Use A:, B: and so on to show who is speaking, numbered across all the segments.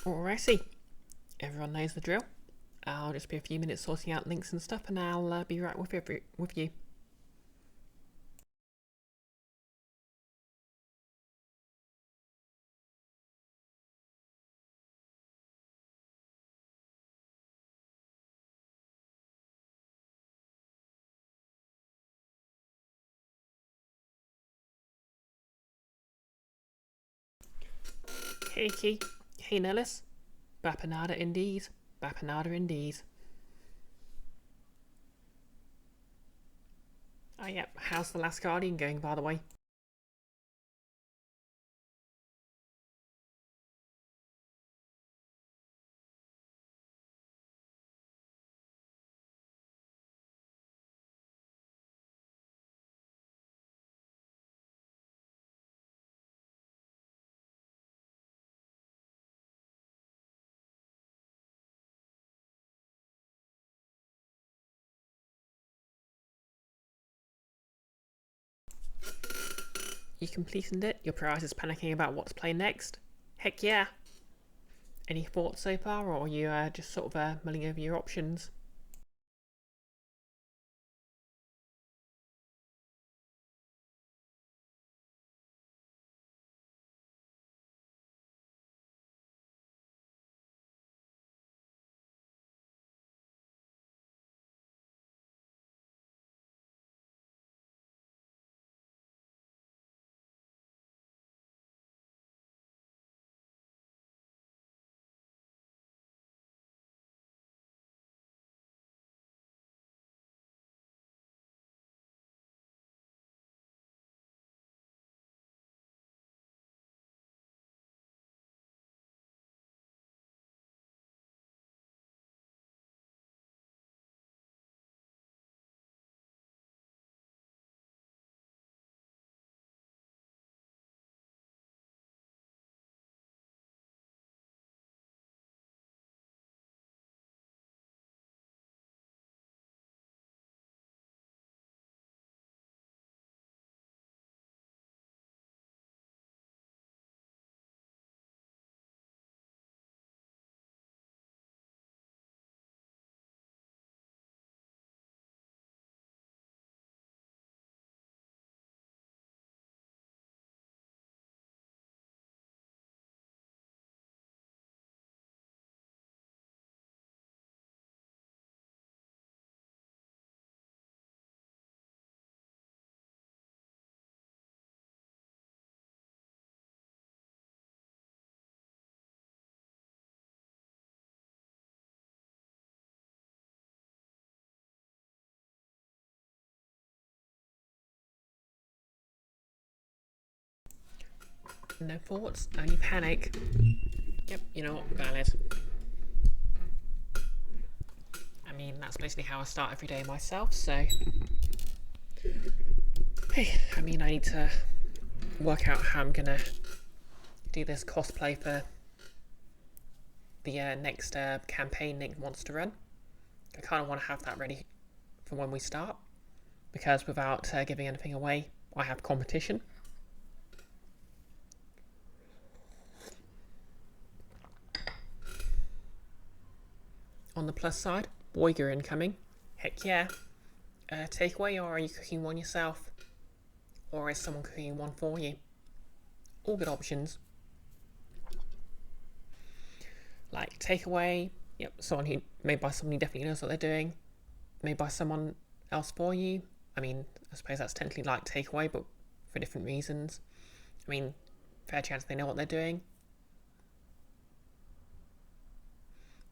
A: Alrighty, everyone knows the drill. I'll just be a few minutes sorting out links and stuff, and I'll be right with you. Hey Key, hey Nellis, Bapanada indeed, Bapanada indeed. Oh yep, how's the Last Guardian going, by the way? You completed it? Your prize is panicking about what to play next? Heck yeah! Any thoughts so far, or are you just sort of mulling over your options? No thoughts, only panic. Yep, you know what, valid. I mean, that's basically how I start every day myself, so... Hey, I mean, I need to work out how I'm gonna do this cosplay for the next campaign Nick wants to run. I kind of want to have that ready for when we start, because without giving anything away, I have competition. On the plus side, Boiger incoming. Heck yeah. Takeaway, or are you cooking one yourself? Or is someone cooking one for you? All good options. Like takeaway, yep, someone who made by someone who definitely knows what they're doing. Made by someone else for you. I mean, I suppose that's technically like takeaway, but for different reasons. I mean, fair chance they know what they're doing.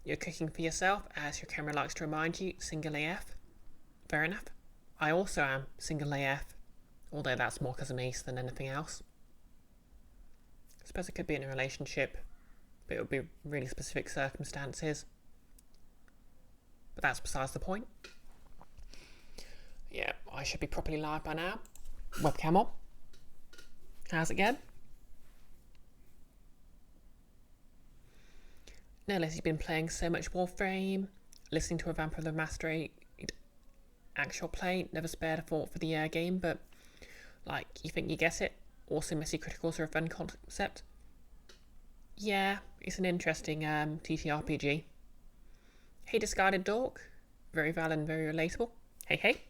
A: You're cooking for yourself, as your camera likes to remind you, single AF. Fair enough. I also am single AF, although that's more because of Ace than anything else. I suppose it could be in a relationship, but it would be really specific circumstances. But that's besides the point. Yeah, I should be properly live by now. Webcam on. How's it going? Nellis, you've been playing so much Warframe, listening to a Vampire the Masquerade actual play, never spared a thought for the game, but like, you think you get it? Also, messy criticals are a fun concept. Yeah, it's an interesting TTRPG. Hey, Discarded Dork. Very valid and very relatable. Hey, hey.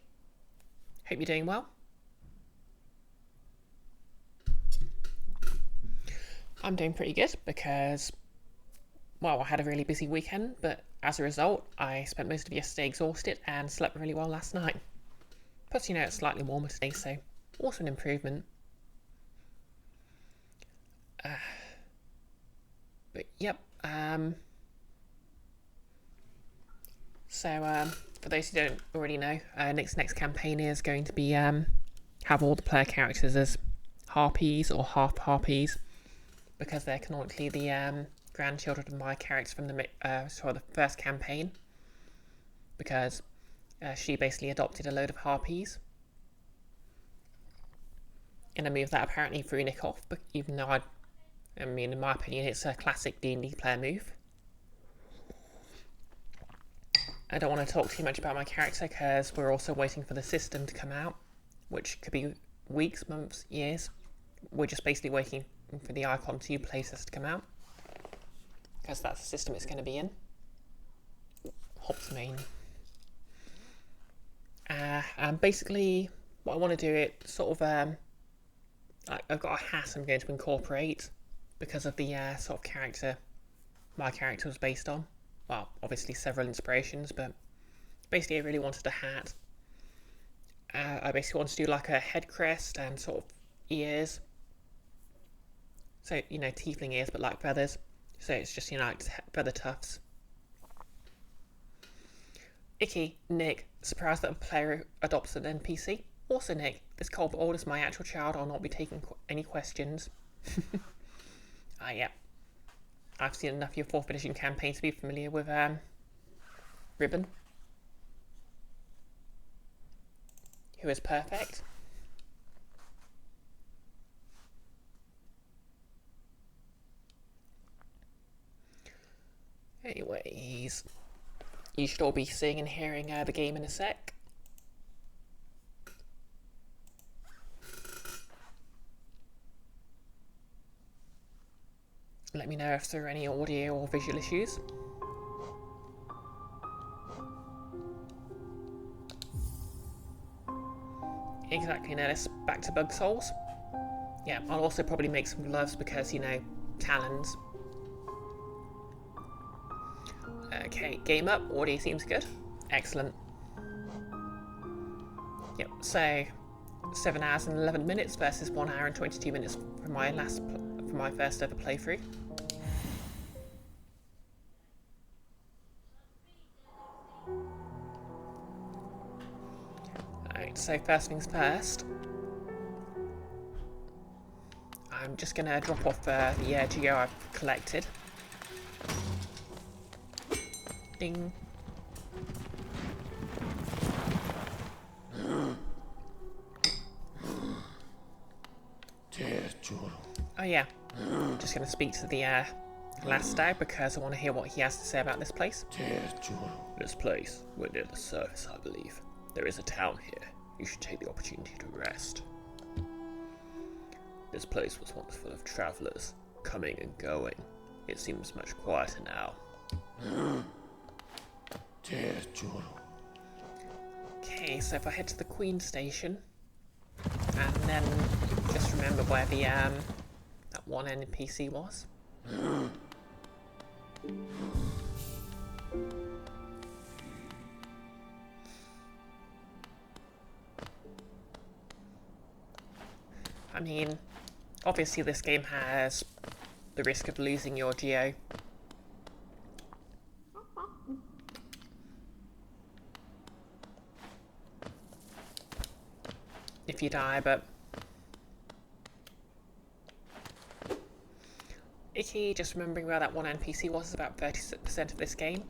A: Hope you're doing well. I'm doing pretty good because, well, I had a really busy weekend, but as a result, I spent most of yesterday exhausted and slept really well last night. Plus, it's slightly warmer today, so also an improvement. But yep. So for those who don't already know, next campaign is going to be have all the player characters as harpies or half harpies, because they're canonically the grandchildren of my character from the first campaign. Because she basically adopted a load of harpies in a move that apparently threw Nick off. But even though I mean, in my opinion, it's a classic D&D player move. I don't want to talk too much about my character because we're also waiting for the system to come out, which could be weeks, months, years. We're just basically waiting for the Icon 2 places to come out, because that's the system it's going to be in. Hops main. And basically, what I want to do, it sort of I've got a hat I'm going to incorporate because of the sort of character my character was based on. Well, obviously several inspirations, but basically I really wanted a hat. I basically wanted to do like a head crest and sort of ears. So, tiefling ears, but like feathers. So it's just, feather tufts. Icky, Nick, surprised that a player adopts an NPC. Also, Nick, this kobold is my actual child. I'll not be taking any questions. Yeah. I've seen enough of your 4th edition campaign to be familiar with Ribbon, who is perfect. Anyways, you should all be seeing and hearing the game in a sec. Let me know if there are any audio or visual issues. Exactly, Nellis. Back to Bug Souls. Yeah, I'll also probably make some gloves because, talons. Okay, game up. Audio seems good. Excellent. Yep, so 7 hours and 11 minutes versus 1 hour and 22 minutes from my first ever playthrough. Alright, so first things first. I'm just going to drop off the geo I've collected. Ding. Oh yeah, just going to speak to the last stag because I want to hear what he has to say about this place. This place, we're near the surface, I believe. There is a town here. You should take the opportunity to rest. This place was once full of travellers, coming and going. It seems much quieter now. Okay, so if I head to the Queen Station, and then just remember where the that one NPC was. I mean, obviously this game has the risk of losing your geo. If you die, but Icky, just remembering where that one NPC was, is about 36% of this game.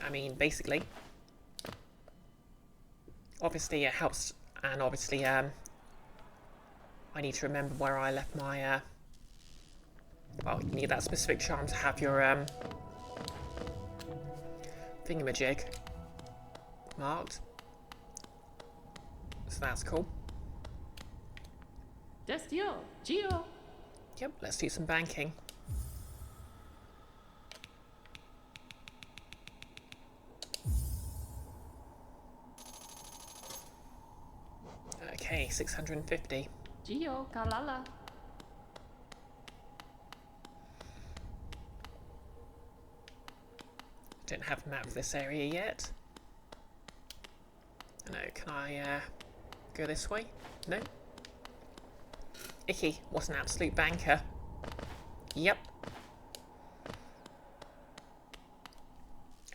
A: I mean, basically. Obviously it helps, and obviously I need to remember where I left my well, you need that specific charm to have your thingamajig marked. So that's cool.
B: Destio, Geo.
A: Yep, let's do some banking. Okay, 650.
B: Gio, Kalala.
A: Don't have a map of this area yet. No, can I go this way? No. Icky, what an absolute banker. Yep.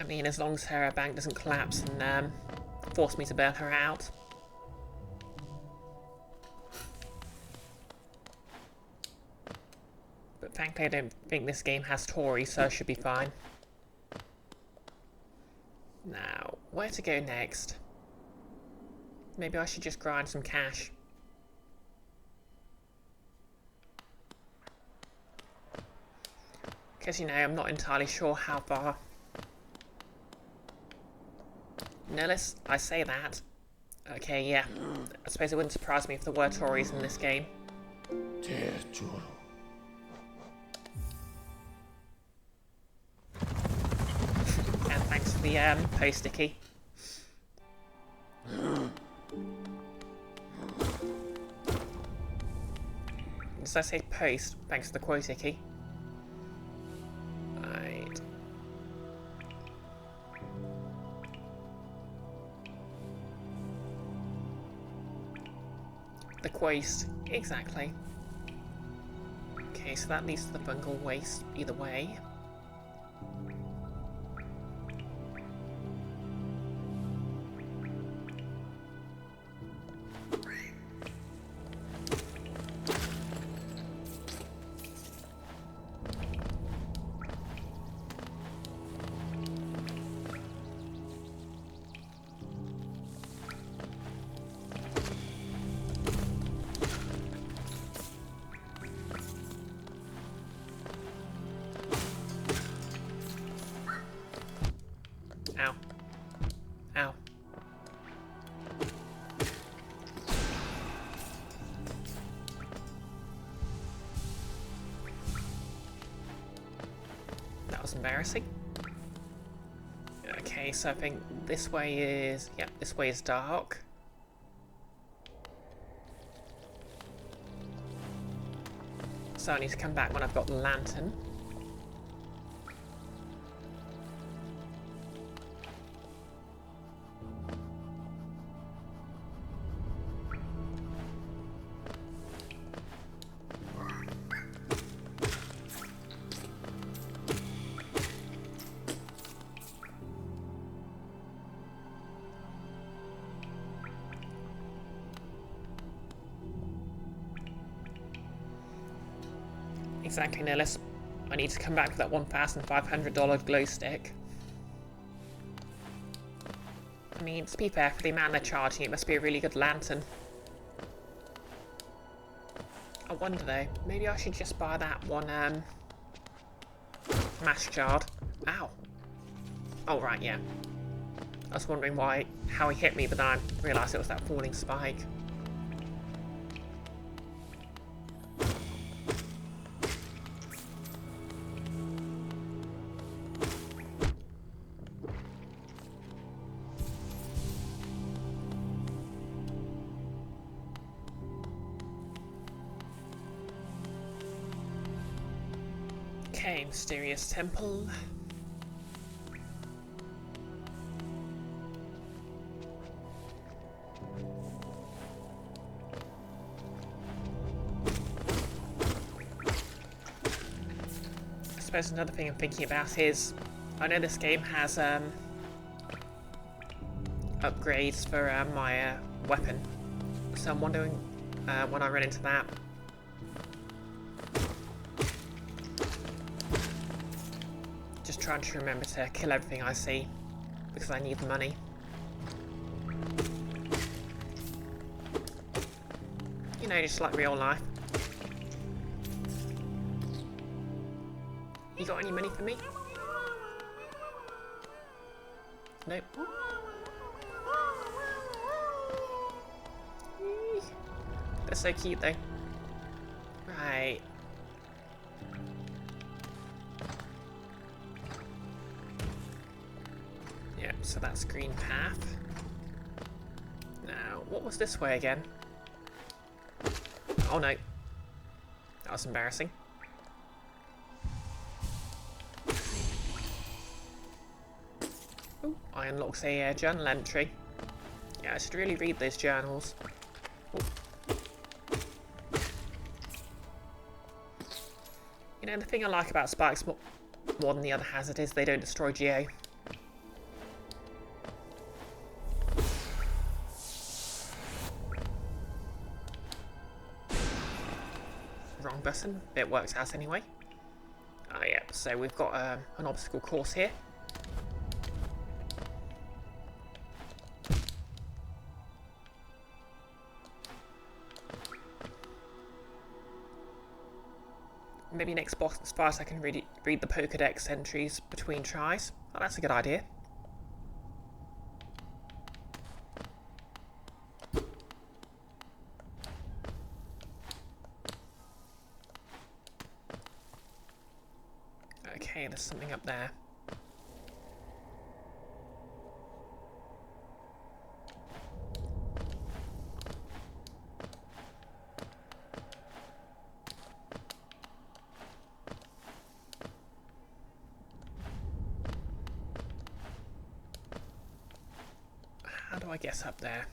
A: I mean, as long as her bank doesn't collapse and force me to bail her out. But thankfully I don't think this game has Tories, so I should be fine. Now, where to go next? Maybe I should just grind some cash. Because, you know, I'm not entirely sure how far. Nellis, I say that. Okay, yeah. I suppose it wouldn't surprise me if there were Tories in this game. And thanks for the post, Icky. Did I say post? Thanks for the quote, Icky. Right. The quote, exactly. Okay, so that leads to the bungle waste either way. Ow. Ow. That was embarrassing. Okay, so I think this way is... Yep, this way is dark. So I need to come back when I've got the lantern. Exactly, Nillis. I need to come back with that $1,500 glow stick. I mean, to be fair, for the amount they're charging, it must be a really good lantern. I wonder though, maybe I should just buy that one, mash shard. Ow. Oh, right, yeah. I was wondering how he hit me, but then I realised it was that falling spike. Okay, mysterious temple. I suppose another thing I'm thinking about is, I know this game has upgrades for my weapon, so I'm wondering when I run into that. Just trying to remember to kill everything I see, because I need the money. You know, just like real life. You got any money for me? Nope. They're so cute though. Right. Yep, so that's green path. Now, what was this way again? Oh no. That was embarrassing. Ooh, I unlocked a journal entry. Yeah, I should really read those journals. Ooh. You know, the thing I like about spikes more than the other hazard is they don't destroy Geo. Wrong button. It works out anyway. Oh yeah, so we've got an obstacle course here. Maybe next boss fight I can read the Pokédex entries between tries. Oh, that's a good idea. Okay, there's something up there. How do I get up there?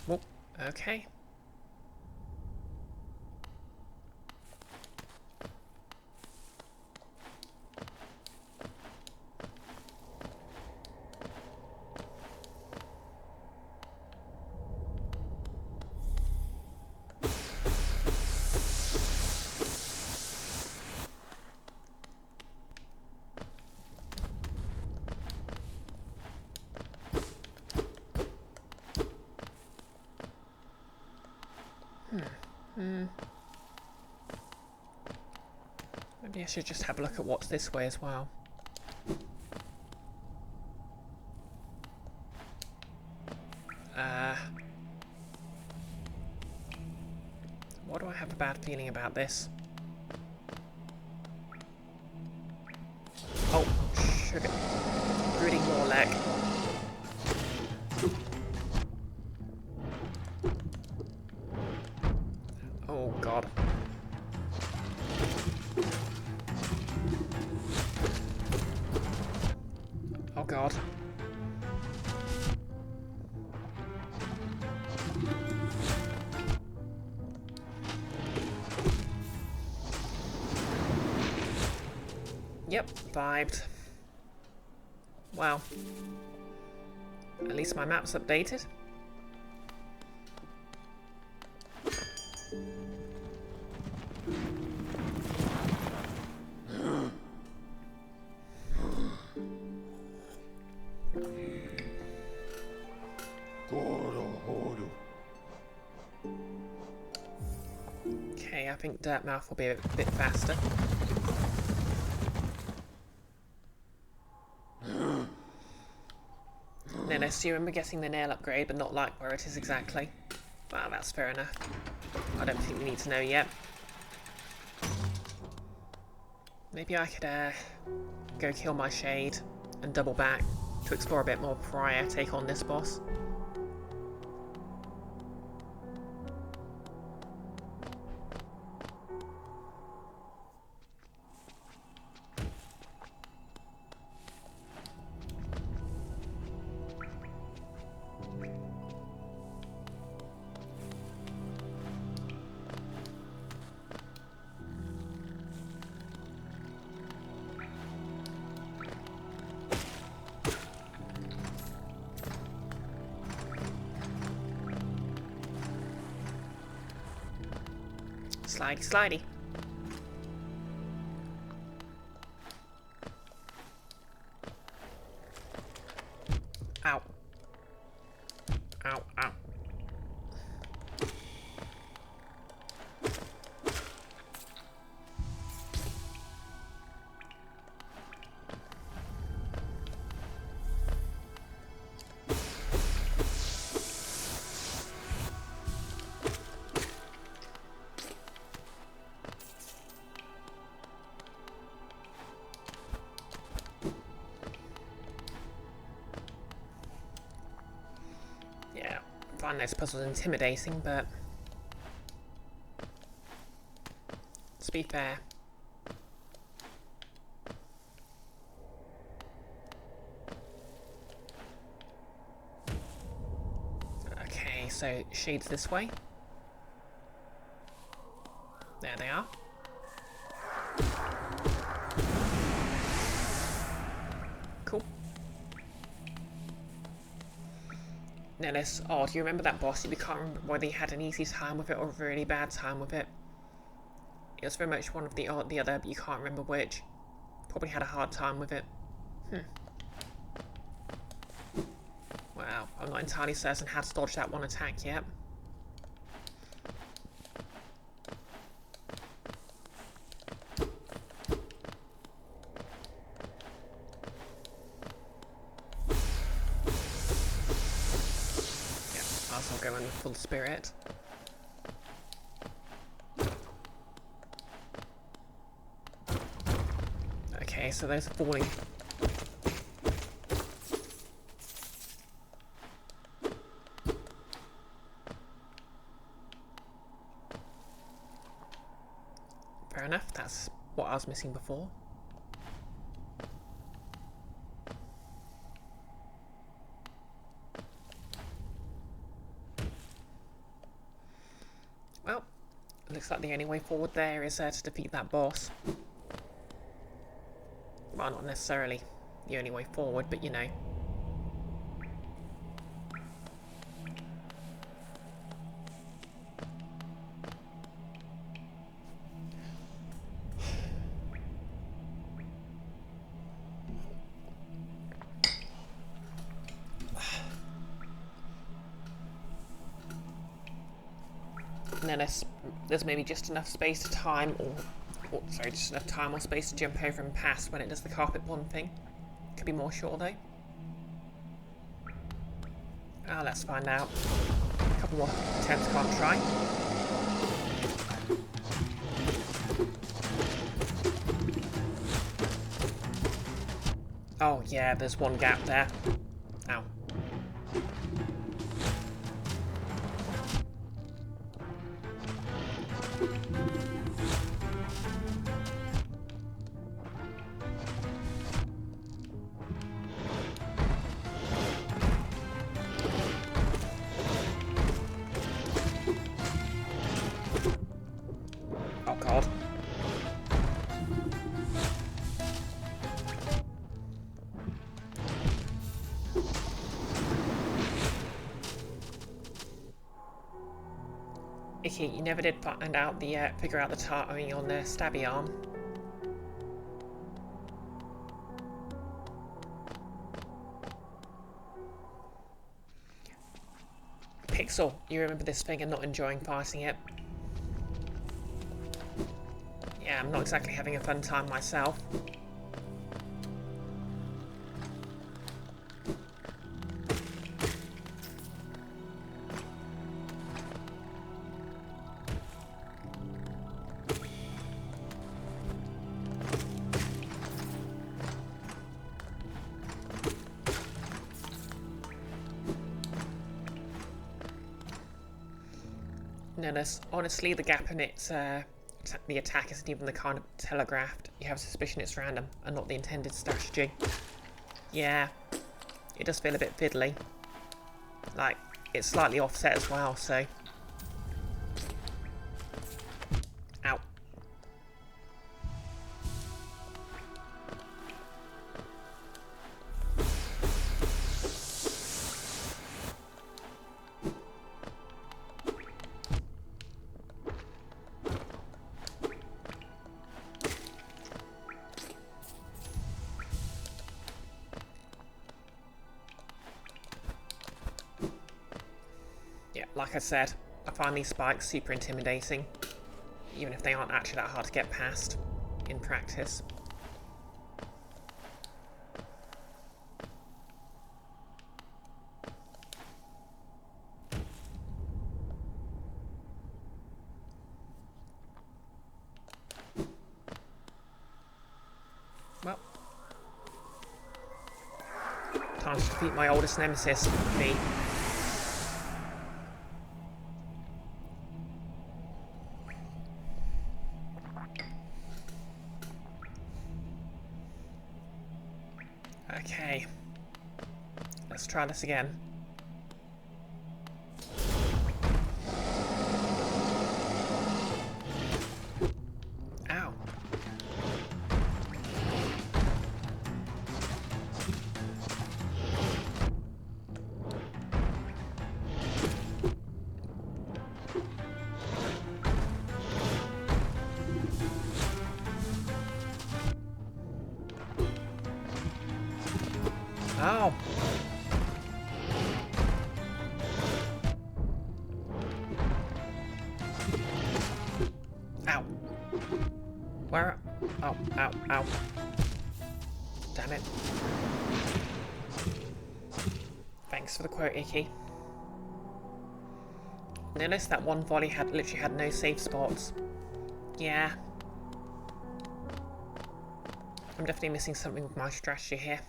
A: Well, okay. Maybe I should just have a look at what's this way as well. Why do I have a bad feeling about this? Oh, sugar. Brooding more leg. Oh god. Oh god. Yep, vibed. Well, at least my map's updated. Okay, I think Dirtmouth will be a bit faster. Then I still remember getting the nail upgrade, but not like where it is exactly. Well, that's fair enough. I don't think we need to know yet. Maybe I could go kill my Shade and double back to explore a bit more before I take on this boss. Slidey, slidey. Ow. Ow, ow. find those puzzles intimidating, but let's be fair. Okay, so shades this way. There they are. Cool. Now this, oh, do you remember that boss? You can't remember whether he had an easy time with it or a really bad time with it. It was very much one of the or the other, but you can't remember which. Probably had a hard time with it. Wow, I'm not entirely certain how to dodge that one attack yet. I'll go in with full spirit. Okay, so those are falling. Fair enough, that's what I was missing before. Well, looks like the only way forward there is to defeat that boss. Well, not necessarily the only way forward, but you know. And then there's maybe just enough space or time, or sorry, just enough time or space to jump over and past when it does the carpet bomb thing. Could be more sure though. Ah, let's find out. A couple more attempts, can't try. Oh yeah, there's one gap there. Ow. Oh god. Icky, you never did find out the figure out the targeting on the stabby arm. Pixel, you remember this thing and not enjoying fighting it. Yeah, I'm not exactly having a fun time myself. Nennis, honestly, the gap in its the attack isn't even the kind of telegraphed. You have a suspicion it's random and not the intended strategy. Yeah, it does feel a bit fiddly. Like, it's slightly offset as well, so... Ow. Like I said, I find these spikes super intimidating, even if they aren't actually that hard to get past in practice. Well, time to defeat my oldest nemesis, me. Okay. Let's try this again. Ow. Oh. Ow. Where? Oh, ow, ow. Damn it. Thanks for the quote, Icky. Notice that one volley literally had no safe spots. Yeah. I'm definitely missing something with my strategy here.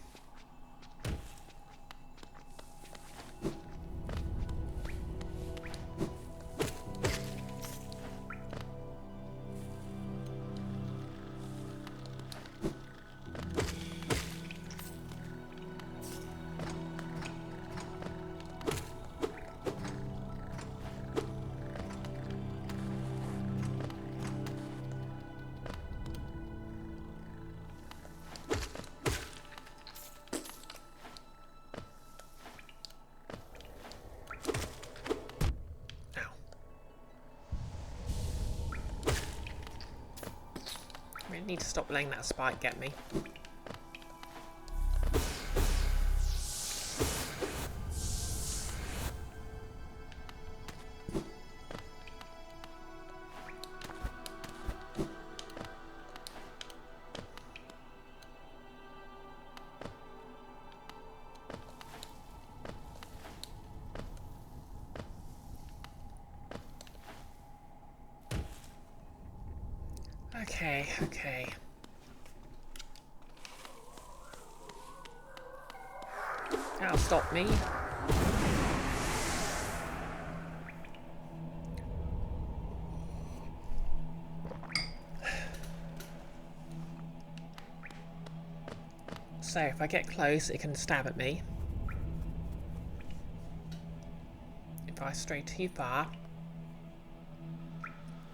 A: I need to stop letting that spike get me. Okay. That'll stop me. So if I get close, it can stab at me. If I stray too far,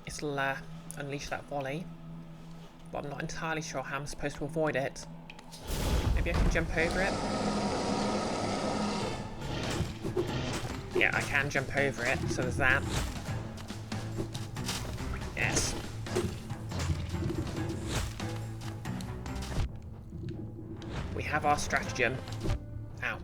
A: it'll unleash that volley. But I'm not entirely sure how I'm supposed to avoid it. Maybe I can jump over it? Yeah, I can jump over it, so there's that. Yes. We have our stratagem. Ow.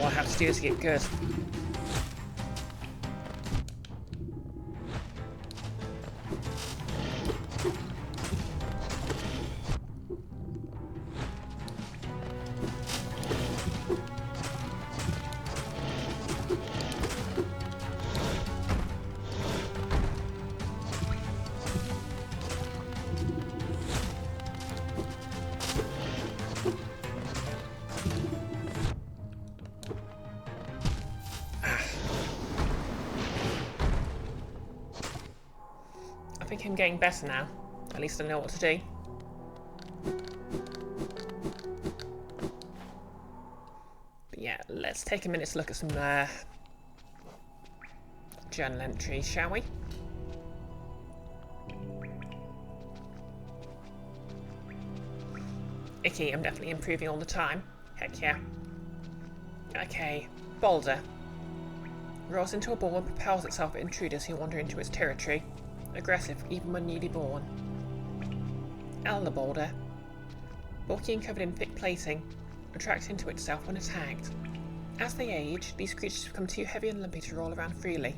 A: What I have to do is get good. I think I'm getting better now. At least I know what to do. But yeah, let's take a minute to look at some journal entries, shall we? Icky, I'm definitely improving all the time. Heck yeah. Okay, boulder. Rolls into a ball and propels itself at intruders who wander into its territory. Aggressive, even when newly born. Elder boulder. Bulky and covered in thick plating, attracts into itself when attacked. As they age, these creatures become too heavy and lumpy to roll around freely.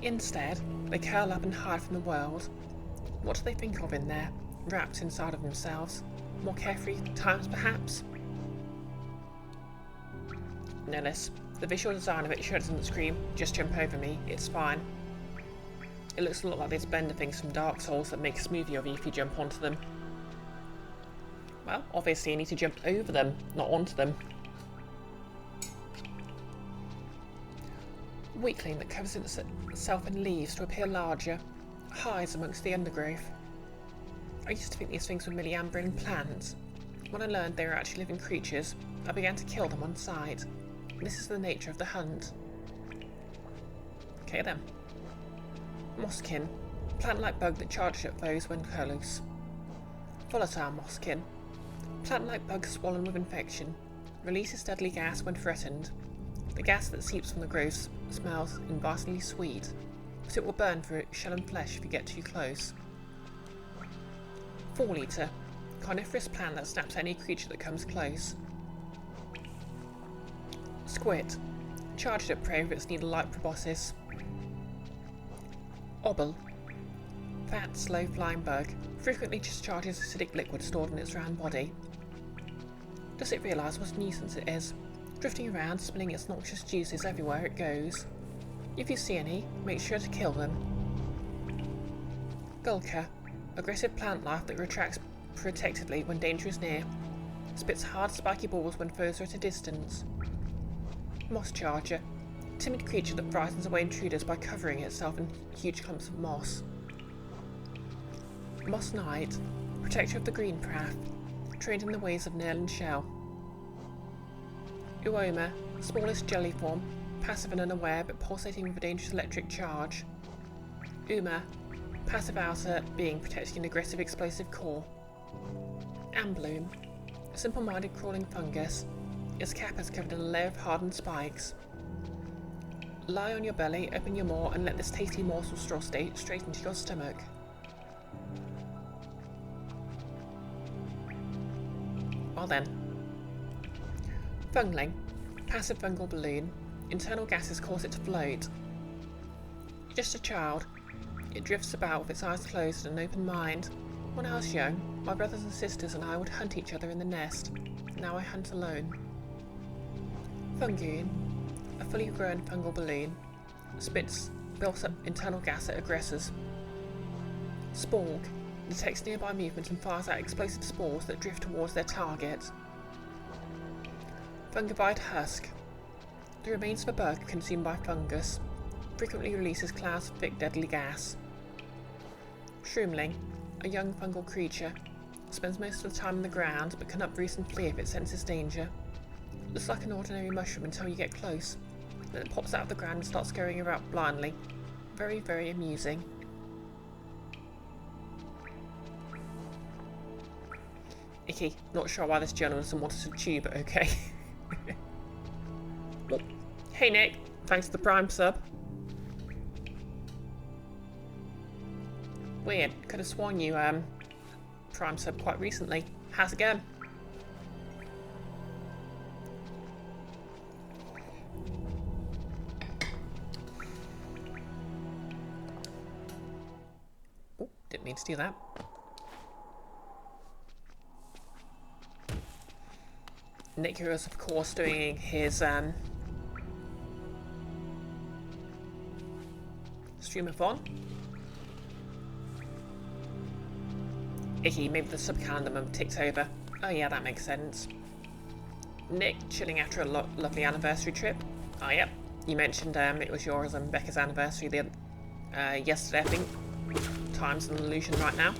A: Instead, they curl up and hide from the world. What do they think of in there, wrapped inside of themselves? More carefree times, perhaps? Nellis, the visual design of it sure doesn't scream, just jump over me, it's fine. It looks a lot like those blender things from Dark Souls that make a smoothie of you if you jump onto them. Well, obviously you need to jump over them, not onto them. Weakling that covers itself in leaves to appear larger, hides amongst the undergrowth. I used to think these things were merely ambering plants. When I learned they were actually living creatures, I began to kill them on sight. This is the nature of the hunt. Okay then. Mosskin, plant-like bug that charges at foes when close. Volatile mosskin, plant-like bug swollen with infection, releases deadly gas when threatened. The gas that seeps from the growths smells invitingly sweet, but it will burn through shell and flesh if you get too close. Fall Eater, carnivorous plant that snaps any creature that comes close. Squid, charged at prey with its needle-like proboscis. Obel, fat, slow-flying bug, frequently discharges acidic liquid stored in its round body. Does it realise what a nuisance it is, drifting around, spilling its noxious juices everywhere it goes? If you see any, make sure to kill them. Gulka, aggressive plant life that retracts protectively when danger is near, spits hard, spiky balls when foes are at a distance. Moss Charger, timid creature that frightens away intruders by covering itself in huge clumps of moss. Moss Knight, protector of the green path, trained in the ways of nail and shell. Uoma, smallest jelly form, passive and unaware but pulsating with a dangerous electric charge. Uma, passive outer being protecting an aggressive explosive core. Ambloom, a simple-minded crawling fungus. Its cap is covered in a layer of hardened spikes. Lie on your belly, open your maw, and let this tasty morsel straw straight into your stomach. Well then. Fungling, passive fungal balloon. Internal gases cause it to float. You're just a child. It drifts about with its eyes closed and an open mind. When I was young, my brothers and sisters and I would hunt each other in the nest. Now I hunt alone. Fungoon, a fully grown fungal balloon, spits built up internal gas at aggressors. Sporg, detects nearby movement and fires out explosive spores that drift towards their target. Fungivide Husk, the remains of a bug consumed by fungus, frequently releases clouds of thick deadly gas. Shroomling, a young fungal creature, spends most of the time on the ground but can uproot and flee if it senses danger. Looks like an ordinary mushroom until you get close. Then it pops out of the ground and starts scurrying around blindly. Very, very amusing. Icky, not sure why this journalism wanted to chew, but okay. Oh, hey Nick, thanks for the Prime sub. Weird, could have sworn you Prime sub quite recently. How's it going? Oh, didn't mean to do that. Nick here is of course doing his streamathon. Icky, maybe the sub-calendar month ticks over. Oh yeah, that makes sense. Nick, chilling after a lovely anniversary trip. Oh yep, you mentioned it was yours and Becca's anniversary yesterday, I think. Time's an illusion right now.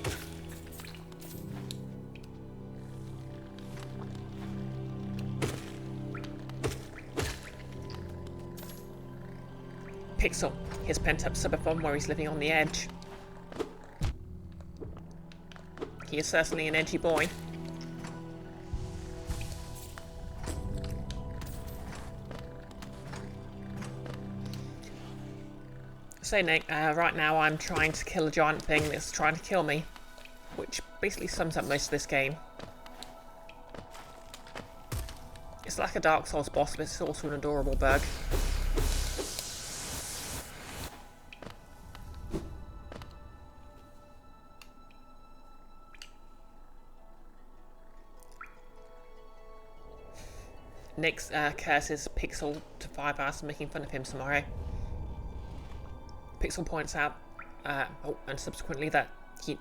A: Pixel, his pent-up subathon where he's living on the edge. He is certainly an edgy boy. So Nick, right now I'm trying to kill a giant thing that's trying to kill me, which basically sums up most of this game. It's like a Dark Souls boss, but it's also an adorable bug. Nick's curses Pixel to 5 hours for making fun of him tomorrow. Pixel points out, and subsequently that he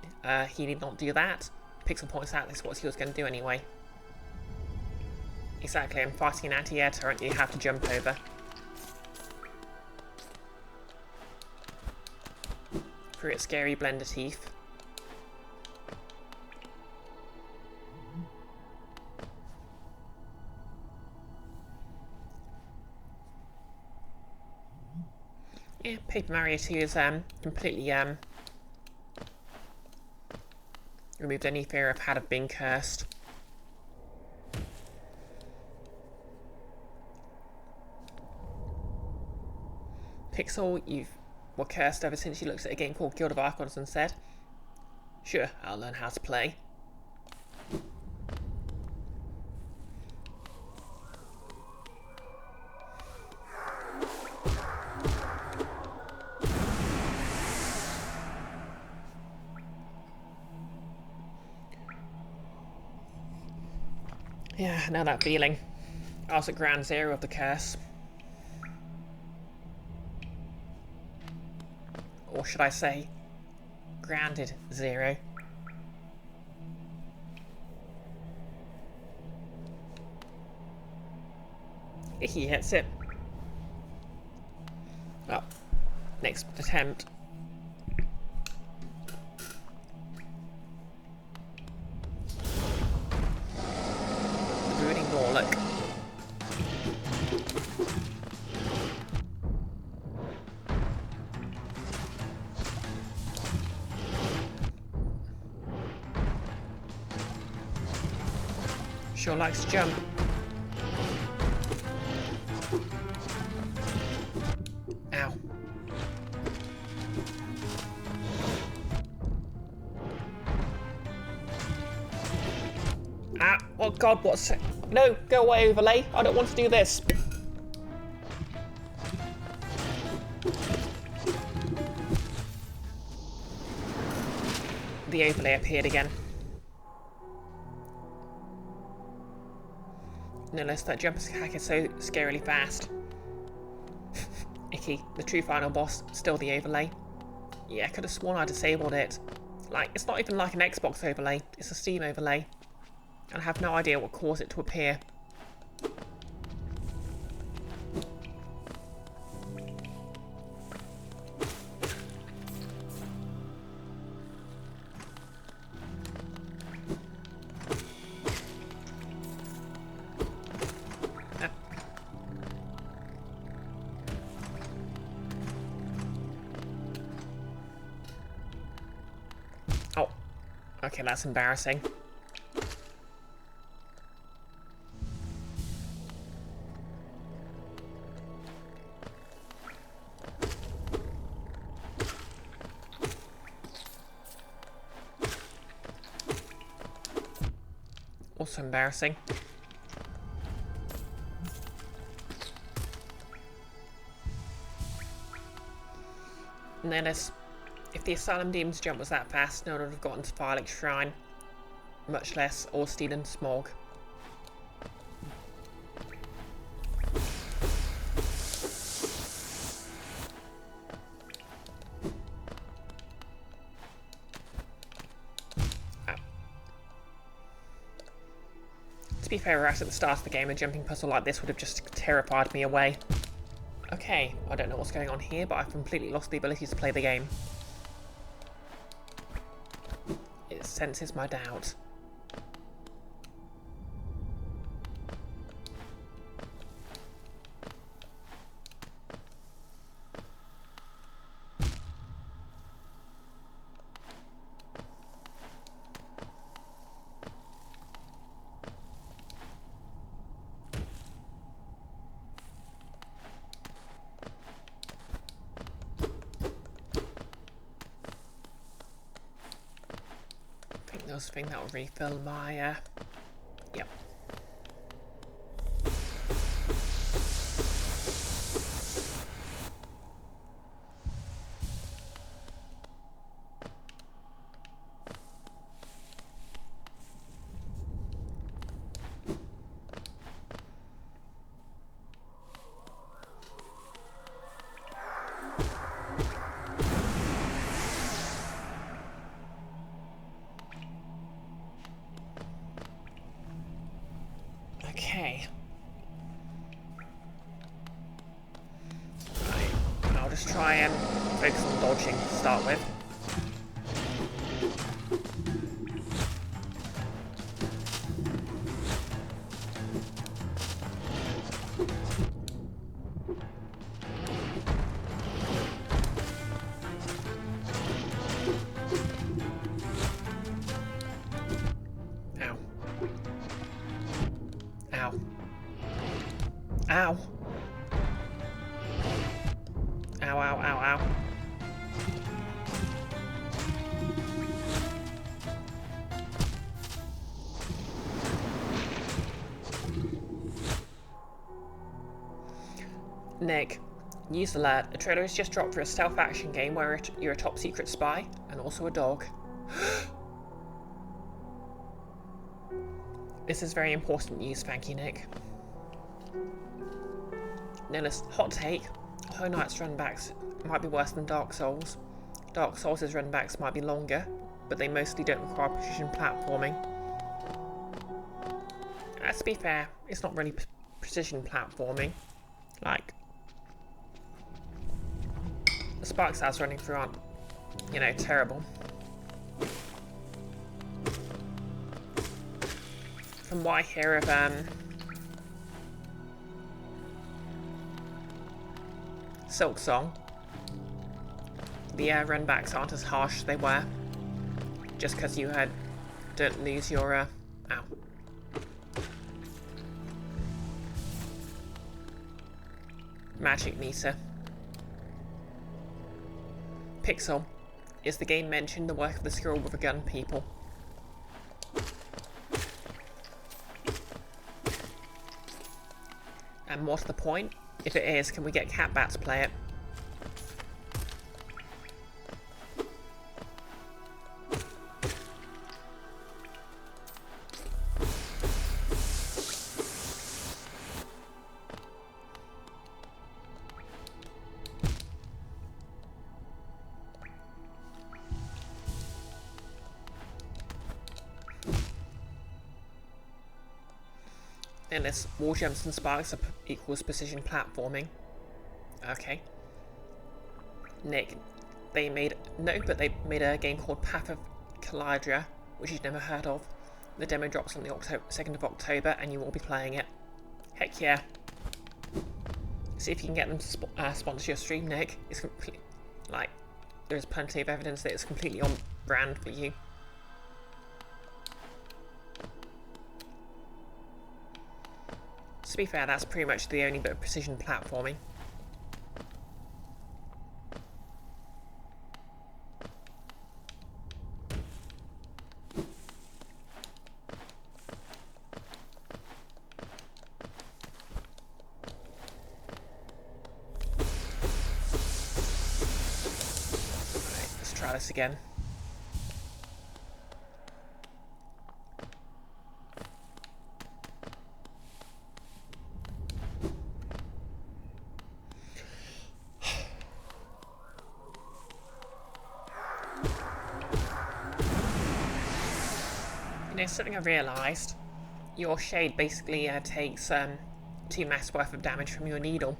A: did not do that. Pixel points out this is what he was going to do anyway. Exactly, I'm fighting an anti-air turret you have to jump over. Through its scary blender teeth. Yeah, Paper Mario 2 is completely removed any fear I've had of being cursed. Pixel, you were cursed ever since you looked at a game called Guild of Archons and said, "Sure, I'll learn how to play." Yeah, I know that feeling. I was at ground zero of the curse. Or should I say, grounded zero. He hits it. Oh, next attempt. The brooding Norlock. Sure likes to jump. Ow. Ah, oh god, what's... No, go away, overlay. I don't want to do this. The overlay appeared again. No less that jump hack is so scarily fast. Icky, the true final boss, still the overlay. Yeah, I could have sworn I disabled it. Like, it's not even like an Xbox overlay, it's a Steam overlay. And I have no idea what caused it to appear. Oh, okay, that's embarrassing. Also embarrassing. And then if the Asylum Demon's jump was that fast, no one would have gotten to Firelight's Shrine. Much less Orstein and Smog. To be fair, right at the start of the game, a jumping puzzle like this would have just terrified me away. Okay, I don't know what's going on here, but I've completely lost the ability to play the game. It senses my doubt. I think that will refill my, yep. try and focus on dodging to start with. Ow. Ow. Ow. Ow, ow, ow, ow. Nick, news alert. A trailer has just dropped for a stealth action game where you're a top secret spy and also a dog. This is very important news, thank you, Nick. Nillis, hot take. Hollow Knight's runbacks might be worse than Dark Souls. Dark Souls' runbacks might be longer, but they mostly don't require precision platforming. To be fair, it's not really precision platforming. Like, the spark cells running through aren't, you know, terrible. From what I hear of Silk Song, the runbacks aren't as harsh as they were, just because you don't lose your ow. Magic meter. Pixel. Is the game mentioned the work of the squirrel with a gun people? And what's the point? If it is, can we get Catbat to play it? And this wall jumps and sparks equals precision platforming. Okay. Nick, they made a game called Path of Calidra, which you've never heard of. The demo drops on the 2nd of October, and you will be playing it. Heck yeah. See if you can get them to sponsor your stream, Nick. It's complete, like, there's plenty of evidence that it's completely on brand for you. To be fair, that's pretty much the only bit of precision platforming. Right, let's try this again. You know, something I realised, your shade basically takes 2 mass worth of damage from your needle,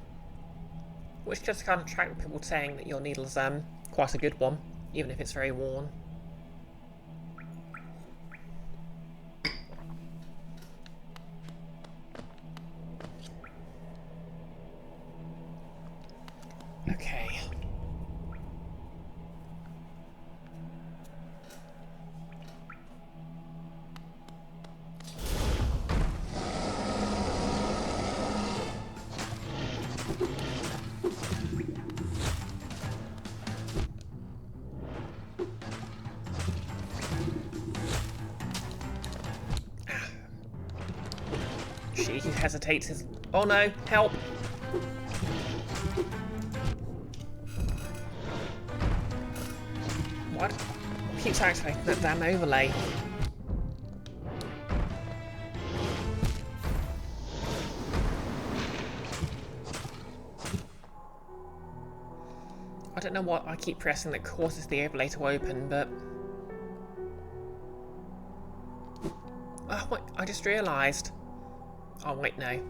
A: which just kind of track with people saying that your needle's quite a good one, even if it's very worn. Okay. She hesitates his... Oh no, help! What? Keeps activating that damn overlay. I don't know what I keep pressing that causes the overlay to open, but... Oh, wait, I just realised. Oh, wait, no.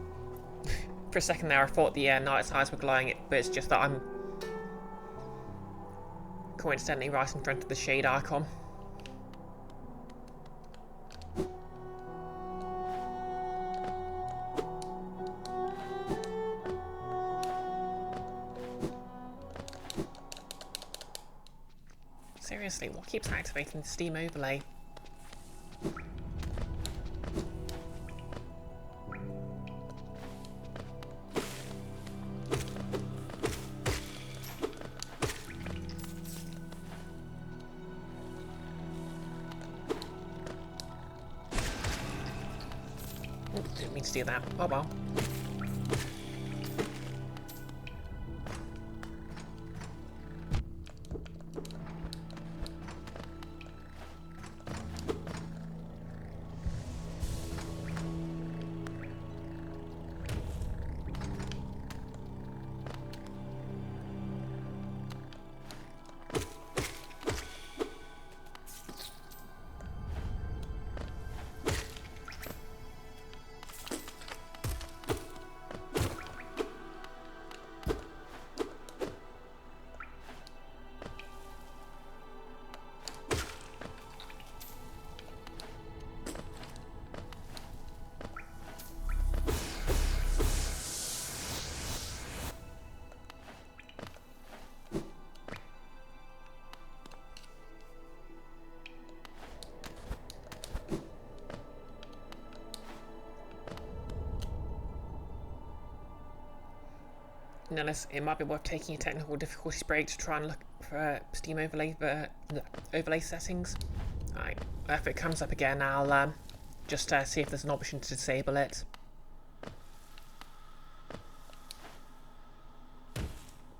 A: For a second there, I thought the night's eyes were glowing, but it's just that I'm coincidentally right in front of the shade icon. Seriously, what keeps activating the Steam overlay? Didn't mean to do that. Oh well. Nonetheless, it might be worth taking a technical difficulties break to try and look for Steam overlay settings. Alright, if it comes up again, I'll just see if there's an option to disable it.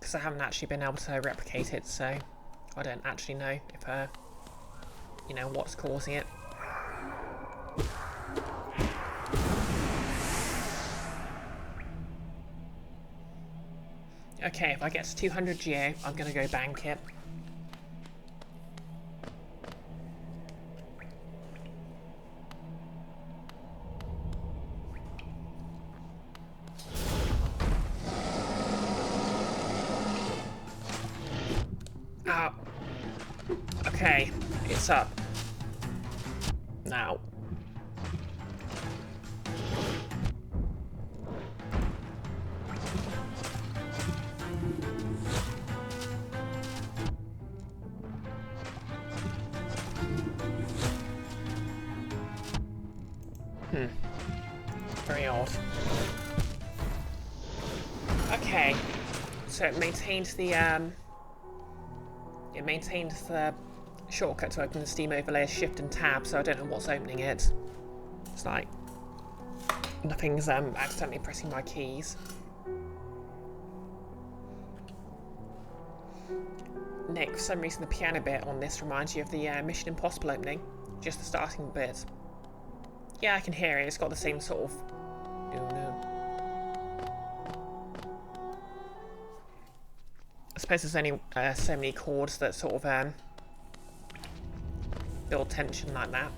A: Because I haven't actually been able to replicate it, so I don't actually know if, you know, what's causing it. Okay, if I get to 200 geo, I'm going to go bank it. Oh. Okay, it's up. Now. Very odd. Okay, so it maintained the shortcut to open the Steam overlay as Shift and Tab, so I don't know what's opening it. It's like nothing's accidentally pressing my keys. Nick, for some reason the piano bit on this reminds you of the Mission Impossible opening, just the starting bit. Yeah, I can hear it. It's got the same sort of. I suppose there's only so many chords that sort of build tension like that.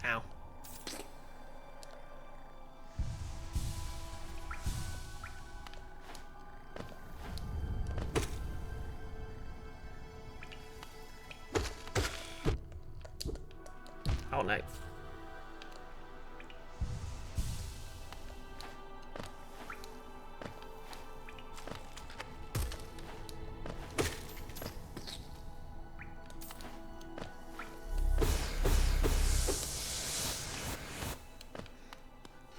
A: Ow. Oh no.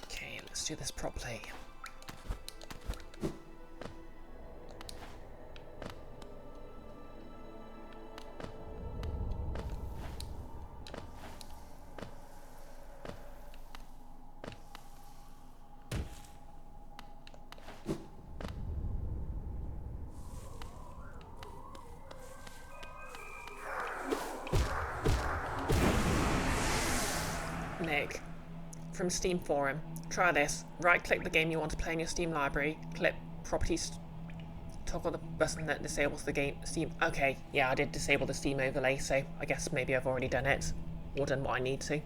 A: Okay, let's do this properly. from Steam Forum. Try this. Right-click the game you want to play in your Steam library. Click Properties. Toggle the button that disables the game Steam. Okay, yeah, I did disable the Steam overlay, so I guess maybe I've already done it. Or done what I need to.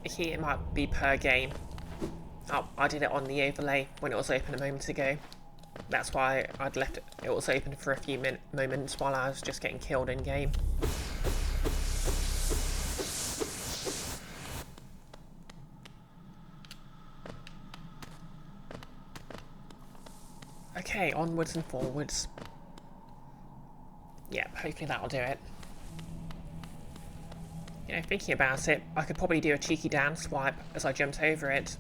A: Here it might be per game. Oh, I did it on the overlay when it was open a moment ago. That's why I'd left it. It was open for a few moments while I was just getting killed in game. Okay, onwards and forwards. Yep, hopefully that'll do it. You know, thinking about it, I could probably do a cheeky down swipe as I jumped over it.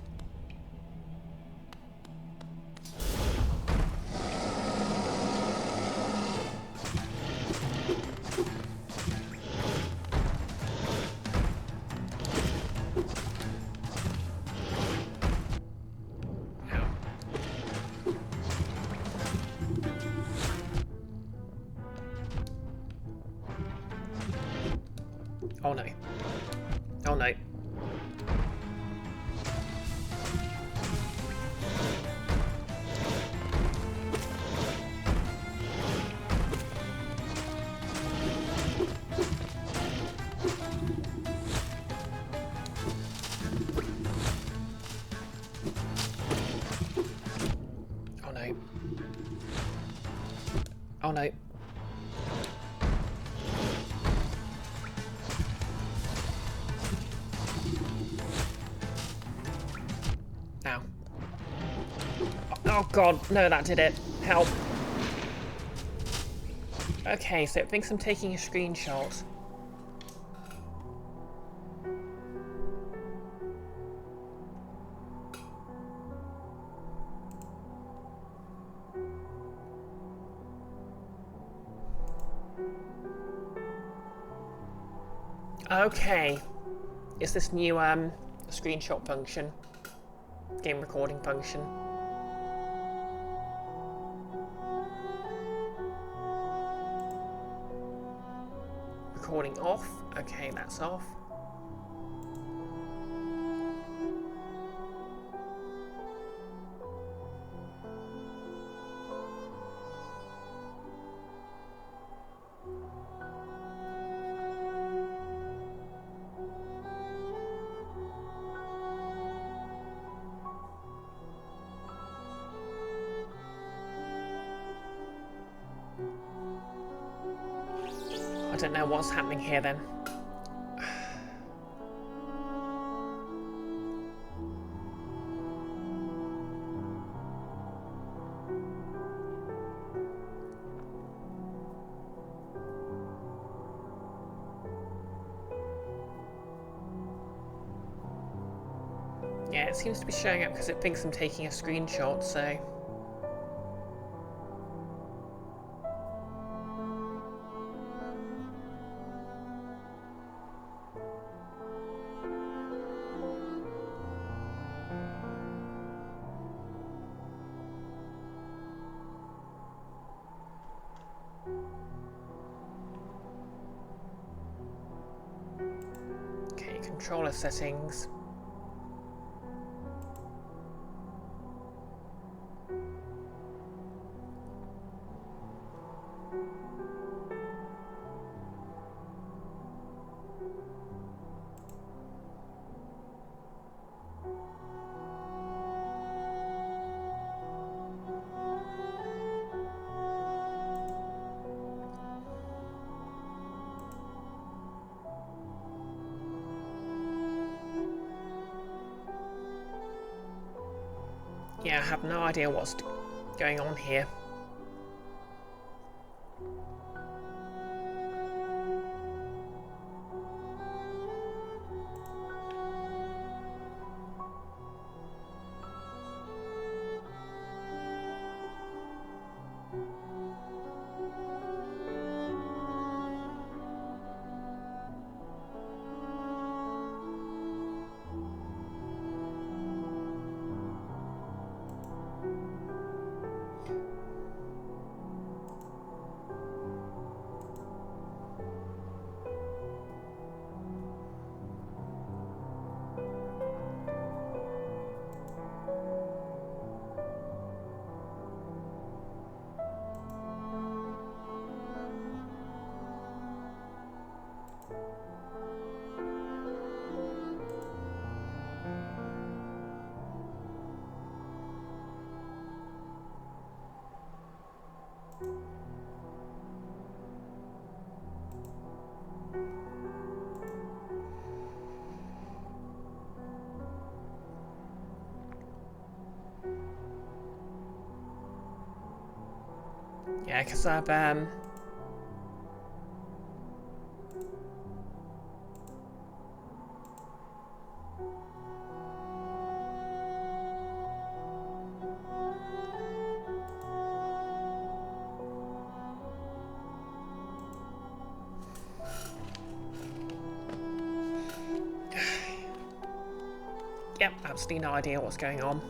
A: Oh no. Oh no. Oh no. Oh no. Ow. Oh god, no, that did it. Help. Okay, so it thinks I'm taking a screenshot. Okay. It's this new screenshot function. Game recording function. Recording off. Okay, that's off. I don't know what's happening here then. Yeah, it seems to be showing up because it thinks I'm taking a screenshot, so... Okay, controller settings. Yeah, I have no idea what's going on here. Yeah, because I've yep, absolutely no idea what's going on.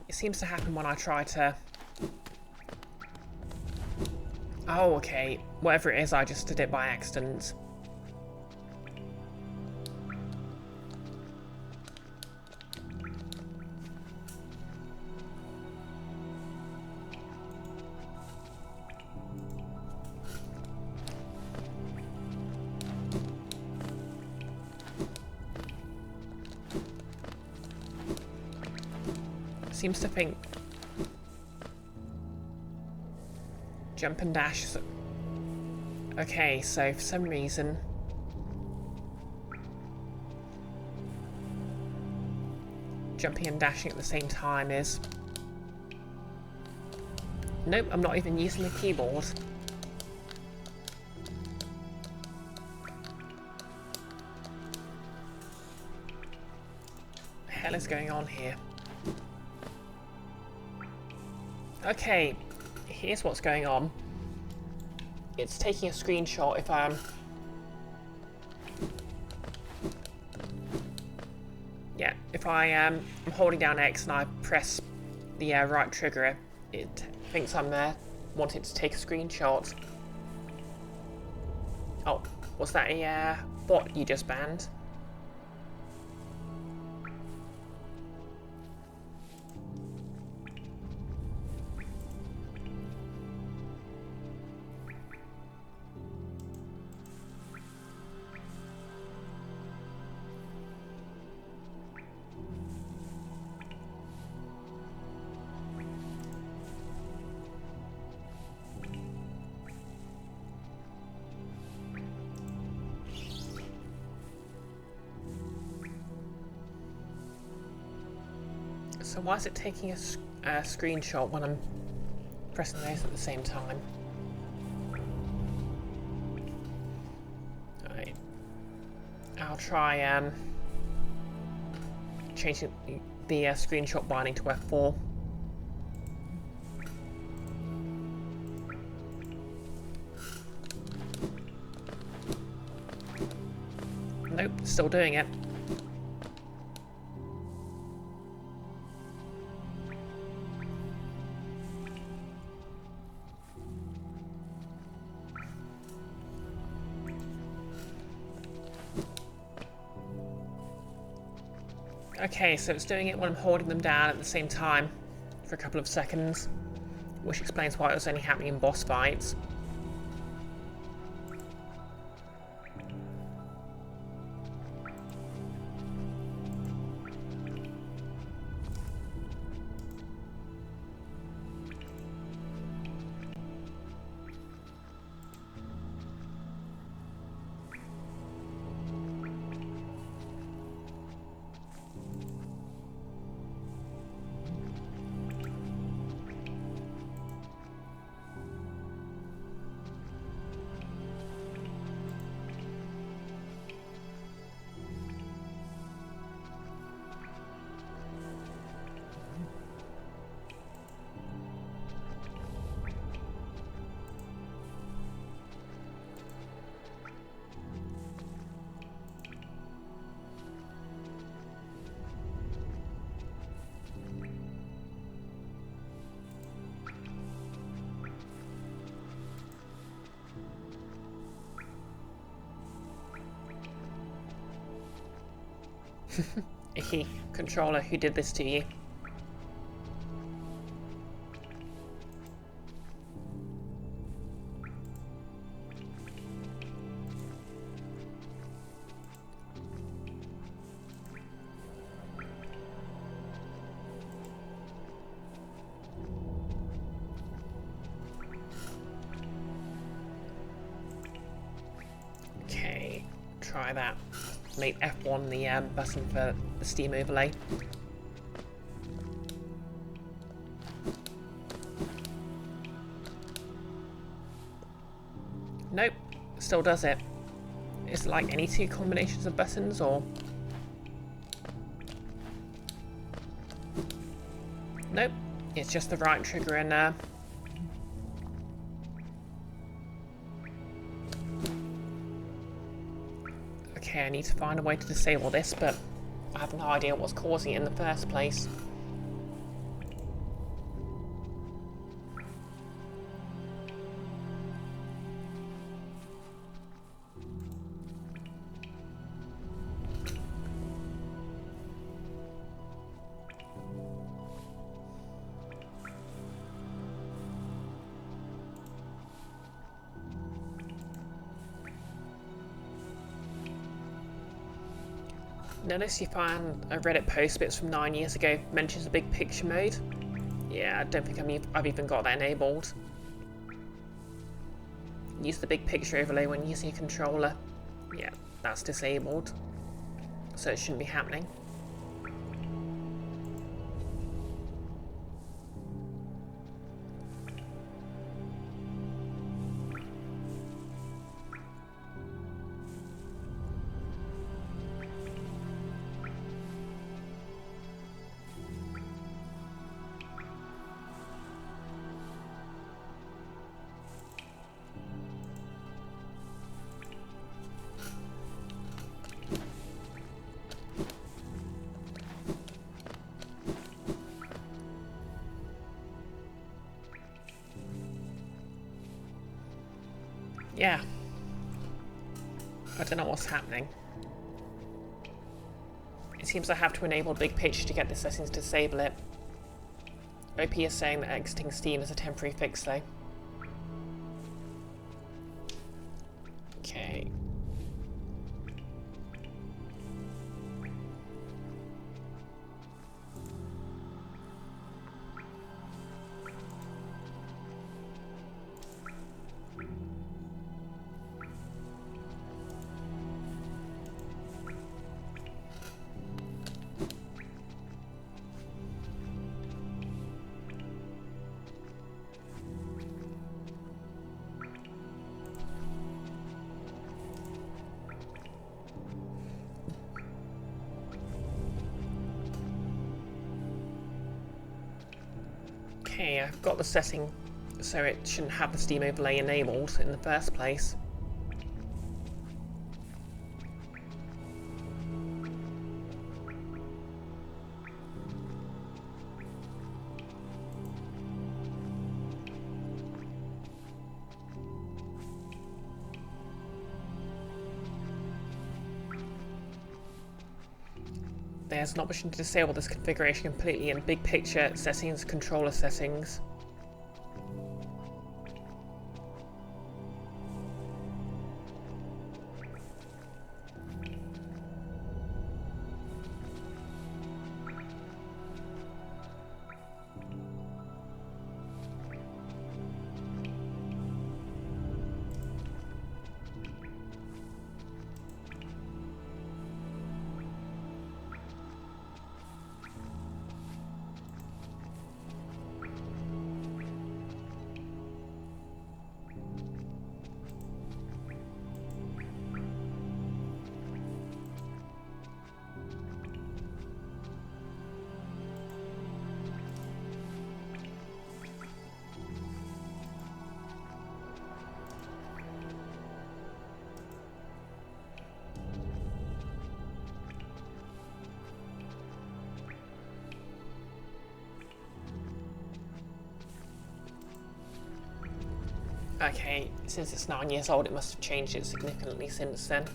A: It seems to happen when I try to... Oh, okay. Whatever it is, I just did it by accident. Seems to think jump and dash. Okay, so for some reason jumping and dashing at the same time is... Nope, I'm not even using the keyboard. What the hell is going on here? Okay, here's what's going on. It's taking a screenshot if yeah, if I'm holding down X and I press the right trigger, it thinks I'm wanting to take a screenshot. Oh, was that a bot you just banned? So why is it taking a screenshot when I'm pressing those at the same time? Alright. I'll try changing the screenshot binding to F4. Nope, still doing it. Okay, so it's doing it when I'm holding them down at the same time for a couple of seconds, which explains why it was only happening in boss fights. Icky, controller, who did this to you? try that. Make F1 the button for the Steam overlay. Nope, still does it. Is it like any two combinations of buttons, or? Nope, it's just the right trigger in there. Okay, I need to find a way to disable this, but I have no idea what's causing it in the first place. Notice you find a Reddit post bits from 9 years ago mentions the big picture mode. Yeah, I don't think I've even got that enabled. Use the big picture overlay when using your controller. Yeah, that's disabled. So it shouldn't be happening. Yeah. I don't know what's happening. It seems I have to enable big picture to get the settings to disable it. OP is saying that exiting Steam is a temporary fix though. Okay. Okay, I've got the setting so it shouldn't have the Steam overlay enabled in the first place. There's an option to disable this configuration completely in Big Picture Settings, Controller Settings. Okay, since it's 9 years old, it must have changed it significantly since then.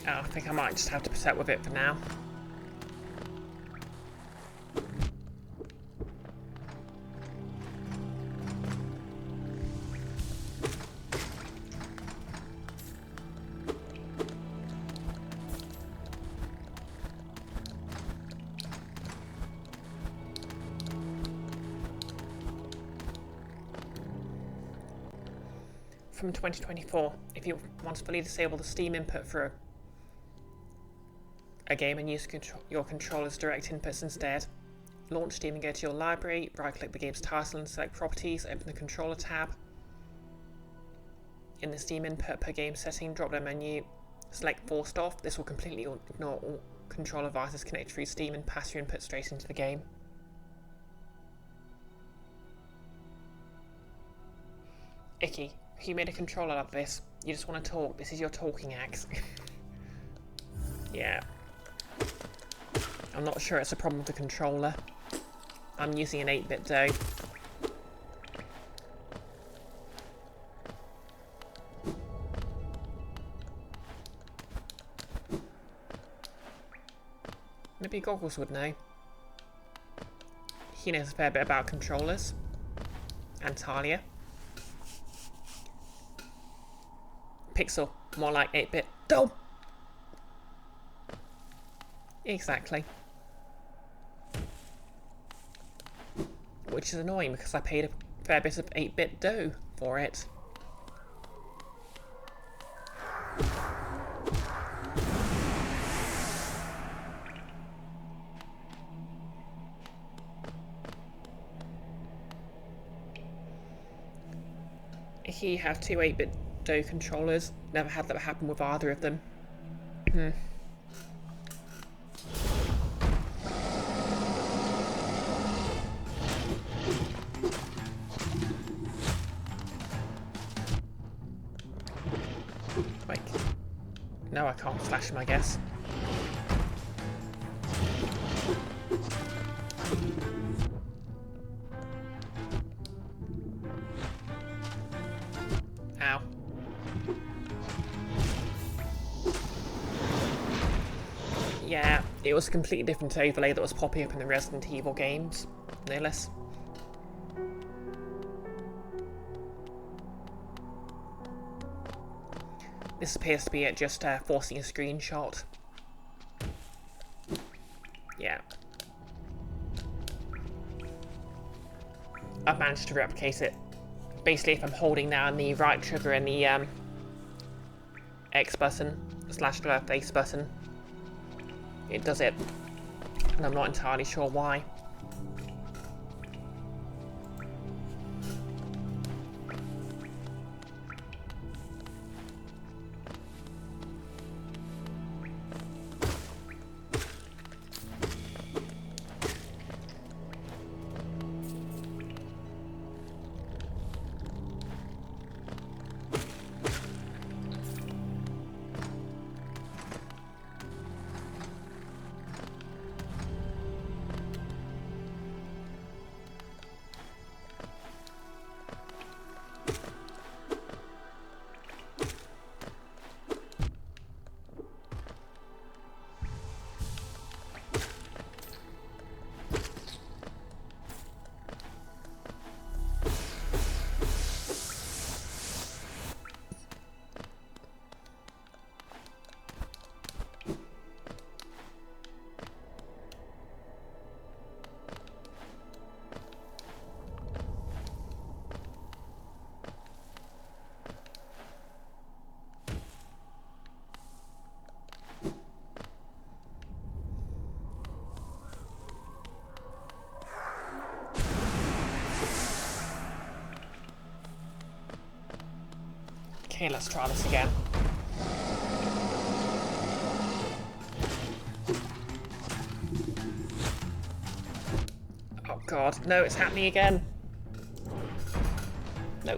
A: I think I might just have to put up with it for now. From 2024, if you want to fully disable the Steam input for a game and use your controller's direct inputs instead, launch Steam and go to your library, right-click the game's title and select Properties, open the Controller tab. In the Steam input per game setting drop-down menu, select Forced Off. This will completely ignore all controller devices connected through Steam and pass your input straight into the game. Icky. You made a controller like this. You just want to talk. This is your talking axe. Yeah. I'm not sure it's a problem with the controller. I'm using an 8-bit though. Maybe Goggles would know. He knows a fair bit about controllers. And Talia. Pixel, more like 8-bit. Oh! Exactly. Which is annoying because I paid a fair bit of 8-bit dough for it. He have two 8-bit dough controllers. Never had that happen with either of them. Wait. No, I can't slash him, I guess. Ow. Yeah, it was a completely different overlay that was popping up in the Resident Evil games, no less. This appears to be just forcing a screenshot. Yeah. I've managed to replicate it. Basically, if I'm holding down the right trigger and the X button / left face button, it does it. And I'm not entirely sure why. Okay, let's try this again. Oh god, no, it's happening again. No.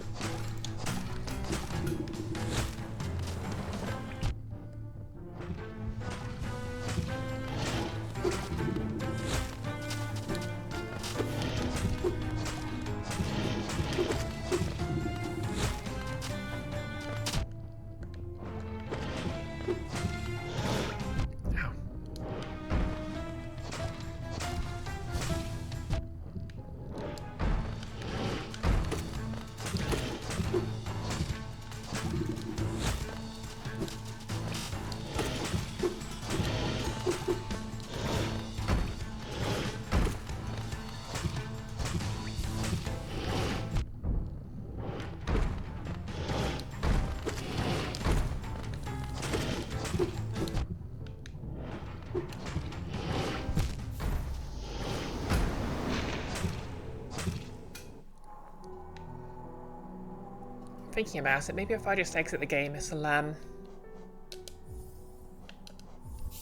A: Thinking about it, maybe if I just exit the game, it'll,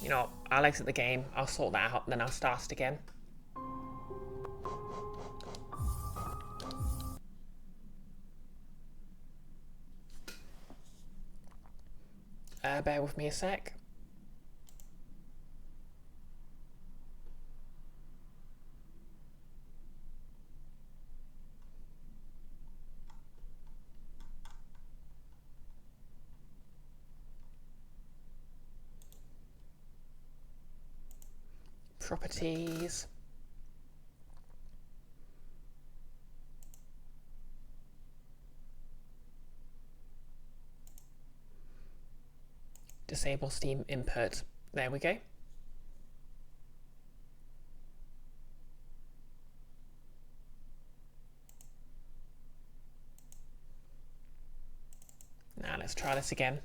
A: you know, I'll exit the game, I'll sort that out, and then I'll start it again. Bear with me a sec. Properties. Disable Steam input. There we go. Now let's try this again.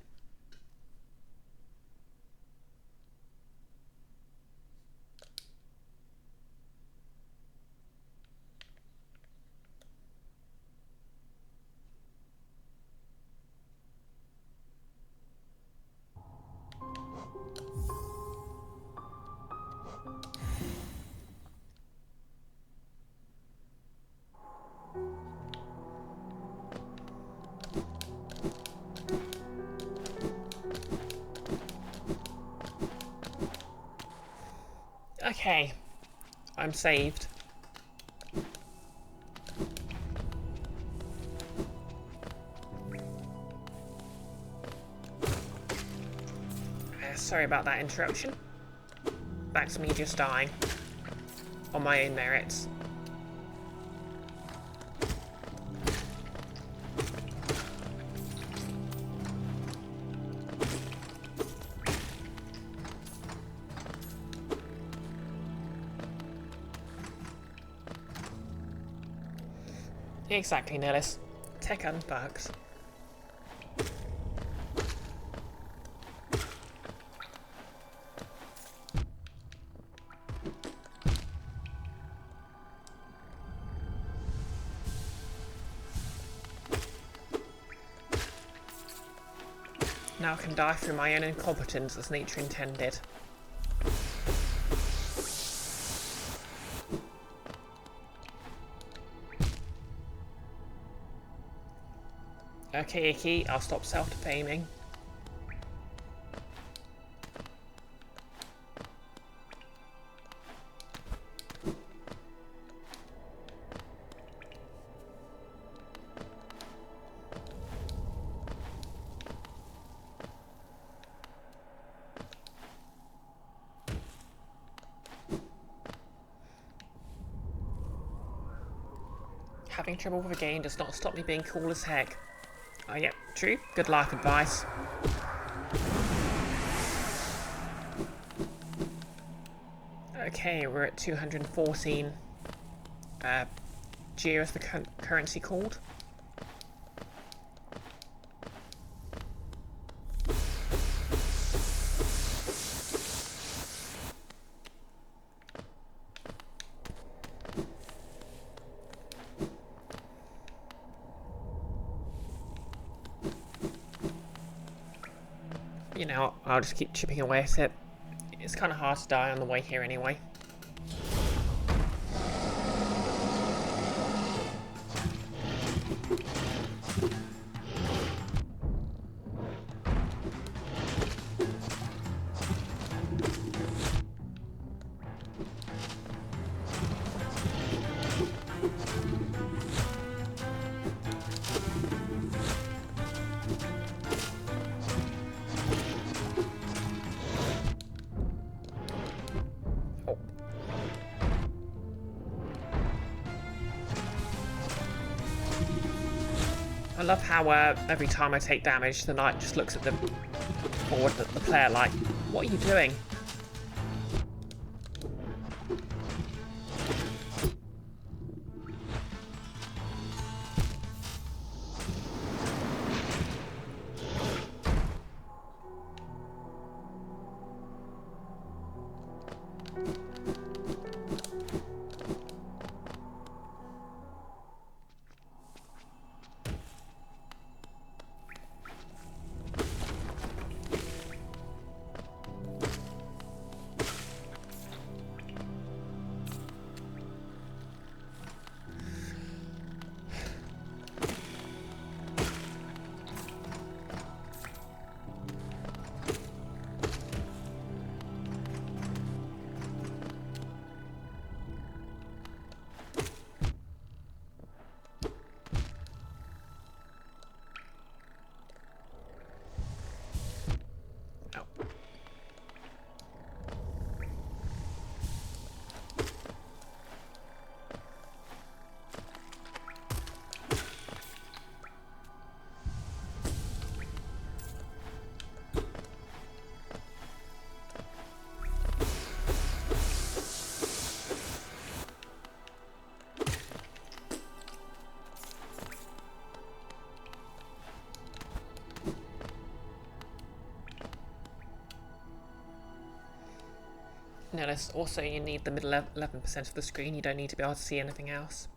A: Okay, I'm saved. Sorry about that interruption. Back to me just dying. On my own merits. Exactly, Nellis. Tech and bugs. Now I can die through my own incompetence as nature intended. Okay, Icky, I'll stop self-defaming. Having trouble with a game does not stop me being cool as heck. Oh yeah, true. Good life advice. Okay, we're at 214. Geo is the currency called. You know, I'll just keep chipping away at it. It's kind of hard to die on the way here anyway. I love how every time I take damage, the knight just looks at the player like, "What are you doing?" Notice also you need the middle 11% of the screen. You don't need to be able to see anything else.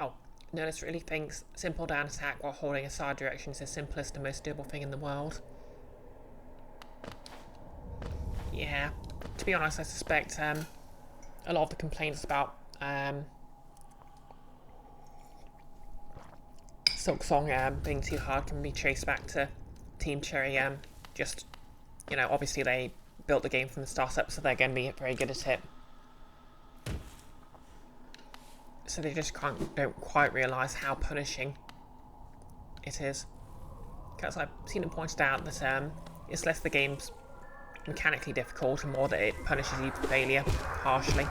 A: Oh, Notice really thinks simple down attack while holding a side direction is the simplest and most doable thing in the world. Yeah, to be honest, I suspect a lot of the complaints about Silk Song being too hard can be traced back to Team Cherry. Just, obviously they built the game from the start up, so they're going to be very good at it. So they just don't quite realise how punishing it is. Because I've seen it pointed out that it's less the game's mechanically difficult and more that it punishes you for failure harshly.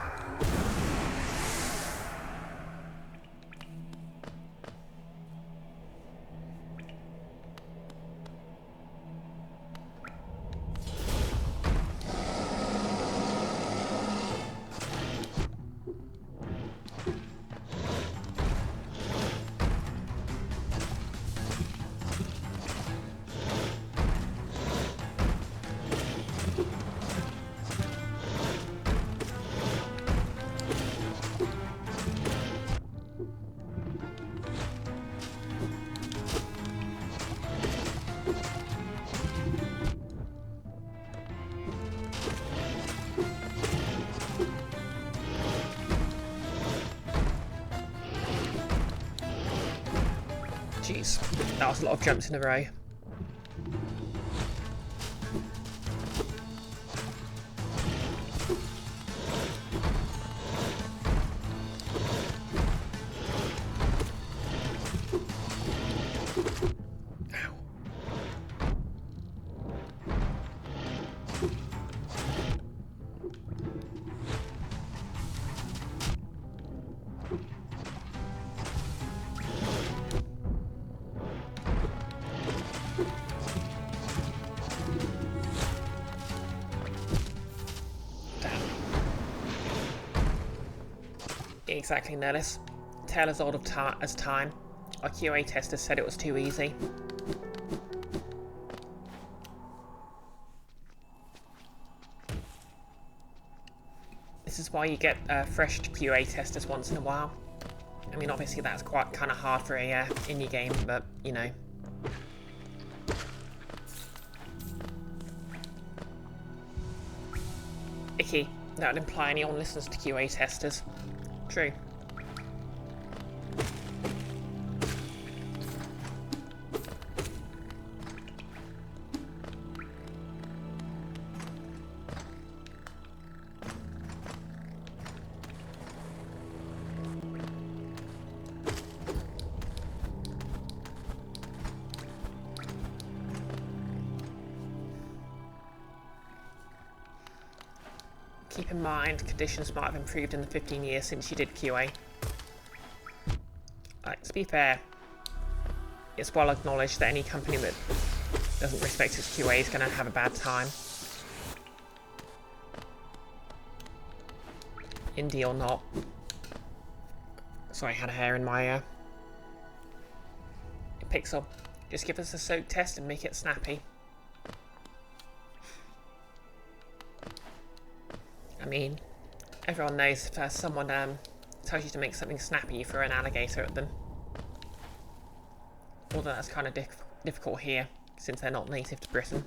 A: Jeez, that was a lot of jumps in a row. Exactly, Nellis. Tale as old as time. Our QA testers said it was too easy. This is why you get fresh QA testers once in a while. I mean, obviously that's quite kind of hard for a indie game, but Icky. That would imply anyone listens to QA testers. True. Keep in mind, conditions might have improved in the 15 years since you did QA. To be fair, it's well acknowledged that any company that doesn't respect its QA is going to have a bad time. Indie or not. Sorry, I had a hair in my pixel. Just give us a soak test and make it snappy. I mean, everyone knows if someone tells you to make something snappy, you throw an alligator at them. Although that's kind of difficult here, since they're not native to Britain.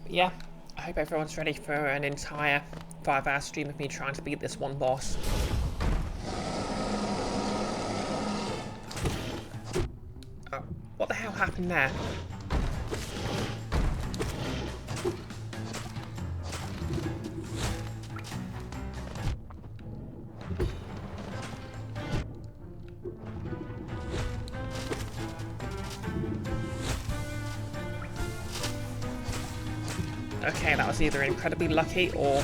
A: But yeah, I hope everyone's ready for an entire 5-hour stream of me trying to beat this one boss. What the hell happened there? Okay, that was either incredibly lucky or...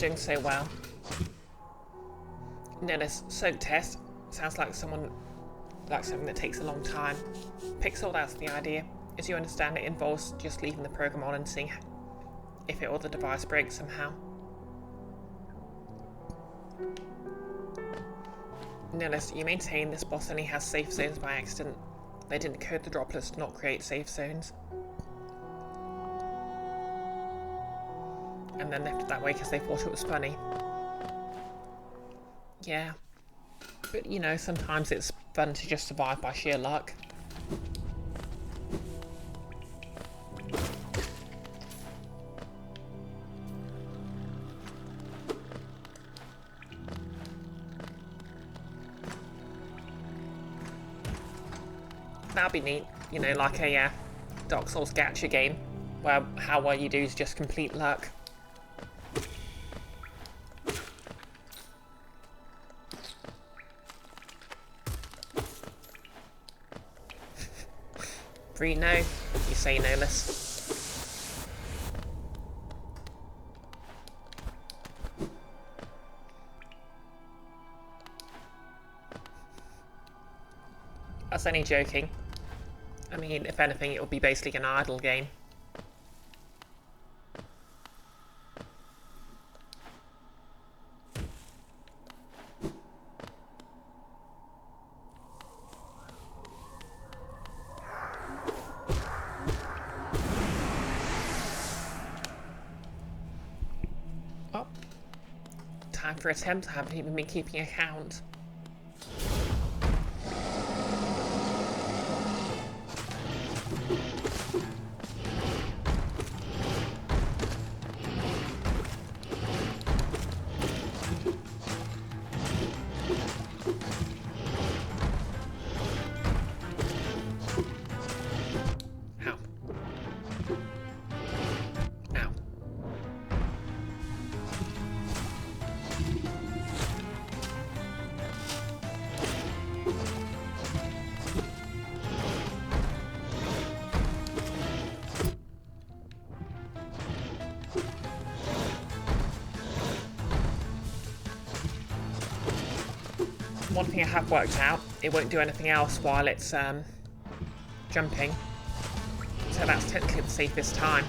A: doing so well. Notice soak test. Sounds like something that takes a long time. Pixel, that's the idea. As you understand, it involves just leaving the program on and seeing if it or the device breaks somehow. Notice you maintain this boss only has safe zones by accident. They didn't code the droplets to not create safe zones. And then left it that way because they thought it was funny. Yeah. But you know, sometimes it's fun to just survive by sheer luck. That'd be neat, you know, like a Dark Souls gacha game, where how well you do is just complete luck. Free no, you say no less. That's only joking. I mean, if anything, it would be basically an idle game. Oh. Time for attempt. I haven't even been keeping account. One thing I have worked out, it won't do anything else while it's jumping. So that's technically the safest time.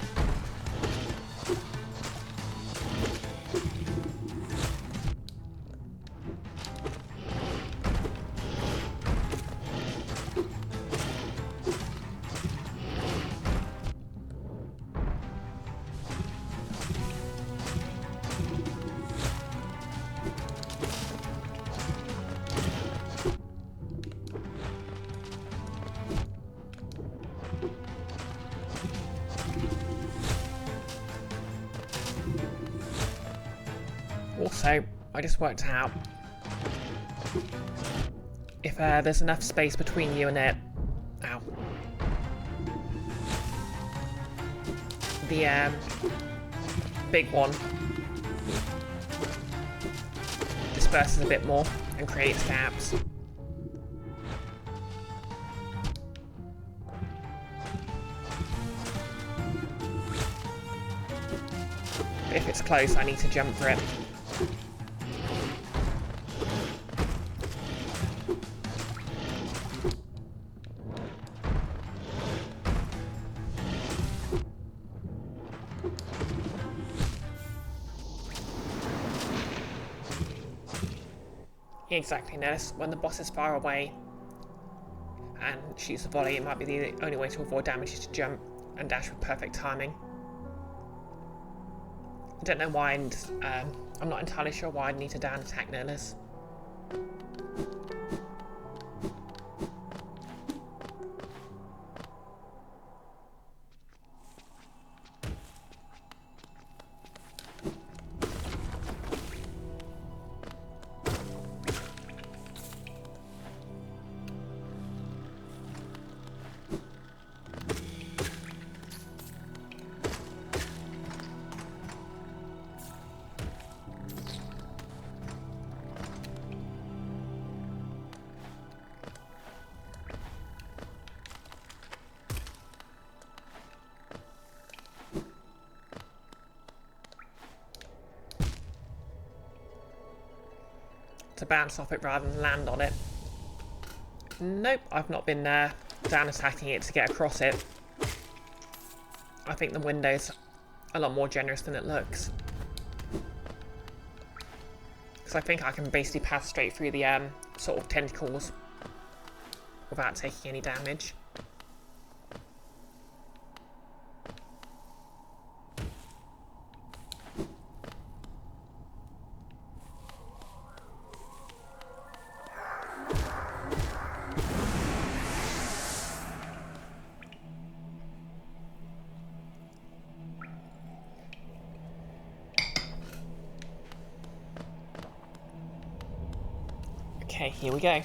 A: Also, I just worked out if there's enough space between you and it. Ow. The big one disperses a bit more and creates gaps. If it's close, I need to jump for it. Exactly, notice when the boss is far away and shoots a volley, it might be the only way to avoid damage is to jump and dash with perfect timing. I don't know why, and I'm not entirely sure why I'd need to down attack Nihilus. to bounce off it rather than land on it. Nope, I've not been down attacking it to get across it. I think the window's a lot more generous than it looks. Because I think I can basically pass straight through the sort of tentacles without taking any damage. Okay, here we go.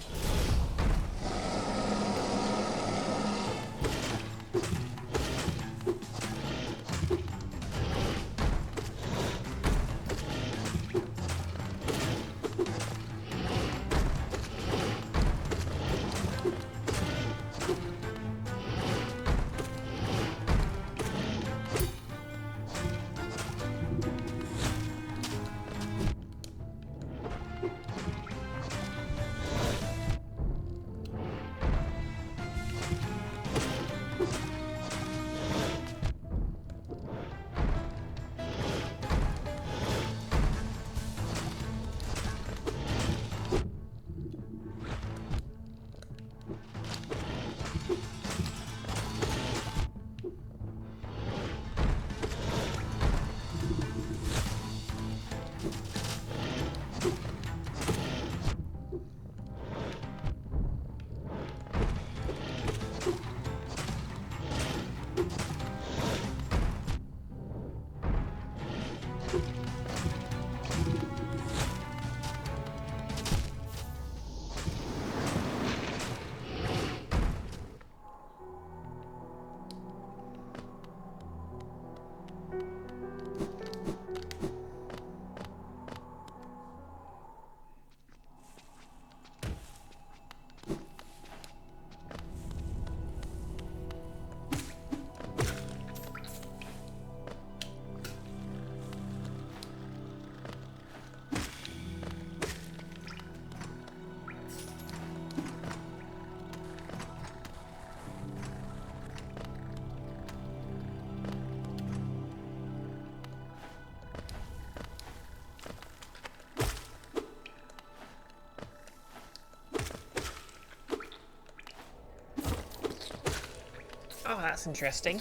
A: Oh, that's interesting.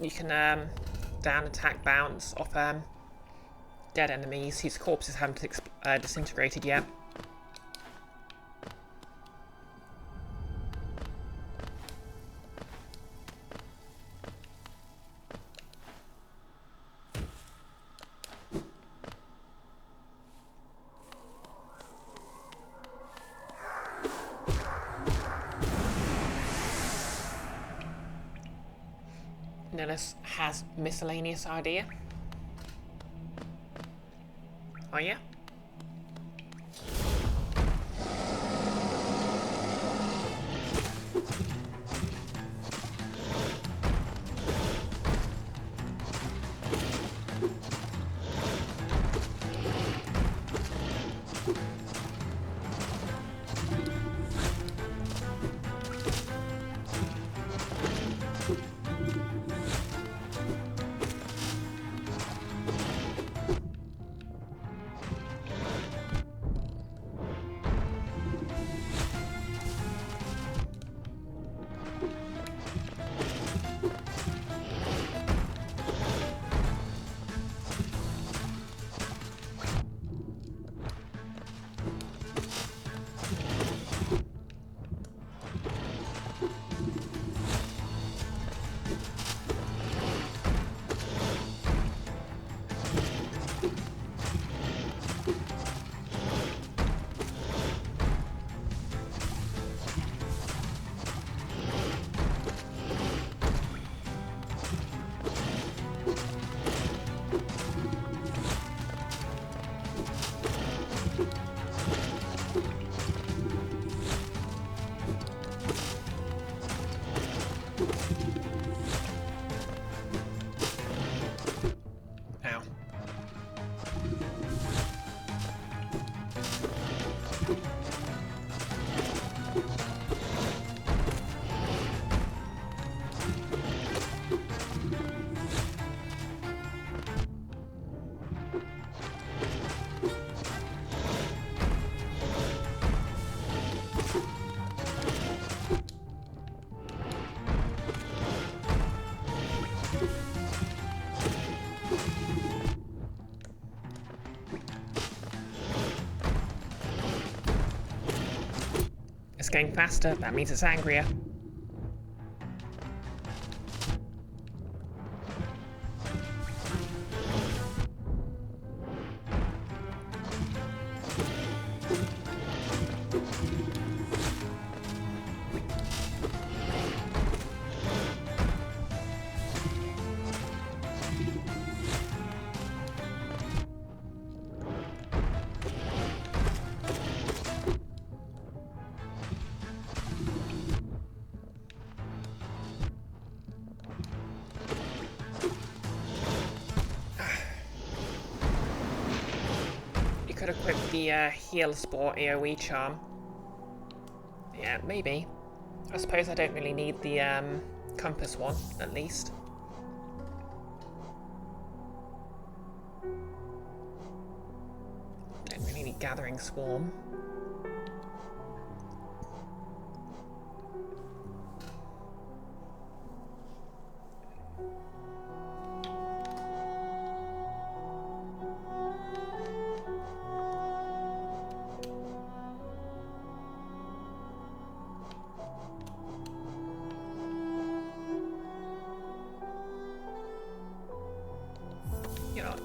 A: You can down attack bounce off dead enemies whose corpses haven't disintegrated yet. Nillis has miscellaneous idea. Oh yeah? It's going faster, that means it's angrier. Could equip the heal sport AoE charm. Yeah, maybe. I suppose I don't really need the compass one, at least. Don't really need gathering swarm.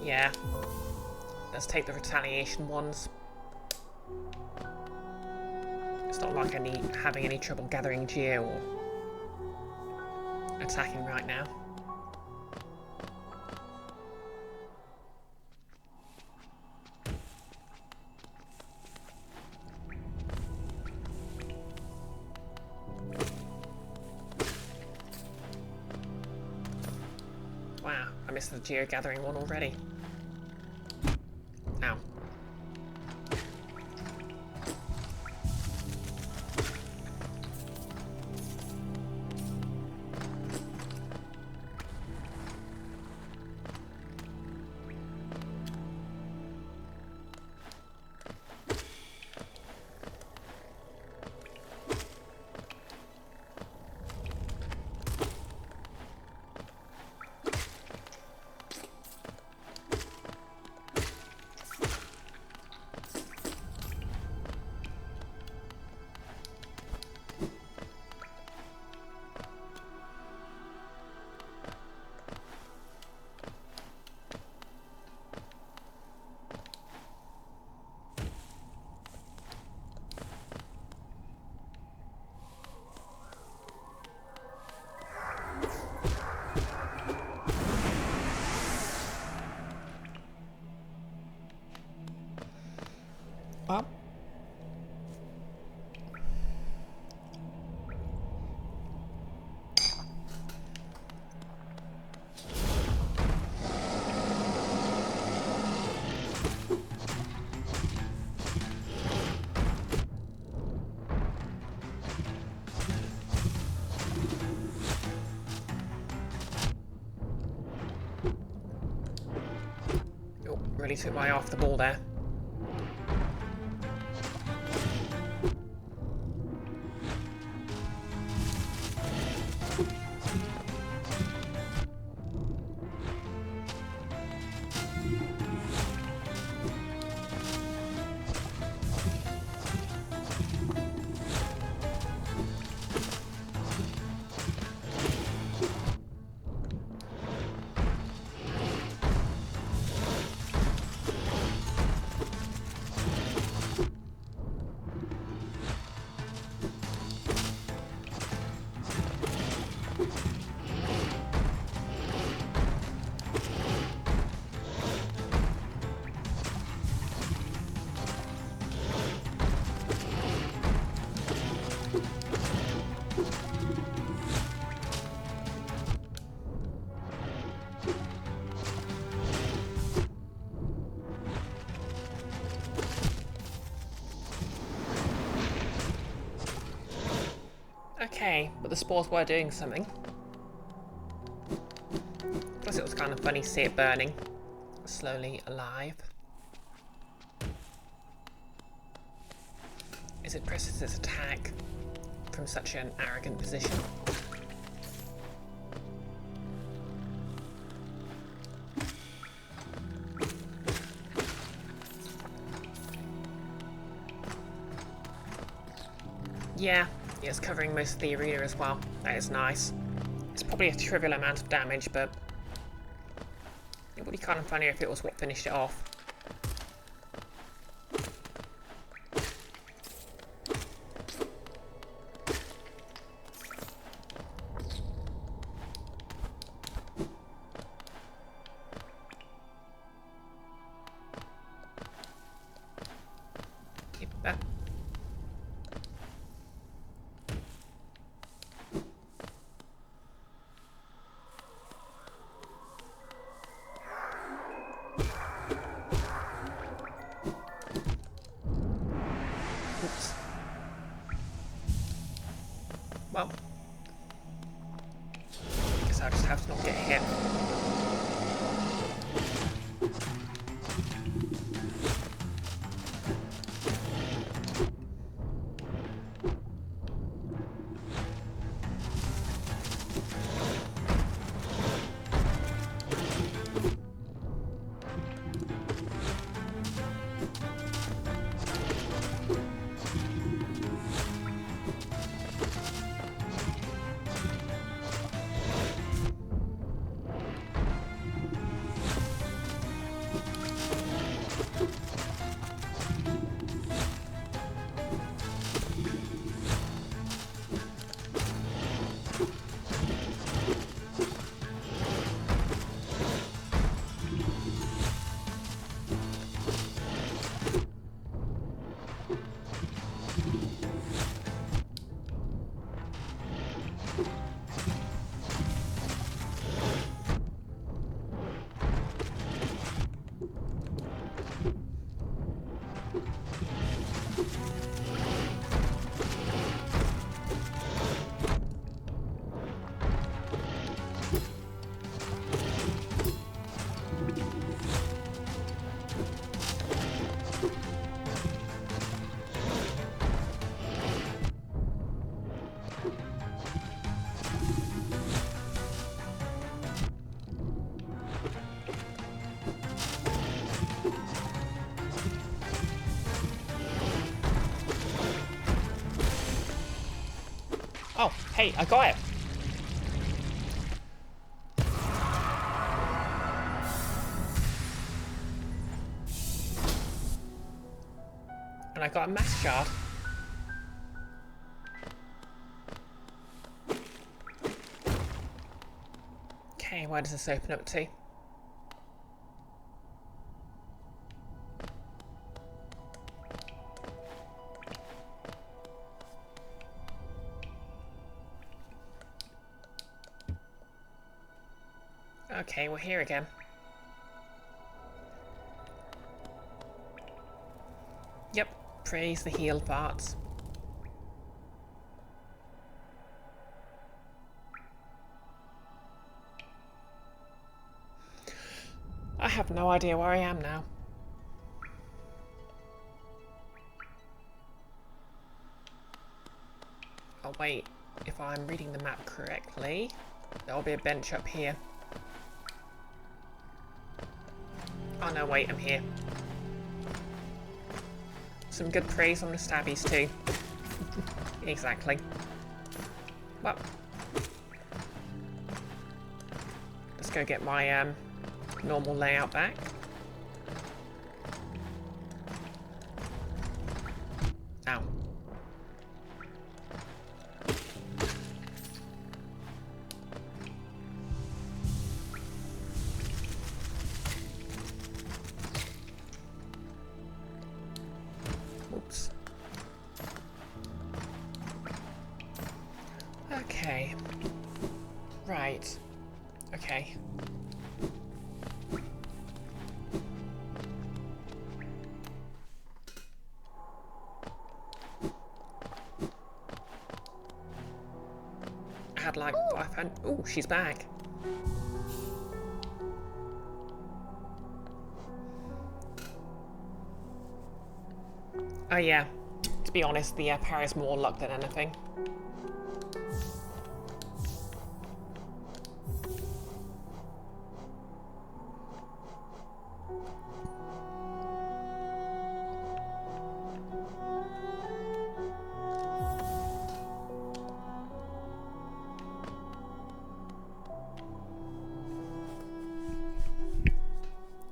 A: Yeah. Let's take the retaliation ones. It's not like I'm having any trouble gathering geo or attacking right now. Wow, I missed the geo gathering one already. Ow. Well. Oh, really took my eye off the ball there. Okay, but the spores were doing something. Plus it was kind of funny to see it burning. Slowly alive. Is it presses its attack from such an arrogant position? Yeah, it's covering most of the arena as well. That is nice. It's probably a trivial amount of damage, but it would be kind of funny if it was what finished it off. Keep that. Oops. Well, I guess I just have to not get hit. Oh, hey, I got it. And I got a mass shard. Okay, where does this open up to? Okay, we're here again. Yep, praise the heal parts. I have no idea where I am now. Oh wait, if I'm reading the map correctly, there'll be a bench up here. Oh no, wait, I'm here. Some good praise on the stabbies too. Exactly. Well, let's go get my normal layout back. Ow. Oops. Okay. Right. Okay. I had like 500. Ooh, she's back. Oh yeah. To be honest, the parry's more luck than anything.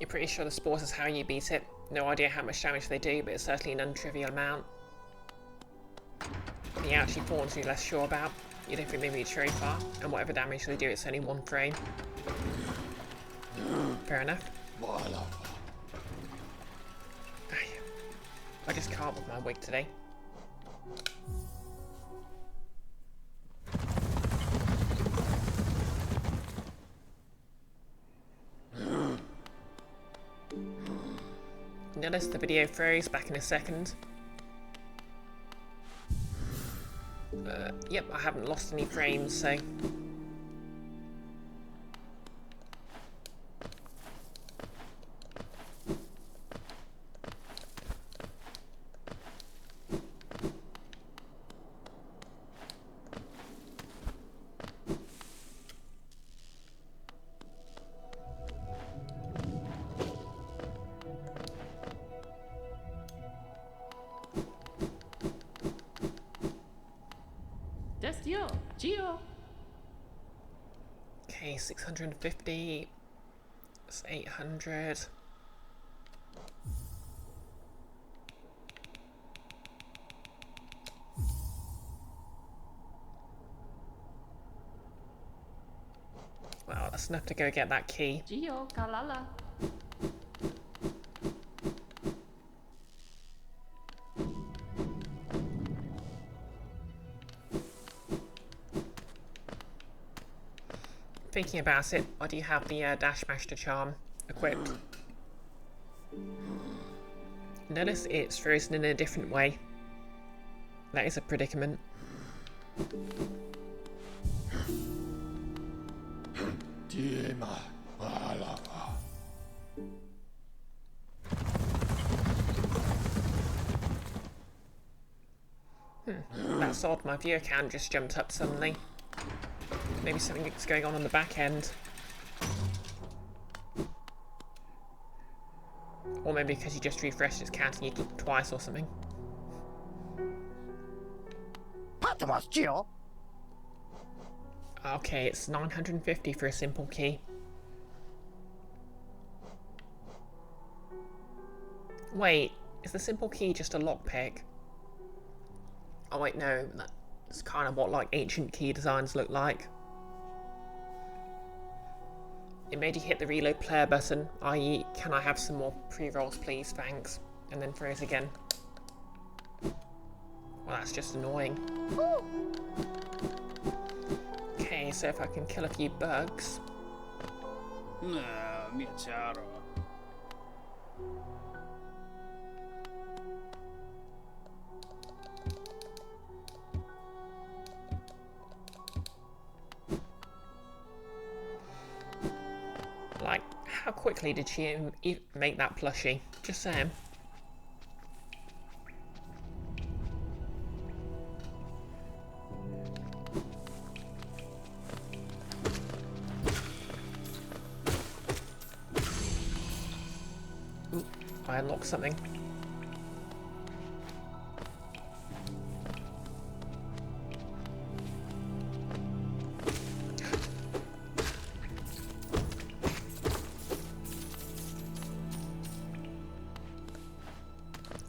A: You're pretty sure the spores is how you beat it. No idea how much damage they do, but it's certainly an untrivial amount. The actually pawns you're less sure about. You don't think they reach very far, and whatever damage they do, it's only one frame. Fair enough. I just can't with my wig today. Notice the video froze back in a second. Yep, I haven't lost any frames, so... Okay, 650. That's 800. Wow, that's enough to go get that key.
B: Gio, Kalala.
A: Thinking about it, I do have the Dash Master Charm equipped. Notice it's frozen in a different way. That is a predicament. That's odd, my view account just jumped up suddenly. Maybe something's going on the back end. Or maybe because you just refreshed its count and you clicked twice or something. Okay, it's 950 for a simple key. Wait, is the simple key just a lockpick? Oh wait, no, that's kind of what like ancient key designs look like. It made you hit the reload player button, i.e. can I have some more pre-rolls please, thanks, and then froze again. Well, that's just annoying. Okay, so if I can kill a few bugs. Like, how quickly did she make that plushie? Just saying. Ooh, I unlocked something.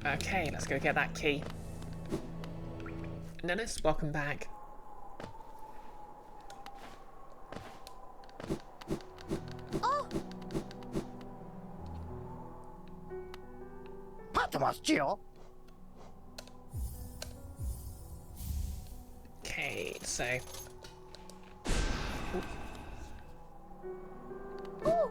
A: Okay, let's go get that key. Dennis, welcome back.
C: Oh!
A: Okay, so...
C: Oh!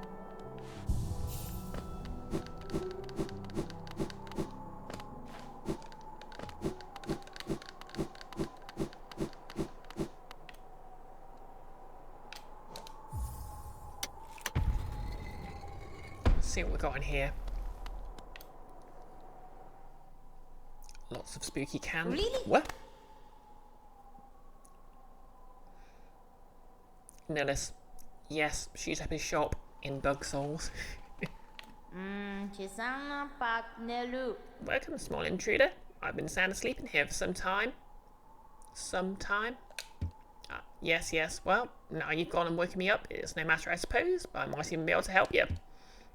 A: See what we got in here. Lots of spooky cans.
C: Really?
A: What? Nillis. Yes, shoot up his shop in Bug Souls.
B: Chisana Pak Nelu.
A: Welcome, small intruder. I've been sound asleep in here for some time. Yes. Well, now you've gone and woken me up. It's no matter, I suppose, but I might even be able to help you.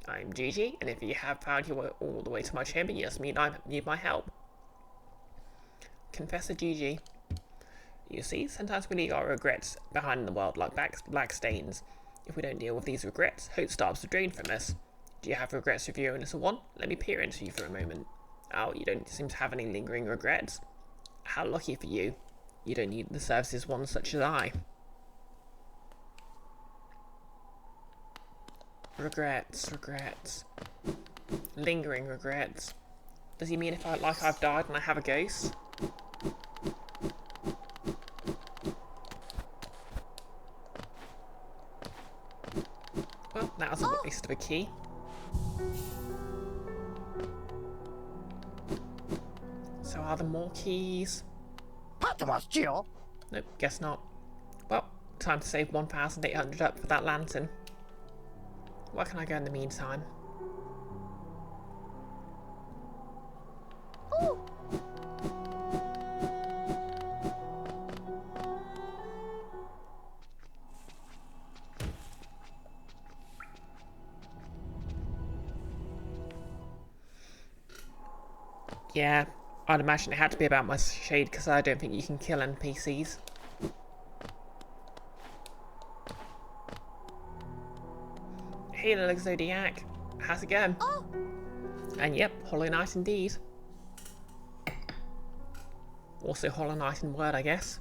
A: I'm Gigi, and if you have found your way all the way to my chamber, you just need my help. Confessor Gigi. You see, sometimes we leave our regrets behind in the world like black stains. If we don't deal with these regrets, hope starts to drain from us. Do you have regrets of your own as a one? Let me peer into you for a moment. Oh, you don't seem to have any lingering regrets. How lucky for you. You don't need the services one such as I. Regrets. Lingering regrets. Does he mean if I've died and I have a ghost? Well, that was a waste of a key. So are there more keys? Nope, guess not. Well, time to save 1,800 up for that lantern. Where can I go in the meantime?
C: Ooh.
A: Yeah, I'd imagine it had to be about my shade because I don't think you can kill NPCs. Hey little Zodiac, how's it going?
C: Oh.
A: And yep, Hollow Knight indeed. Also Hollow Knight in word, I guess.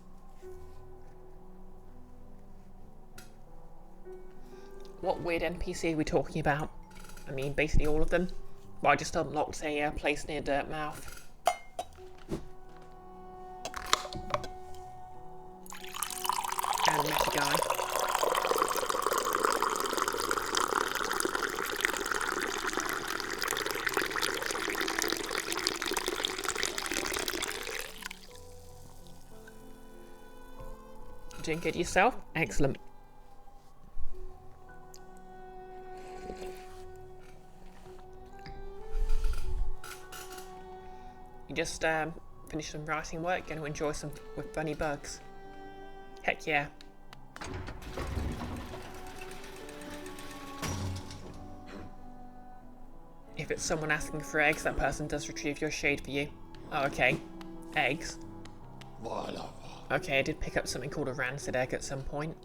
A: What weird NPC are we talking about? I mean, basically all of them. Well, I just unlocked a place near Dirtmouth. And met a guy. Doing good yourself? Excellent. You just finished some writing work, going to enjoy some with funny bugs. Heck yeah. If it's someone asking for eggs, that person does retrieve your shade for you. Oh, okay. Eggs. Okay, I did pick up something called a rancid egg at some point.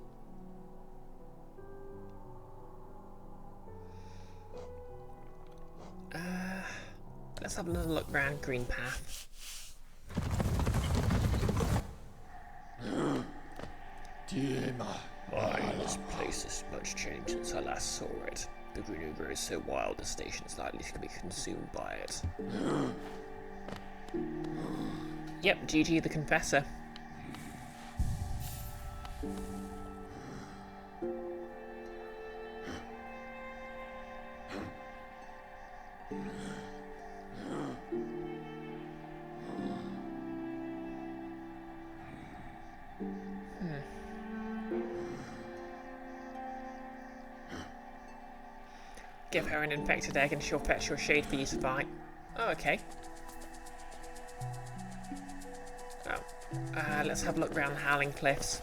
A: Let's have another look round Green Path. Why, this place has much changed since I last saw it. The greenery grows so wild, the station is likely to be consumed by it. Yep, Gigi the Confessor. Give her an infected egg and she'll fetch your shade for you to fight. Oh, okay. Oh. Let's have a look around the Howling Cliffs.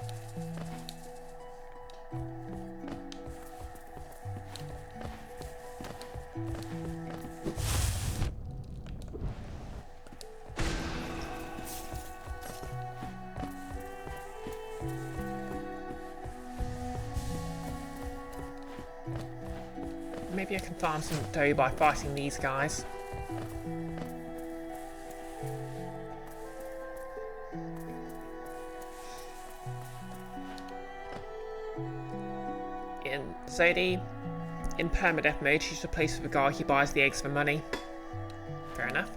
A: Maybe I can farm some dough by fighting these guys. In Zodi, in permadeath mode, she's replaced with a guy who buys the eggs for money. Fair enough.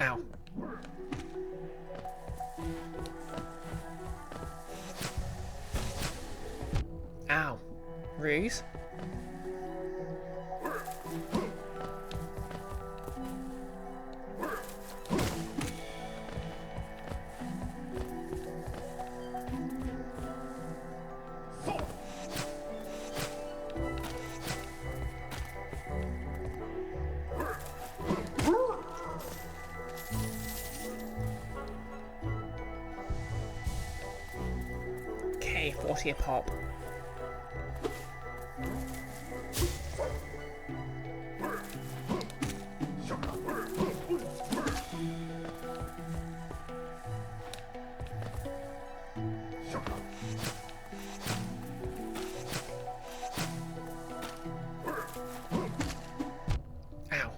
A: Ow. Ow. Ruse. Okay, 40 a pop. Ow.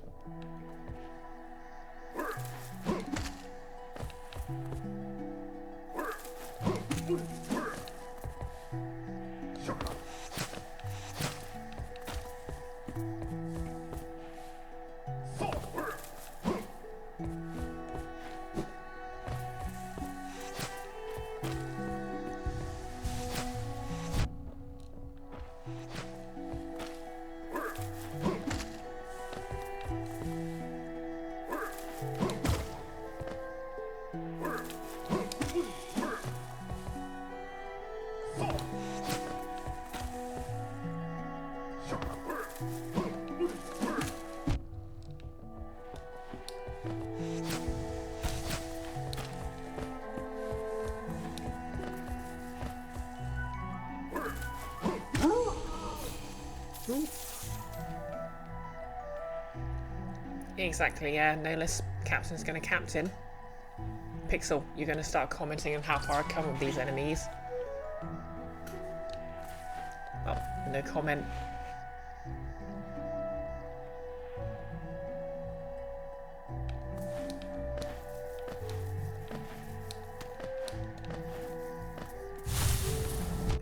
A: Exactly, yeah. No less captain's gonna captain. Pixel, you're gonna start commenting on how far I've come with these enemies. Oh, no comment.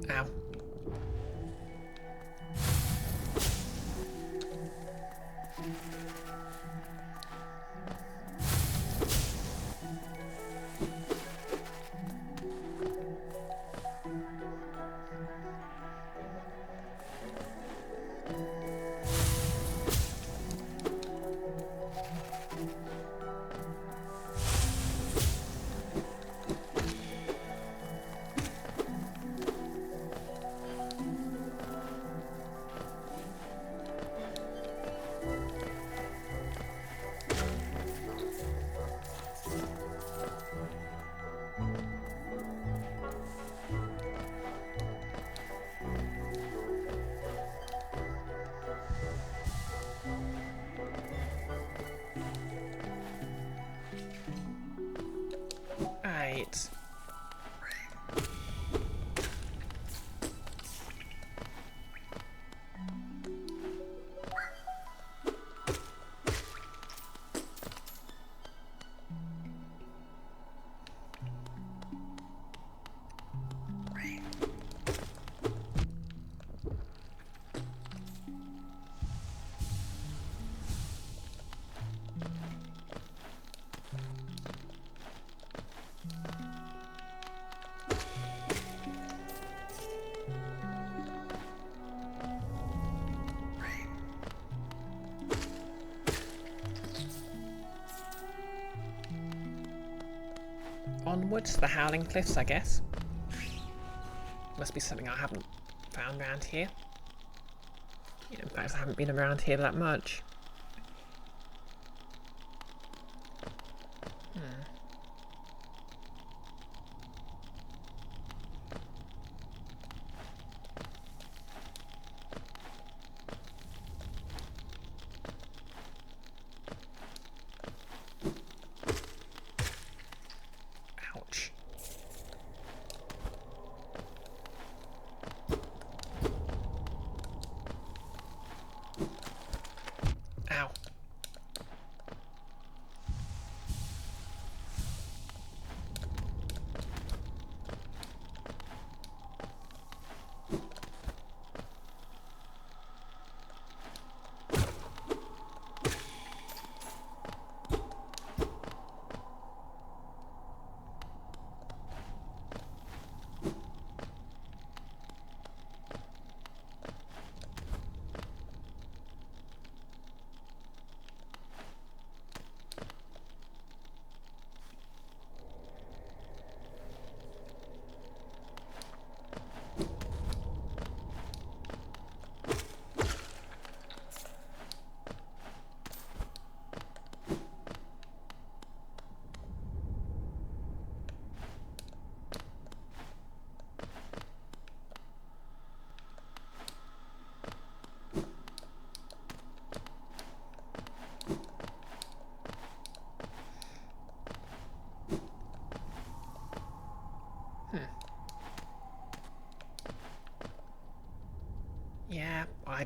A: Ow. Right. Onwards to the Howling Cliffs, I guess. Must be something I haven't found around here. Yeah, in fact, I haven't been around here that much. Ouch. Ow.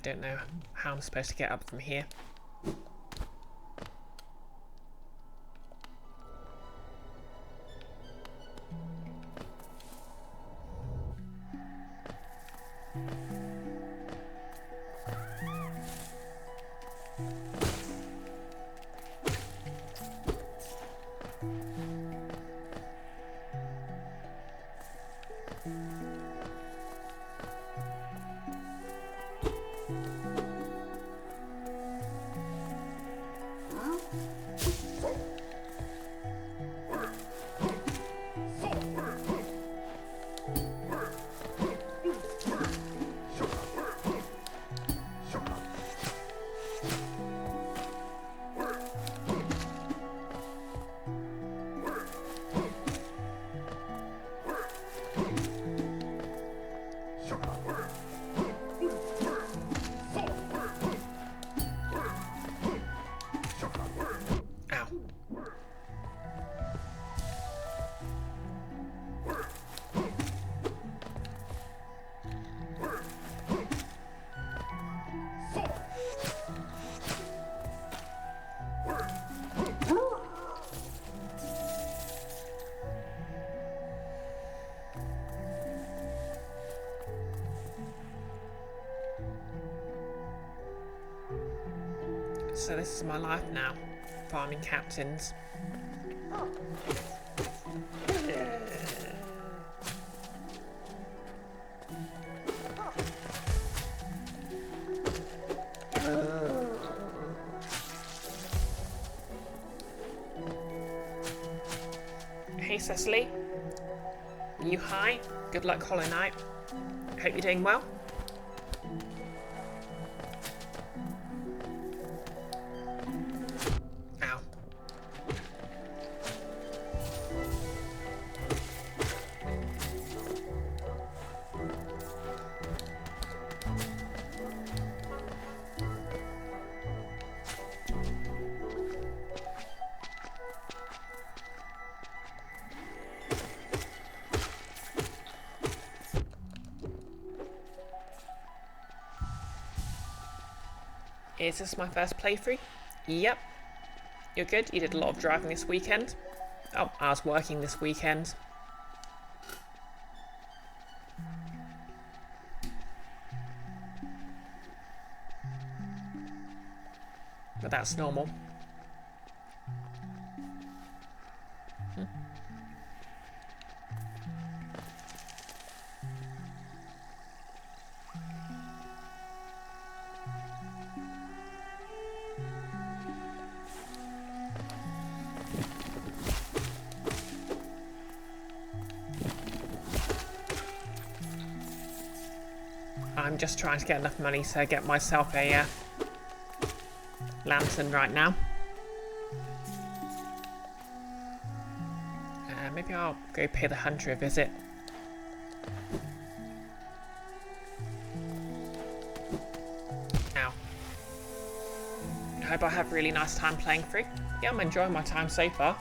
A: don't know how I'm supposed to get up from here. So this is my life now, farming captains. Hey Cecily, you high? Good luck Hollow Knight. Hope you're doing well. Ow. Is this my first playthrough? Yep. You're good? You did a lot of driving this weekend? Oh, I was working this weekend. But that's normal. I'm just trying to get enough money to get myself a lantern right now. Maybe I'll go pay the hunter a visit. Ow. I hope I have a really nice time playing through. Yeah, I'm enjoying my time so far.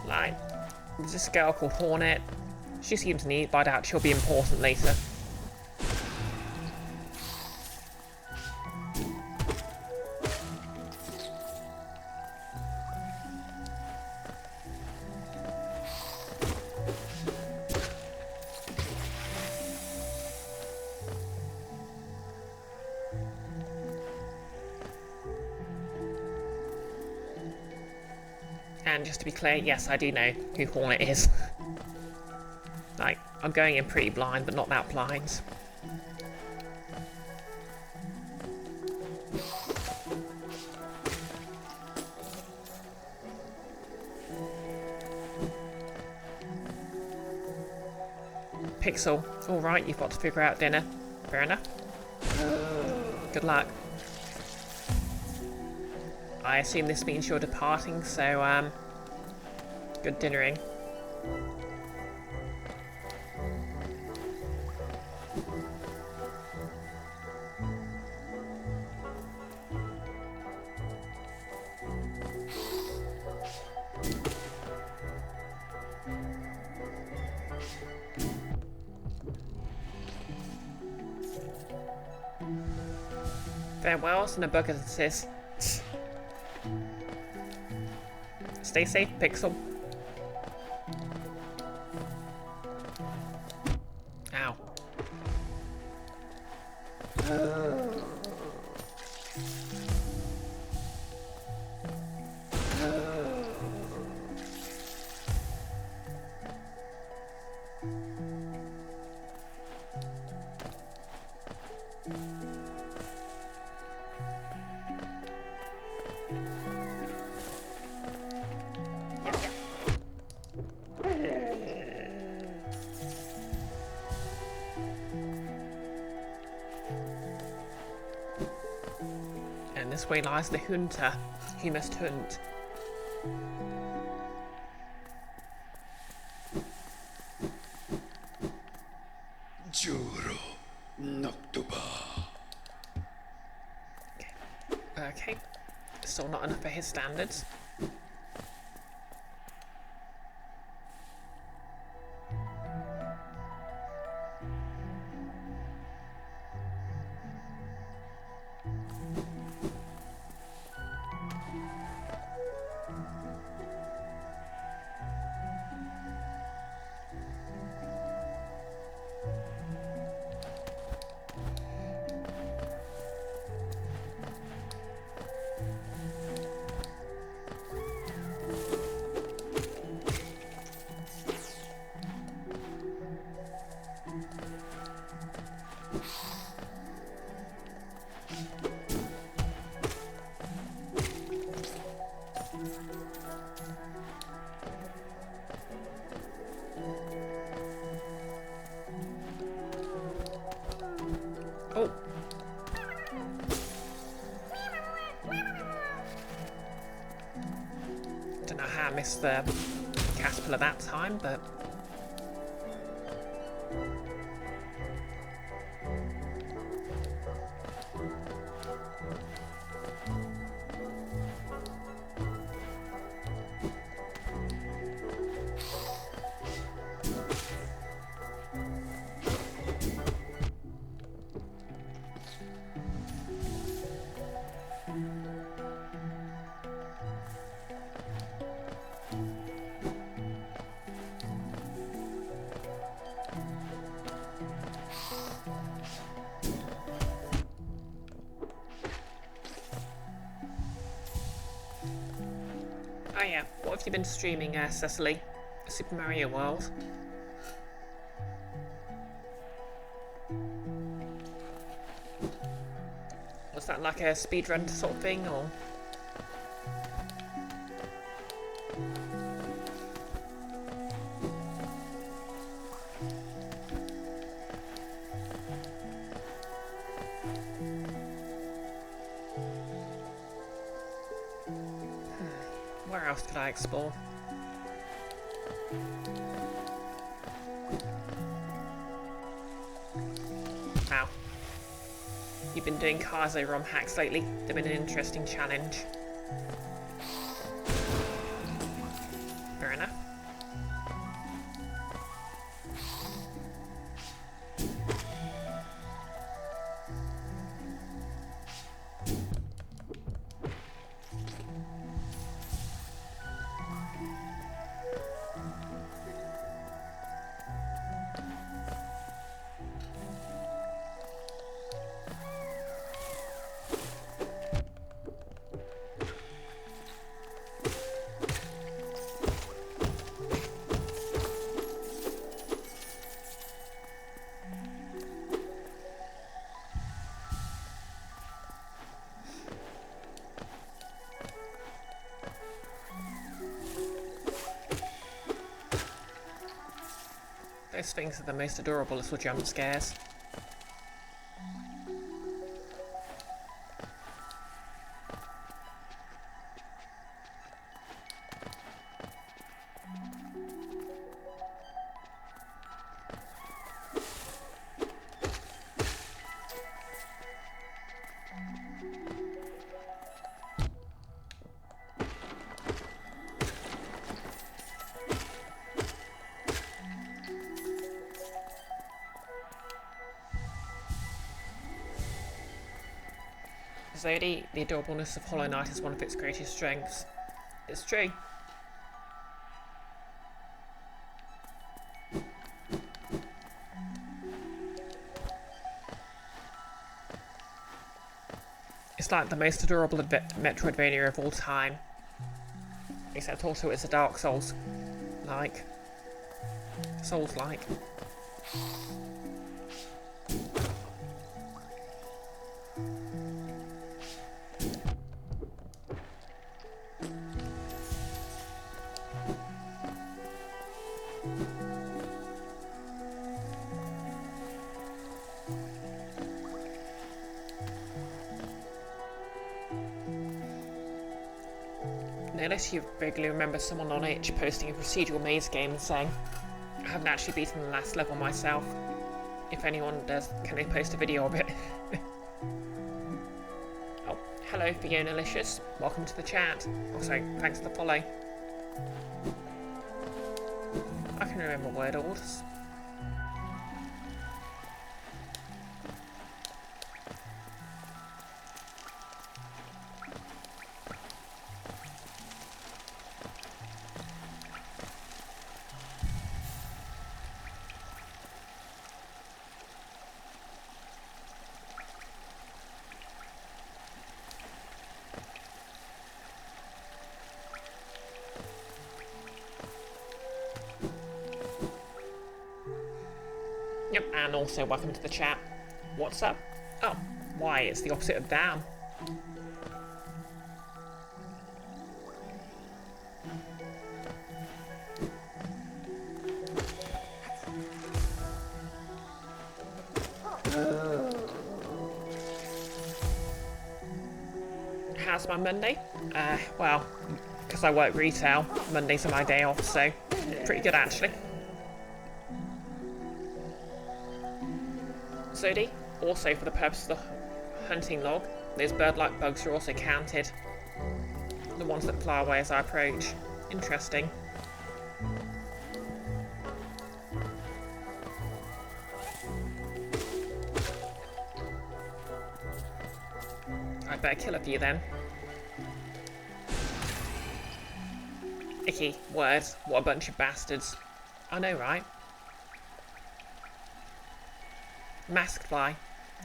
A: Like, there's this girl called Hornet. She seems neat, but I doubt she'll be important later. And just to be clear, yes, I do know who Hornet is. Like, I'm going in pretty blind, but not that blind. Pixel, alright, you've got to figure out dinner. Fair enough. Good luck. I assume this means you're departing, so, good dinnering. Farewells and a bug assist. Stay safe, Pixel. Ow. And this way lies the hunter, who must hunt.
D: Juro Noctuba.
A: Okay. Still not enough for his standards. Oh. Don't know how I missed the caterpillar that time, but... Oh yeah, what have you been streaming, Cecily? Super Mario World? Was that like a speedrun sort of thing, or...? Where else could I explore? Wow. You've been doing Kazo ROM hacks lately. They've been an interesting challenge. Fair enough. Those things are the most adorable little jump scares. Zodi, the adorableness of Hollow Knight is one of its greatest strengths. It's true. It's like the most adorable Metroidvania of all time. Except also it's a Dark Souls-like. Souls-like. Unless you vaguely remember someone on Itch posting a procedural maze game and saying, I haven't actually beaten the last level myself. If anyone does, can they post a video of it? Oh, hello Fionalicious. Welcome to the chat. Also, thanks for the follow. I can remember word orders. Yep, and also welcome to the chat. What's up? Oh, why, it's the opposite of down. How's my Monday? Well, because I work retail, Mondays are my day off, so pretty good actually. Zodi, also for the purpose of the hunting log, those bird-like bugs are also counted. The ones that fly away as I approach. Interesting. I'd better kill a few then. Icky, words, what a bunch of bastards. I know, right? Masked fly,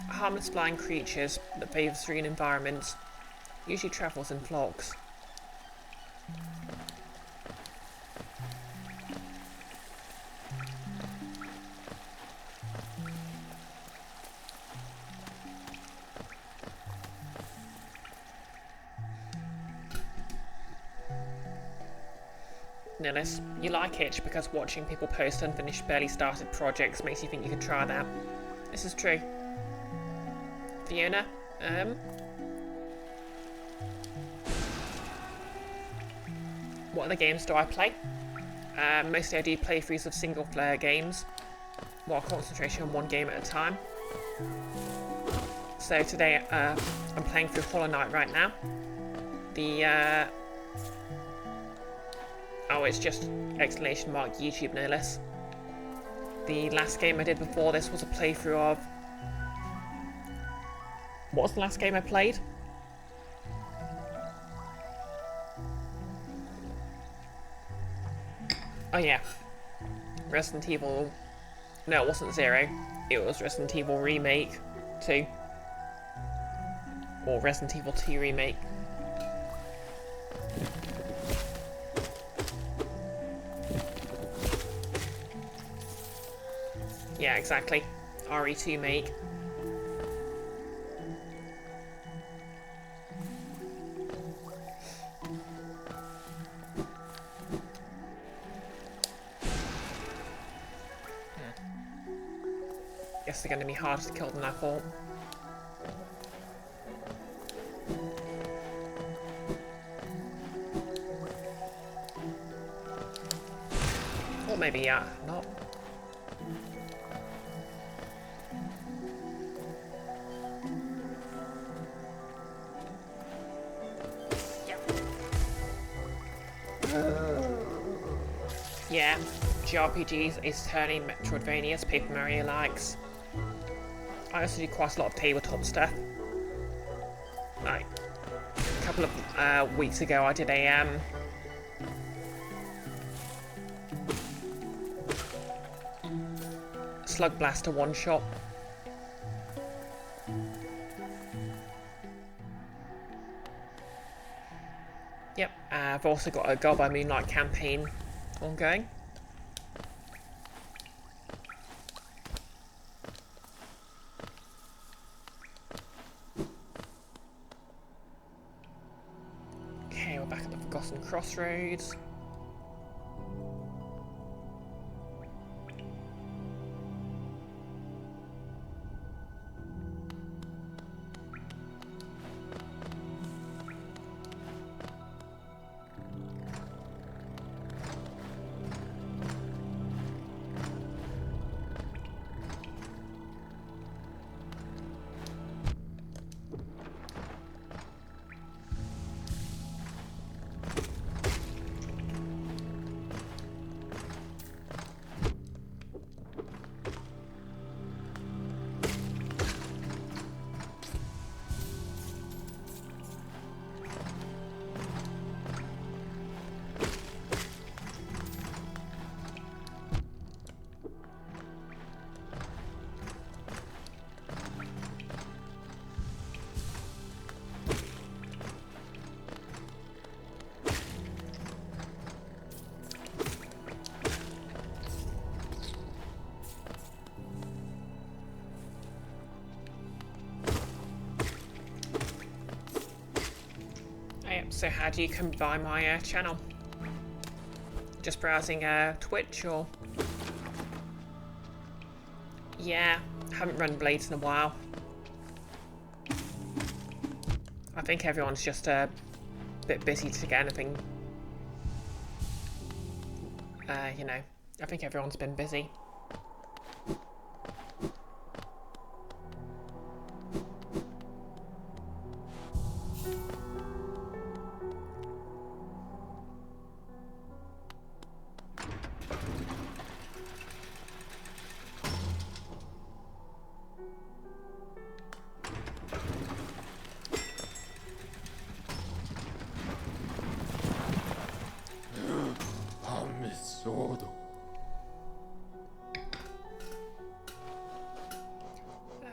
A: a harmless flying creatures that favour serene environments, usually travels in flocks. Nillis, you like Itch because watching people post unfinished, barely started projects makes you think you could try that. This is true. Fiona, what other games do I play? Mostly I do playthroughs of single-player games, while concentration on one game at a time. So today, I'm playing through Hollow Knight right now. Oh, it's just exclamation mark YouTube, no less. The last game I did before this was a playthrough of... What was the last game I played? Oh yeah. Resident Evil... No, it wasn't 0. It was Resident Evil Remake 2. Or Resident Evil 2 Remake. Yeah, exactly. RE2 make. Guess they're going to be harder to kill than I thought. Or maybe, not. Yeah, JRPGs, Ace Attorney, Metroidvanias, Paper Mario likes. I also do quite a lot of tabletop stuff. like a couple of weeks ago, I did a Slug Blaster one-shot. Yep, I've also got a Girl by Moonlight campaign ongoing. Okay, we're back at the Forgotten Crossroads. So how do you come by my channel? Just browsing Twitch or? Yeah, haven't run Blades in a while. I think everyone's just a bit busy to get anything. You know, I think everyone's been busy.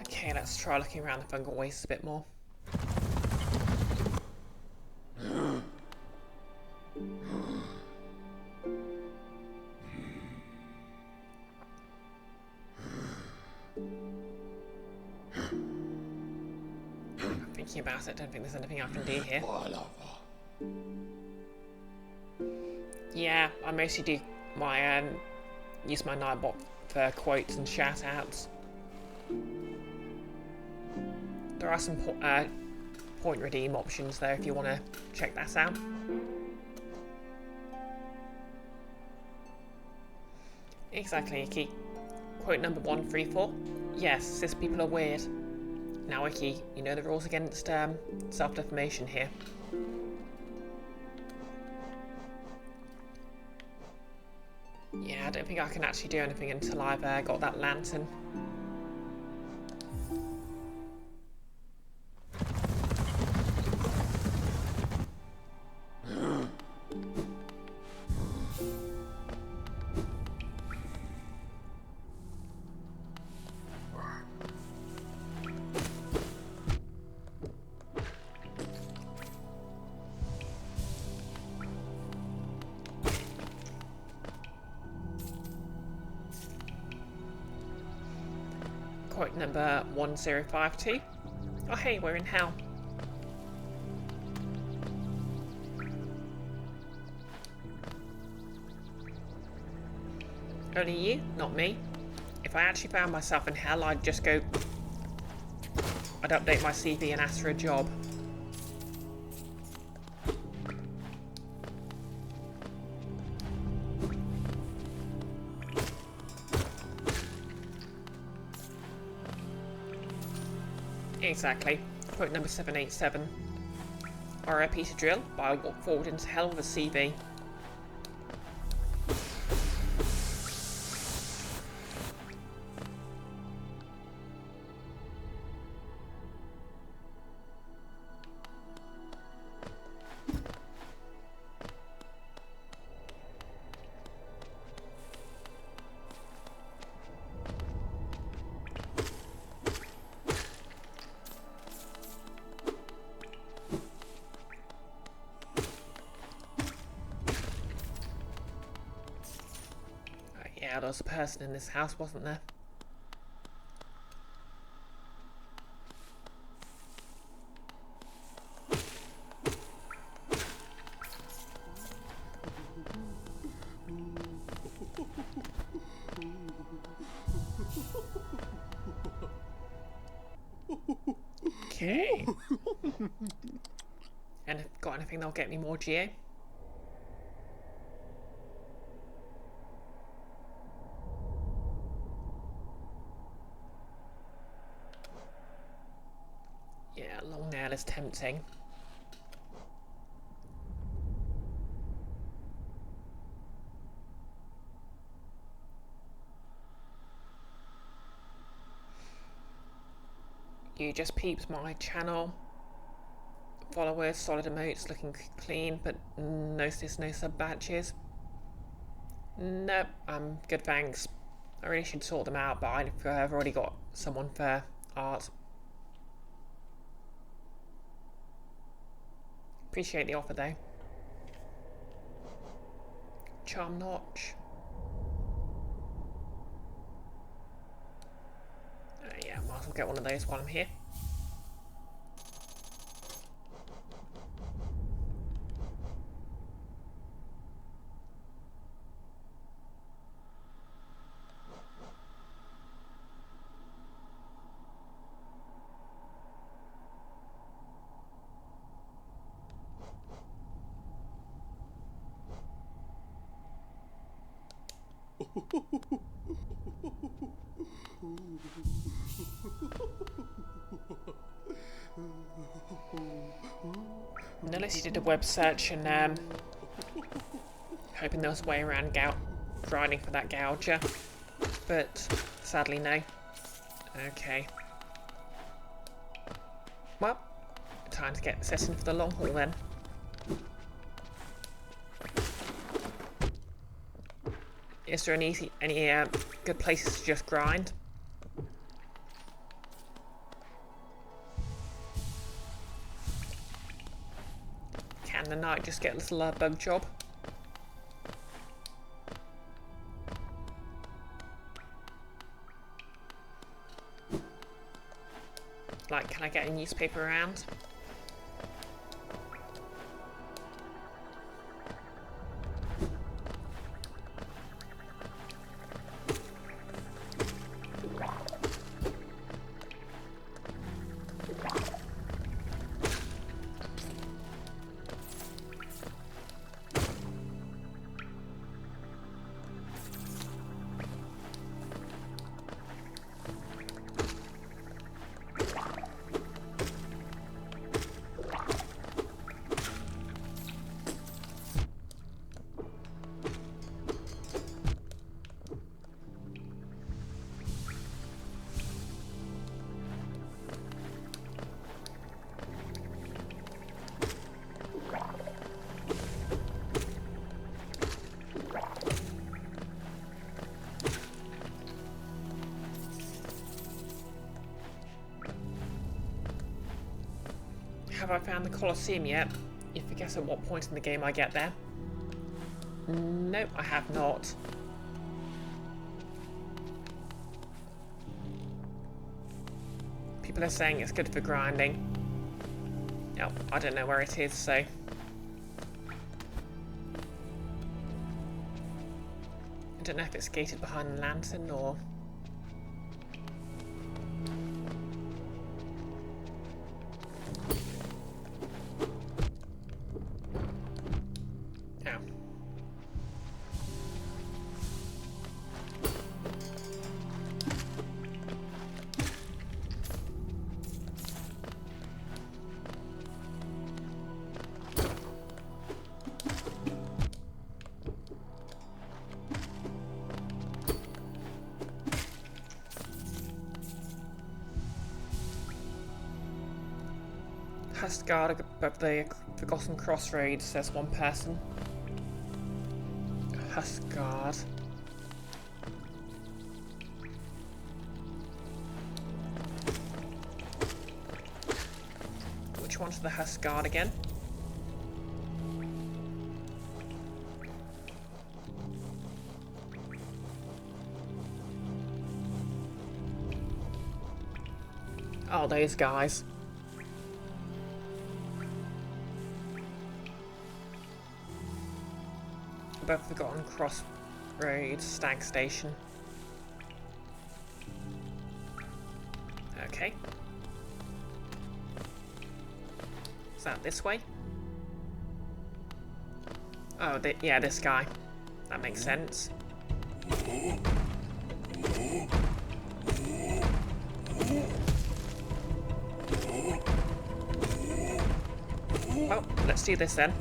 A: Okay, let's try looking around the fungal wastes a bit more. I'm thinking about it, don't think there's anything I can do here. Yeah, I mostly do my use my Nightbot for quotes and shout outs. There are some point redeem options though if you want to check that out. Exactly, Iki. Quote number 134. Yes, cis people are weird. Now, Iki, you know the rules against self-defamation here. Yeah, I don't think I can actually do anything until I've got that lantern. Quote number 1052. Oh hey, we're in hell. Only you, not me. If I actually found myself in hell, I'd just go... I'd update my CV and ask for a job. Exactly. Quote number 787. RIP to drill, but I walk forward into hell with a CV. Yeah, there was a person in this house, wasn't there? Okay. And got anything that'll get me more GA? Yeah, long nail is tempting. You just peeped my channel. Followers, solid emotes, looking clean, but notice no sub badges. Nope, I'm good, thanks. I really should sort them out, but I've already got someone for art. Appreciate the offer though. Charm notch. Yeah, might as well get one of those while I'm here. Unless you did a web search and hoping there was a way around grinding for that gouger, but sadly no. Okay. Well, time to get set in for the long haul then. Is there any good places to just grind? Can the knight just get a little bug job? Like, can I get a newspaper around? Have I found the Colosseum yet? If you guess at what point in the game I get there. Nope, I have not. People are saying it's good for grinding. Oh, I don't know where it is, so... I don't know if it's gated behind the lantern or... Husgard above the Forgotten Crossroads, says one person. Husgard. Which one's the Husgard again? Oh, those guys. Both forgotten Crossroads Stag Station. Okay. Is that this way? Oh, yeah, this guy. That makes sense. Well, let's do this then.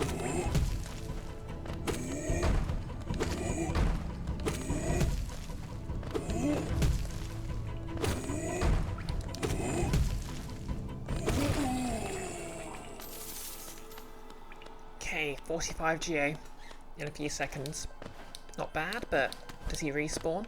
A: Okay, 45 GA in a few seconds. Not bad, but does he respawn?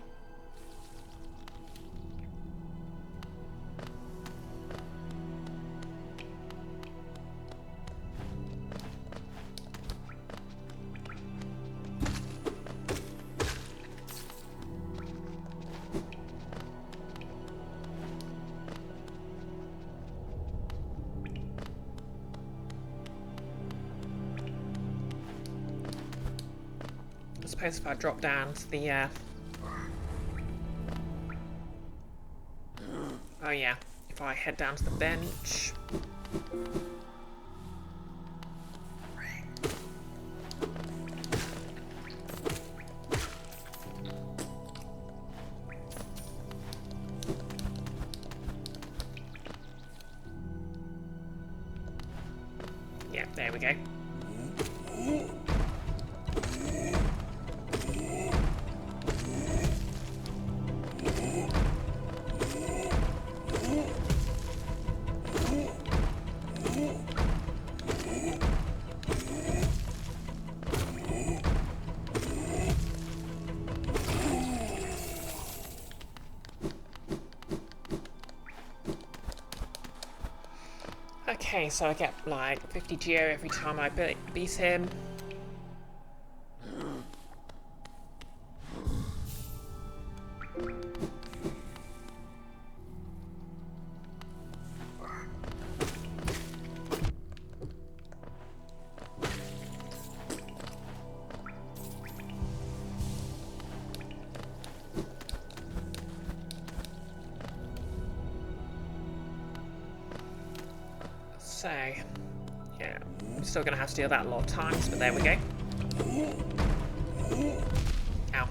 A: I suppose if I drop down to the oh yeah, if I head down to the bench. Yeah, there we go. Okay, so I get like 50 geo every time I beat him. So, yeah, I'm still going to have to do that a lot of times, but there we go. Ow.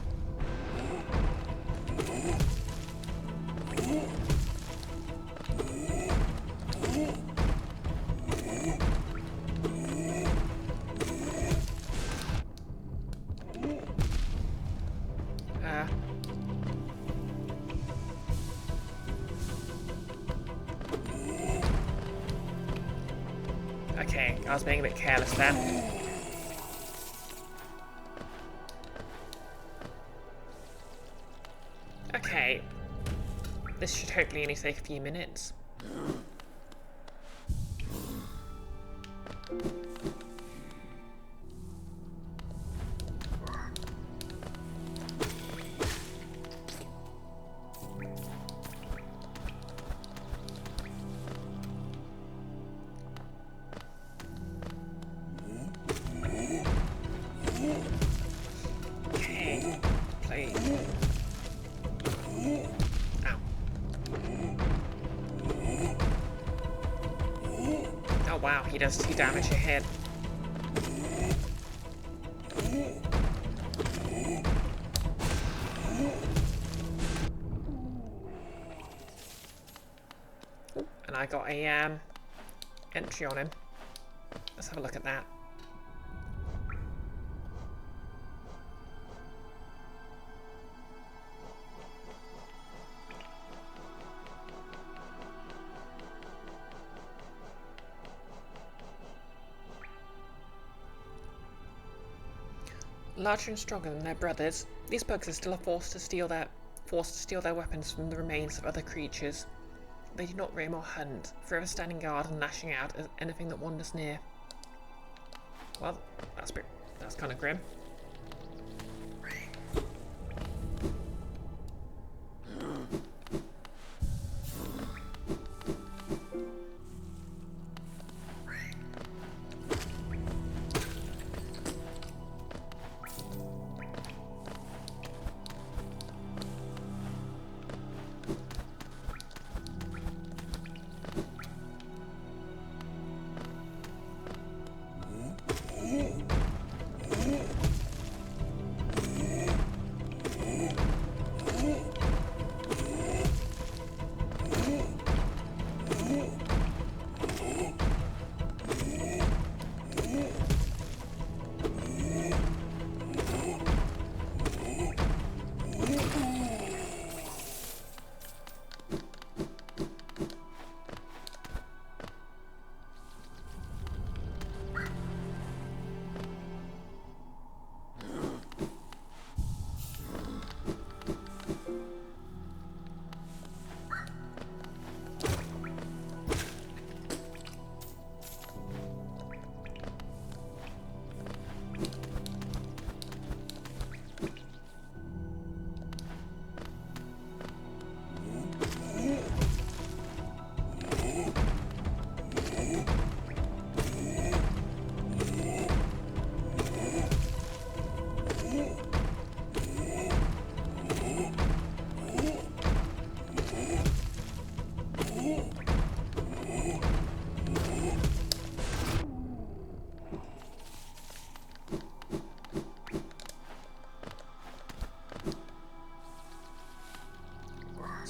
A: Okay, I was being a bit careless there. Okay. This should hopefully only take a few minutes. Okay, play. Ow. Oh wow, he does 2 damage a hit. And I got a entry on him. Let's have a look at that. Larger and stronger than their brothers, these bugs are still forced to steal their weapons from the remains of other creatures. They do not roam or hunt, forever standing guard and lashing out at anything that wanders near. Well, that's kind of grim.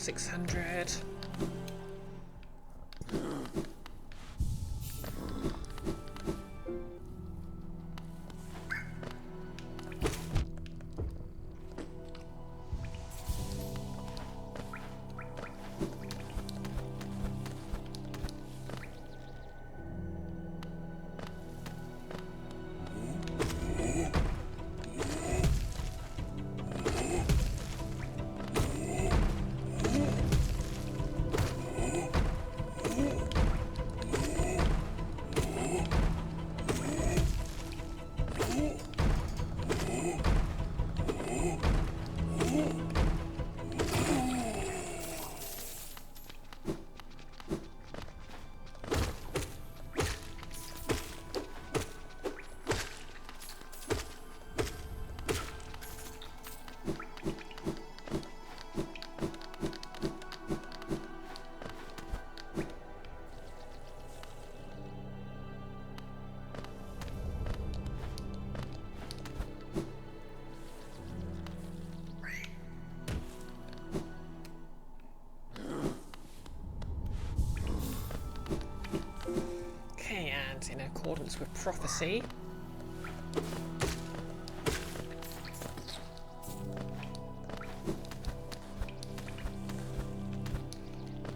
A: 600. Okay, and in accordance with prophecy,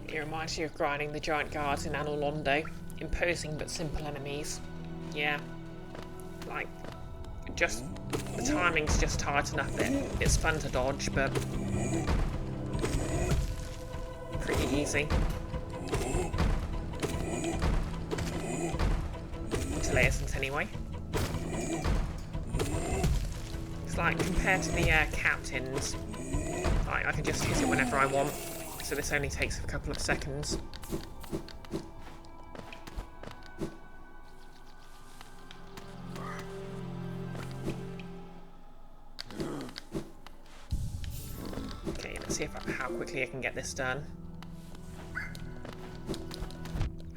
A: it reminds you of grinding the giant guards in Anor Londo. Imposing but simple enemies. Yeah. Like, just the timing's just tight enough that it's fun to dodge, but pretty easy. Until it isn't anyway. It's like, compared to the captains, I can just hit it whenever I want, so this only takes a couple of seconds. Okay, let's see how quickly I can get this done.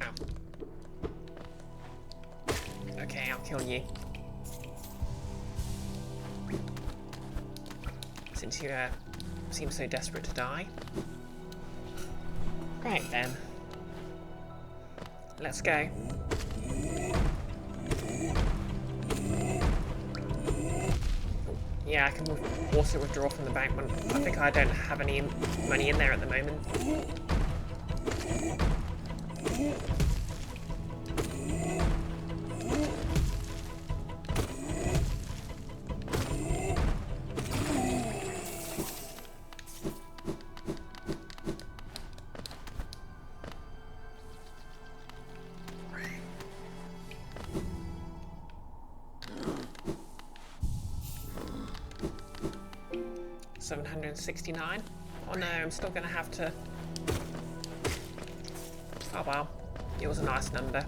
A: Ow. Okay, I'll kill you. Since you seem so desperate to die. Right then. Let's go. Yeah, I can also withdraw from the bank when I think I don't have any money in there at the moment. $769. Oh no, I'm still gonna have to. Oh well, it was a nice number.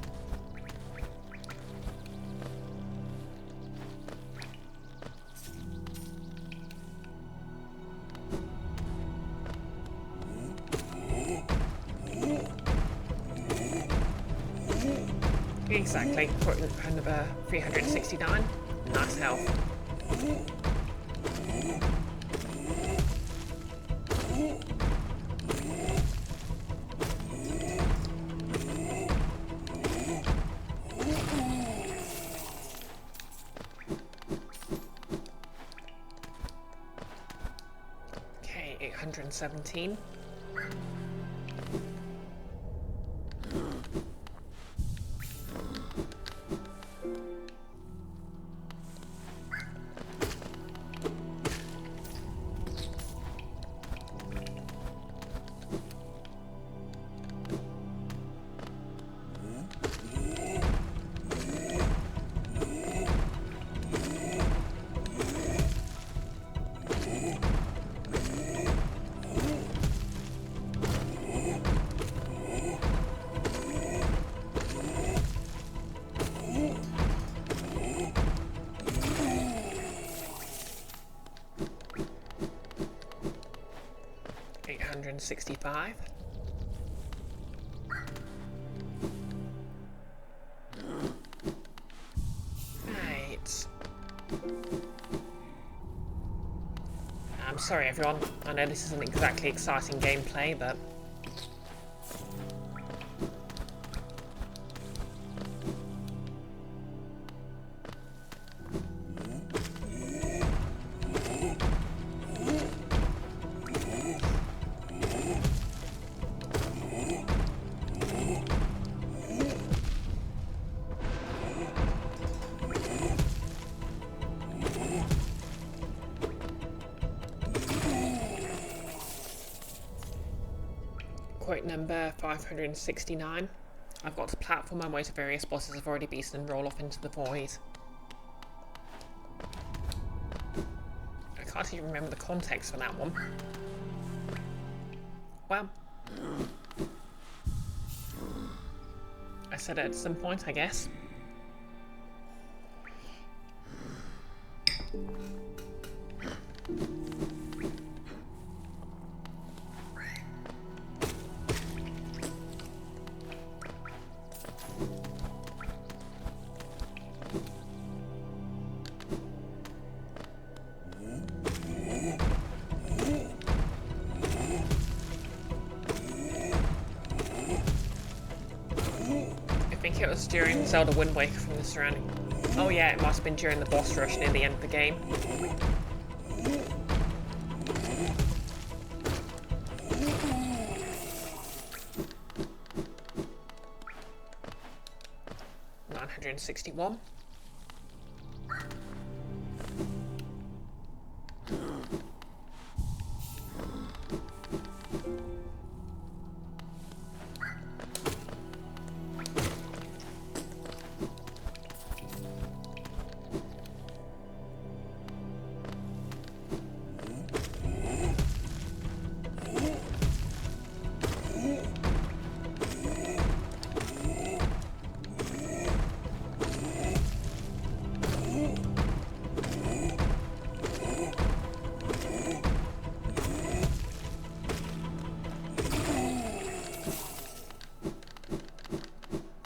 A: Exactly, putting number 369. Nice health. Okay, 817. $865. Right. I'm sorry everyone, I know this isn't exactly exciting gameplay, but... Quote number 569. I've got to platform my way to various bosses I've already beaten and roll off into the void. I can't even remember the context for that one. Well, I said it at some point, I guess. I think it was during Zelda Wind Waker from the surrounding. Oh yeah, it must have been during the boss rush near the end of the game. $961.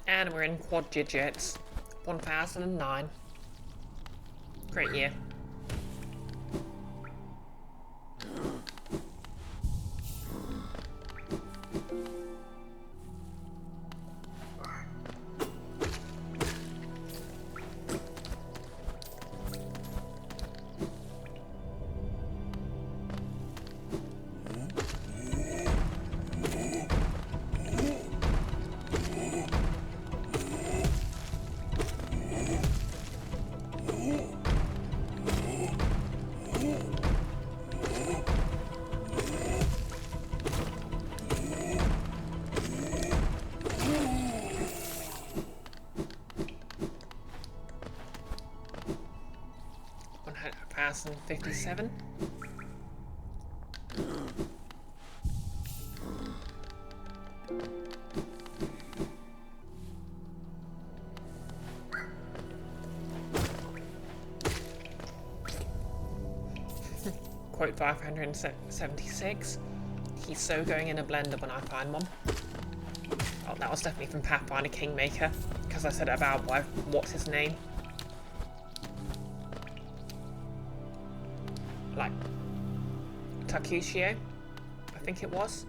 A: And we're in quad digits. 1009. Great year. $1,057. Quote 576. He's so going in a blender when I find one. Oh, that was definitely from Pathfinder Kingmaker, because I said it about what's his name. Like Takushio, I think it was.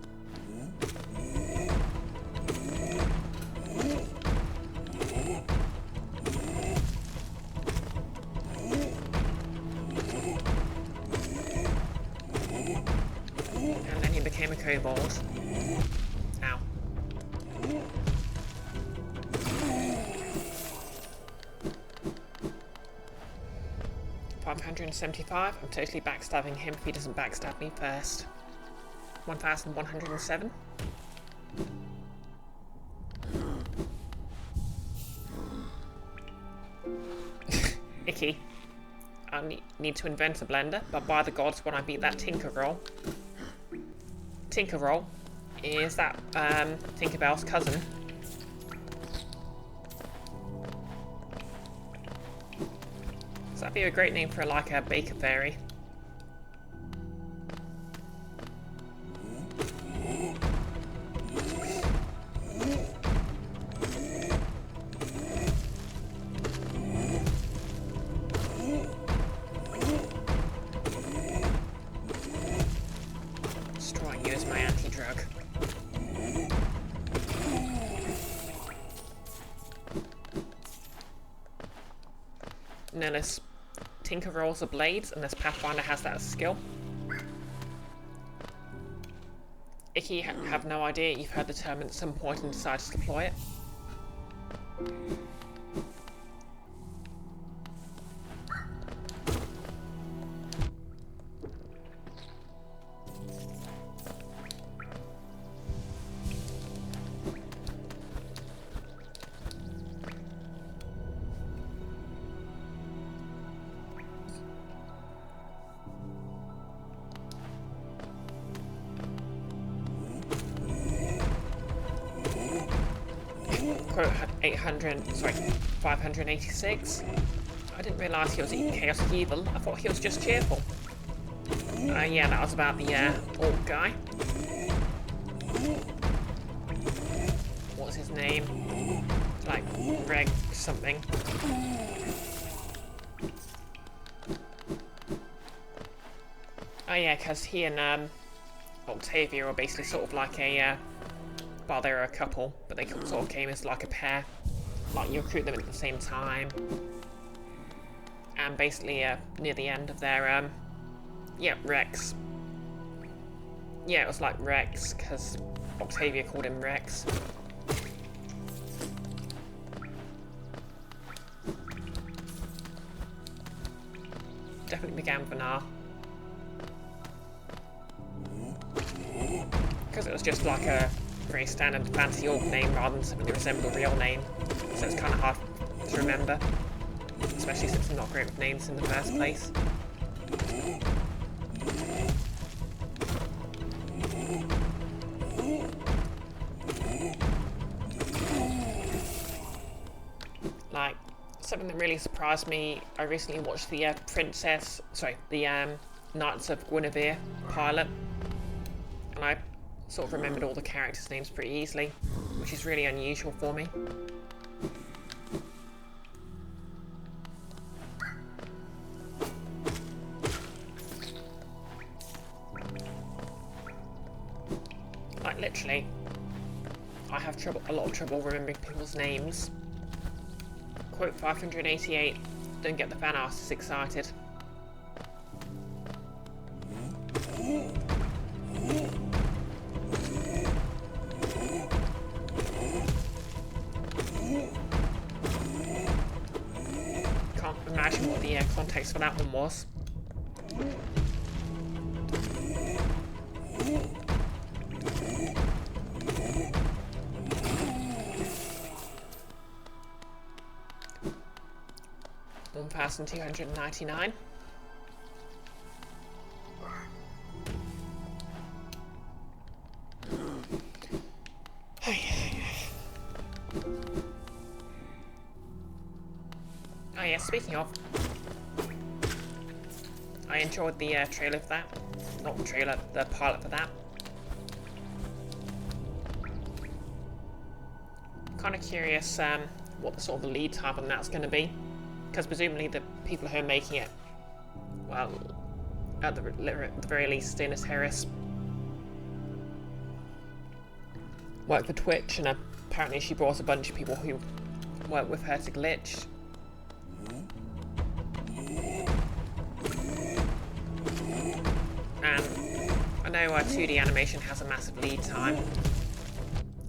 A: And then he became a kobold. Ow. $575. I'm totally backstabbing him if he doesn't backstab me first. 1,107. Icky. I need to invent a blender, but by the gods, when I beat that Tinkerroll is that Tinkerbell's cousin. So that'd be a great name for like a baker fairy. known as Tinkerers of Blades, and this Pathfinder has that as a skill. Icky, have no idea. You've heard the term at some point and decided to deploy it. Quote 586. I didn't realise he was chaotic evil. I thought he was just cheerful. Yeah, that was about the orc guy. What's his name? Like Reg something. Oh yeah, because he and Octavia are basically sort of like a well, they were a couple, but they sort of came as like a pair. Like, you recruit them at the same time. And basically, near the end of their, yeah, Rex. Yeah, it was like Rex, because Octavia called him Rex. Definitely began with an R. Because it was just like a very standard fancy orc name rather than something that resembled a real name, so it's kind of hard to remember, especially since I'm not great with names in the first place. Like, something that really surprised me, I recently watched the Knights of Guinevere pilot, and I sort of remembered all the characters' names pretty easily, which is really unusual for me. Like, literally, I have a lot of trouble remembering people's names. Quote 588, don't get the fan asses excited. Can't imagine what the context for that one was. $1,299. Oh yeah, speaking of, I enjoyed the trailer for that. Not the trailer, the pilot for that. Kind of curious what the sort of lead time on that's going to be. Because presumably the people who are making it, well, at the very least, Dana Terrace worked for Twitch, and apparently she brought a bunch of people who worked with her to glitch. And I know 2D animation has a massive lead time.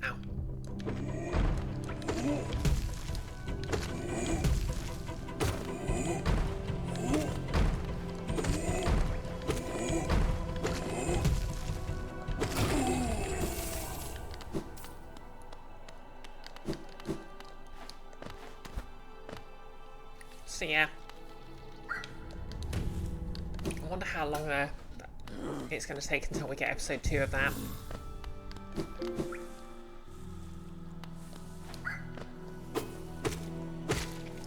A: Ow. So yeah, I wonder how long it's going to take until we get episode 2 of that.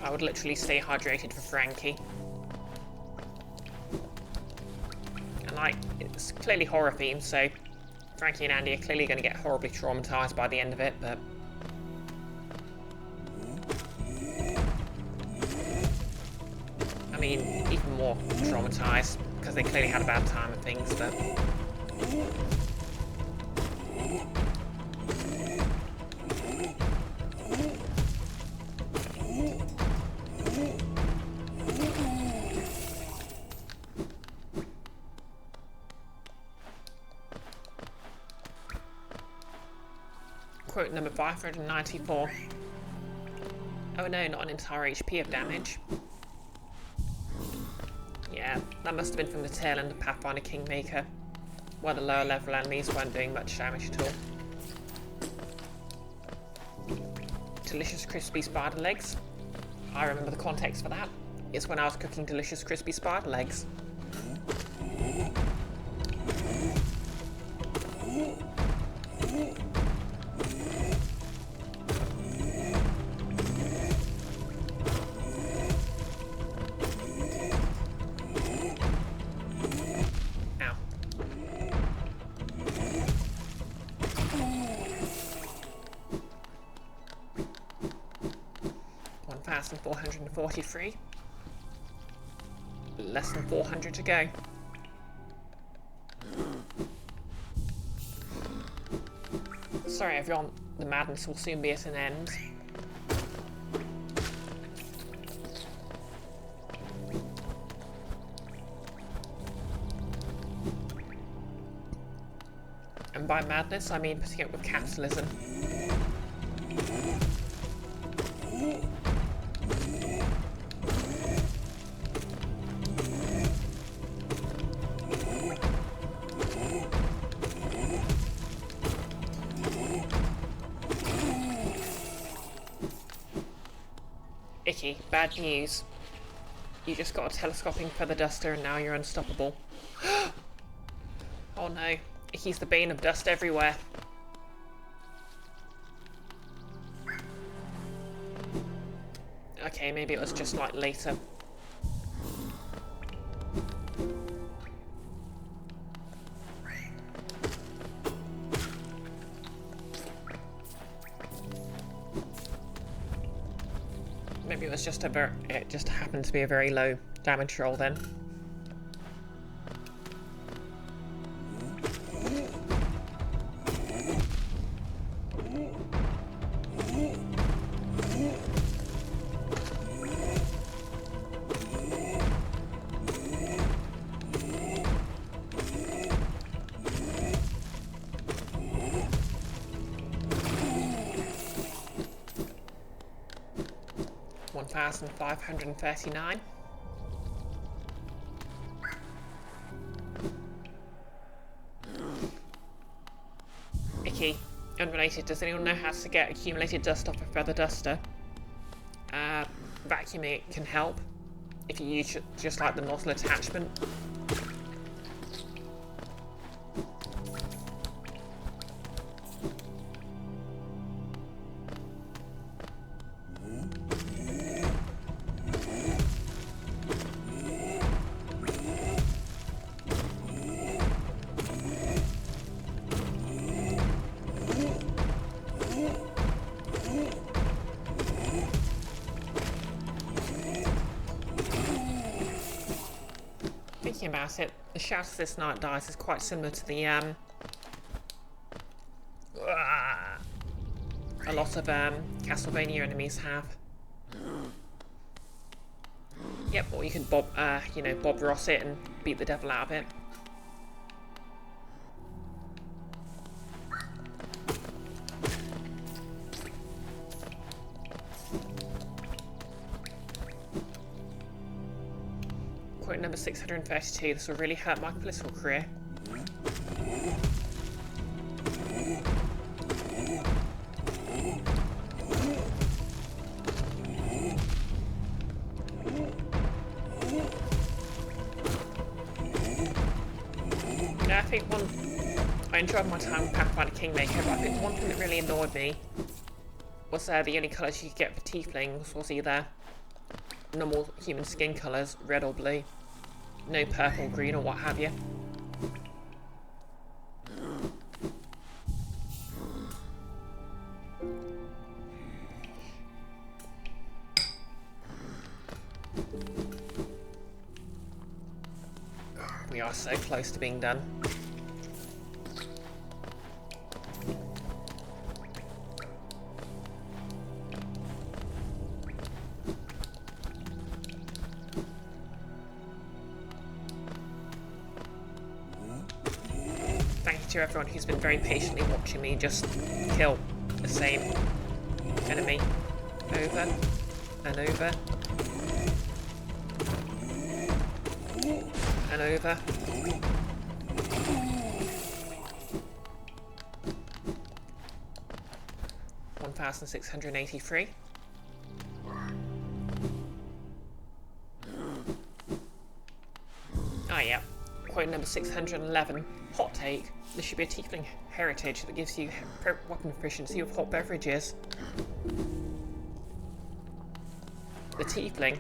A: I would literally stay hydrated for Frankie. And like, it's clearly horror themed, so Frankie and Andy are clearly going to get horribly traumatized by the end of it, but I mean, even more traumatized, because they clearly had a bad time and things, but Quote number 594. Oh no, not an entire HP of damage. Yeah, that must have been from the tail end of Pathfinder Kingmaker, where the lower level enemies weren't doing much damage at all. Delicious crispy spider legs. I remember the context for that. It's when I was cooking delicious crispy spider legs. Ow. 1,443. Less than 400 to go. Sorry everyone, the madness will soon be at an end. And by madness, I mean putting up with capitalism. Icky, bad news. You just got a telescoping feather duster and now you're unstoppable. Oh no, Icky's the bane of dust everywhere. Okay, maybe it was just like later. Maybe it was just it just happened to be a very low damage roll then. $1,539. Icky. Unrelated, does anyone know how to get accumulated dust off a feather duster? Vacuuming it can help if you use just like the nozzle attachment. Thinking about it, the Shout of This Night dice is quite similar to the a lot of Castlevania enemies have. Yep, or you can Bob Ross it and beat the devil out of it. Quote number 632, this will really hurt my political career. I think I enjoyed my time with Pathfinder Kingmaker, but I think one thing that really annoyed me was the only colours you could get for tieflings was either normal human skin colours, red or blue. No purple, green or what have you. We are so close to being done. Thank you to everyone who's been very patiently watching me just kill the same enemy over and over and over. $1,683. Ah, yeah. Quote number 611. Hot take. This should be a tiefling heritage that gives you weapon proficiency with hot beverages. The tiefling.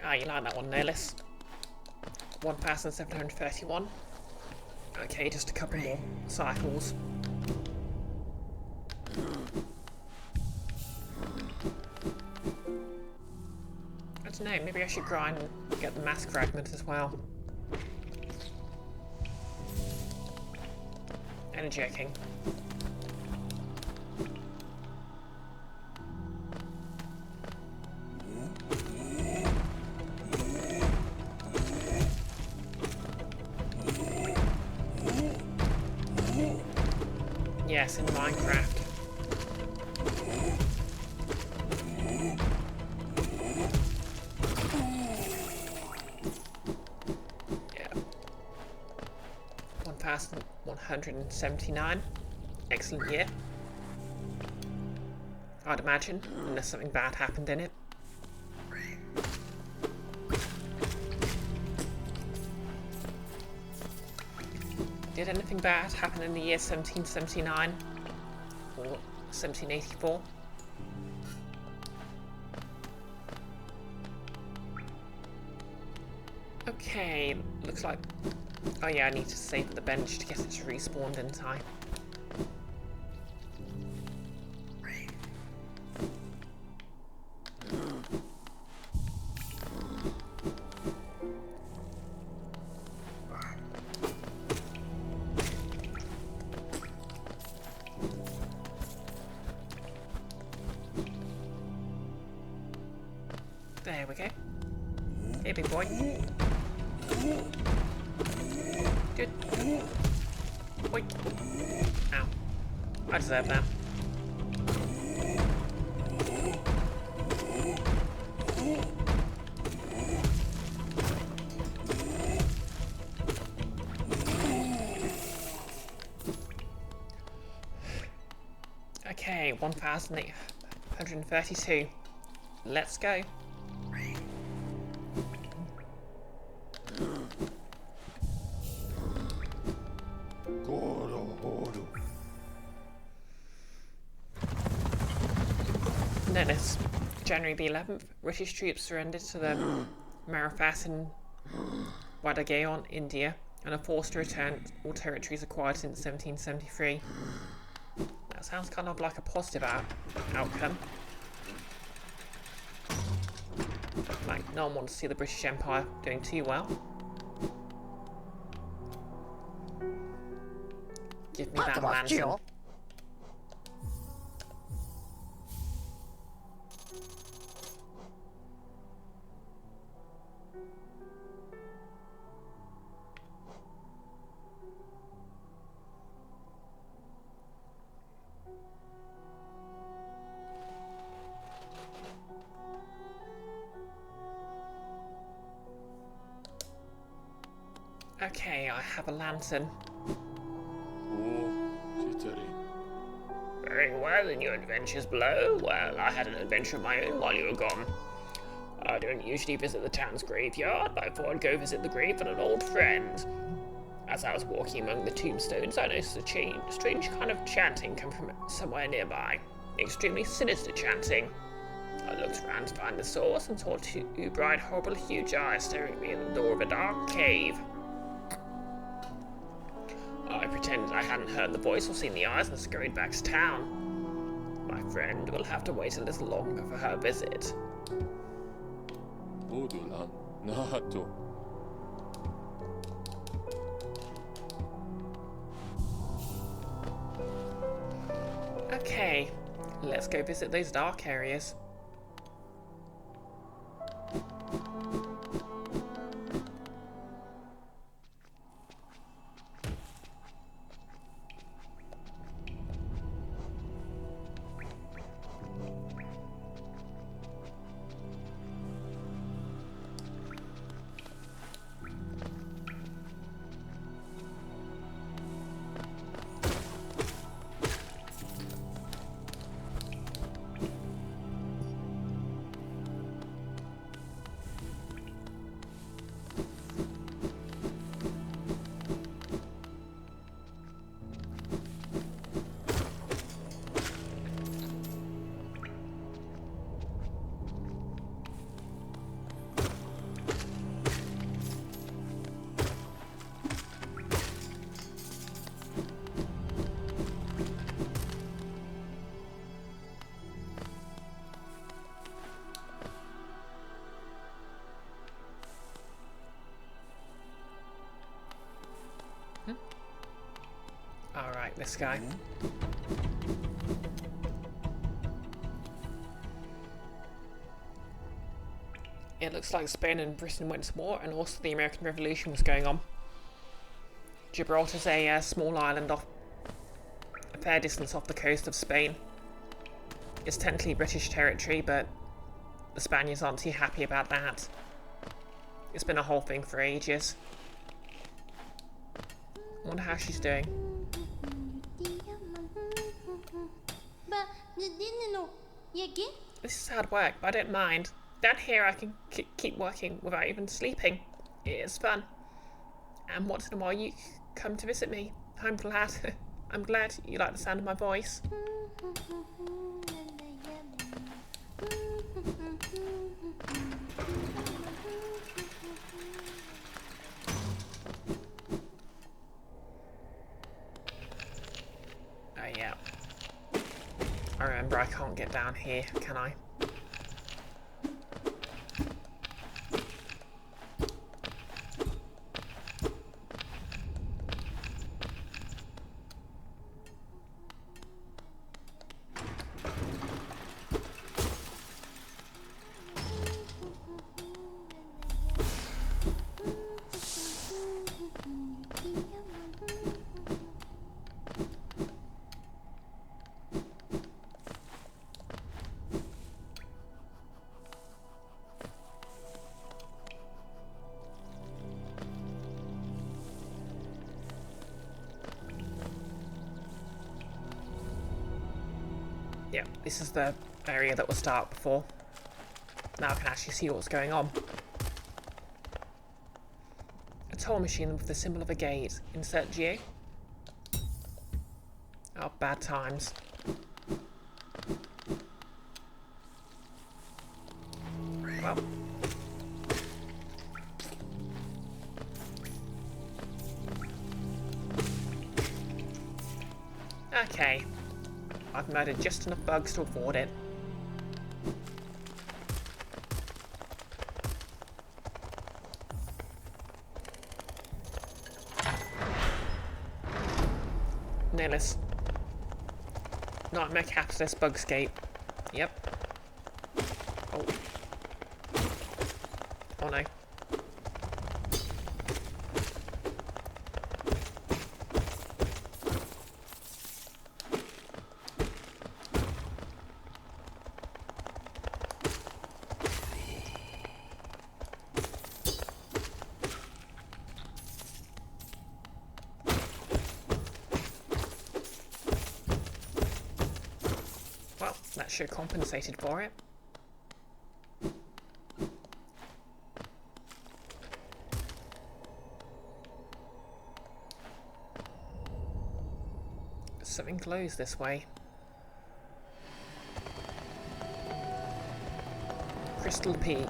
A: Ah, you like that one, Nihilus. 1,731. Okay, just a couple more cycles. I don't know, maybe I should grind and get the mask fragment as well. Energeting. Yes, in Minecraft. Yeah. 1,179. Excellent year. I'd imagine, unless something bad happened in it. Did anything bad happen in the year 1779 or 1784? Okay, looks like... Oh yeah, I need to save the bench to get it to respawn, didn't I? There we go. Hey, big boy. Good. Wait. Ow. I deserve that. Okay, 1,832. Let's go. Notice, January the 11th, British troops surrendered to the Marathas in Wadagaon, India, and are forced to return all territories acquired since 1773. That sounds kind of like a positive outcome. Like, no one wants to see the British Empire doing too well. Give me that lantern. Okay, I have a lantern. Very well, in your adventures below. Well, I had an adventure of my own while you were gone. I don't usually visit the town's graveyard, but I thought I'd go visit the grave of an old friend. As I was walking among the tombstones, I noticed a strange kind of chanting come from somewhere nearby. Extremely sinister chanting. I looked around to find the source and saw two bright, horrible, huge eyes staring at me in the door of a dark cave. I pretended I hadn't heard the voice or seen the eyes and scurried back to town. My friend will have to wait a little longer for her visit.
E: 모두란 나도.
A: Okay, let's go visit those dark areas. Alright, this guy. It looks like Spain and Britain went to war, and also the American Revolution was going on. Gibraltar's a small island off a fair distance off the coast of Spain. It's technically British territory, but the Spaniards aren't too happy about that. It's been a whole thing for ages. I wonder how she's doing. This is hard work, but I don't mind. Down here I can keep working without even sleeping. It is fun. And once in a while you come to visit me. I'm glad. I'm glad you like the sound of my voice. Oh yeah. I remember I can't get down here, can I? Yeah, this is the area that was dark before. Now I can actually see what's going on. A toll machine with the symbol of a gate. Insert geo. Oh, bad times. Well. Okay. I've murdered just enough bugs to afford it. Nihilus. Nightmare Capitalist Bugscape. Yep. Oh. Oh no. Well, that should have compensated for it. Something glows this way. Crystal Peak.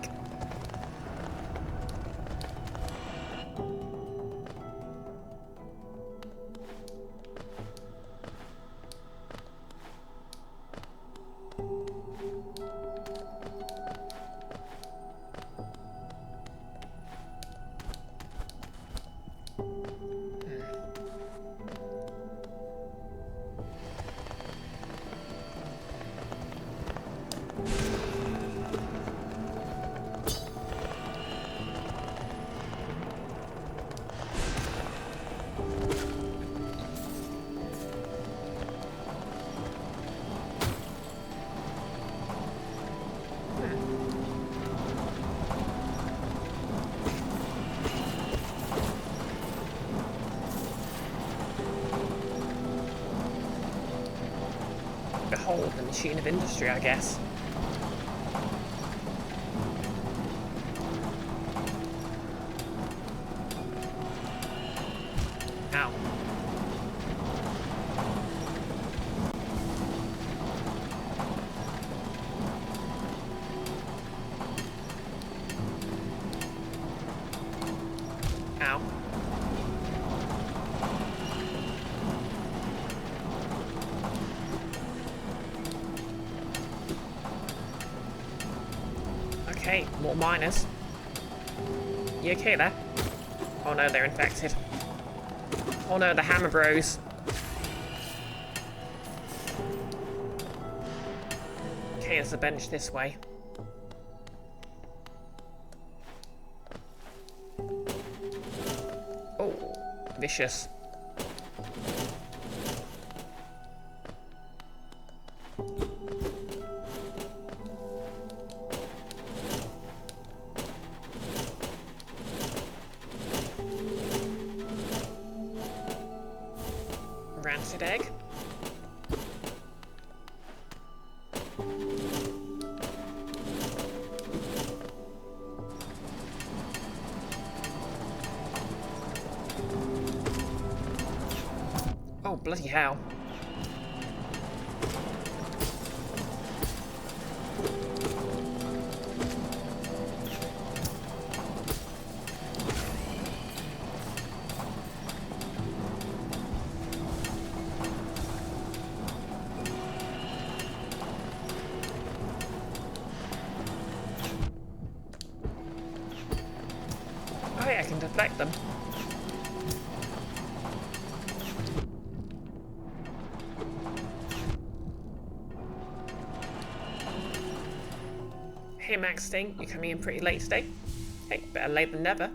A: behold the machine of industry, I guess. Ow. Ow. Okay, more miners. You okay there? Oh no, they're infected. Oh no, the Hammer Bros. Okay, there's a bench this way. Oh, vicious. Rancid egg. Oh, bloody hell. Oh yeah, I can deflect them. Hey Max Sting, you're coming in pretty late today. Hey, better late than never.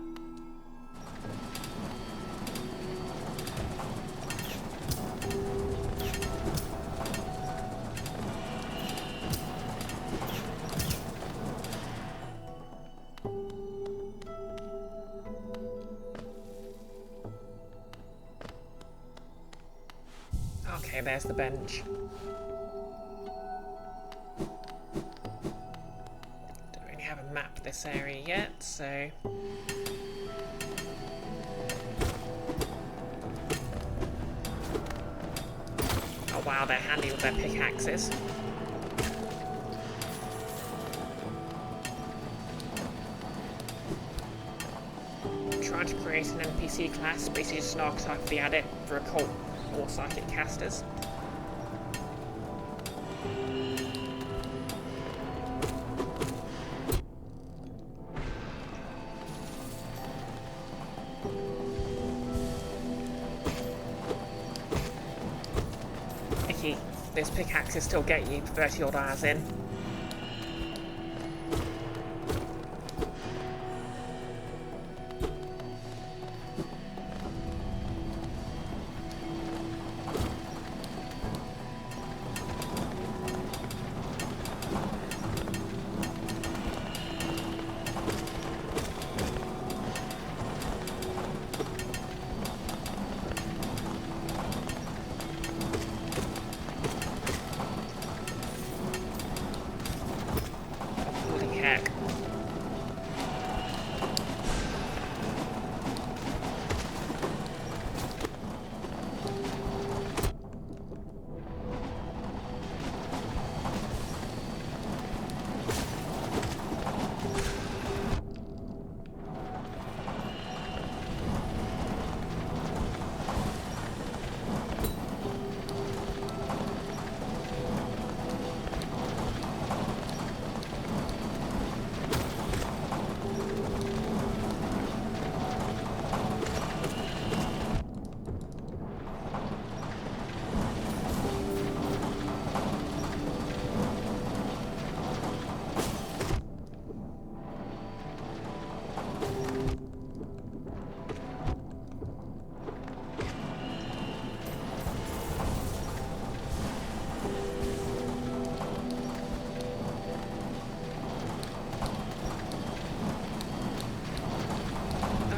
A: Okay, there's the bench. Don't really have a map this area yet, so... Oh wow, they're handy with their pickaxes. Trying to create an NPC class, basically just an archetype for the addict for occult or psychic casters. Icky, those pickaxes still get you 30 odd hours in. Holy heck.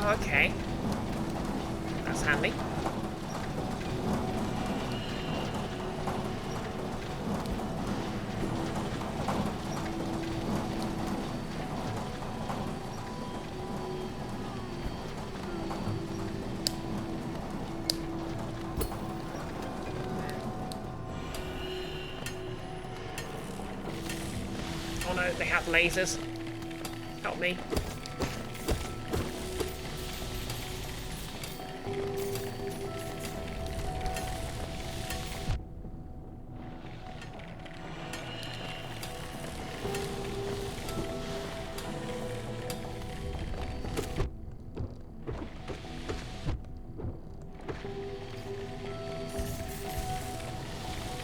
A: Oh, okay. That's handy. Out of lasers. Help me.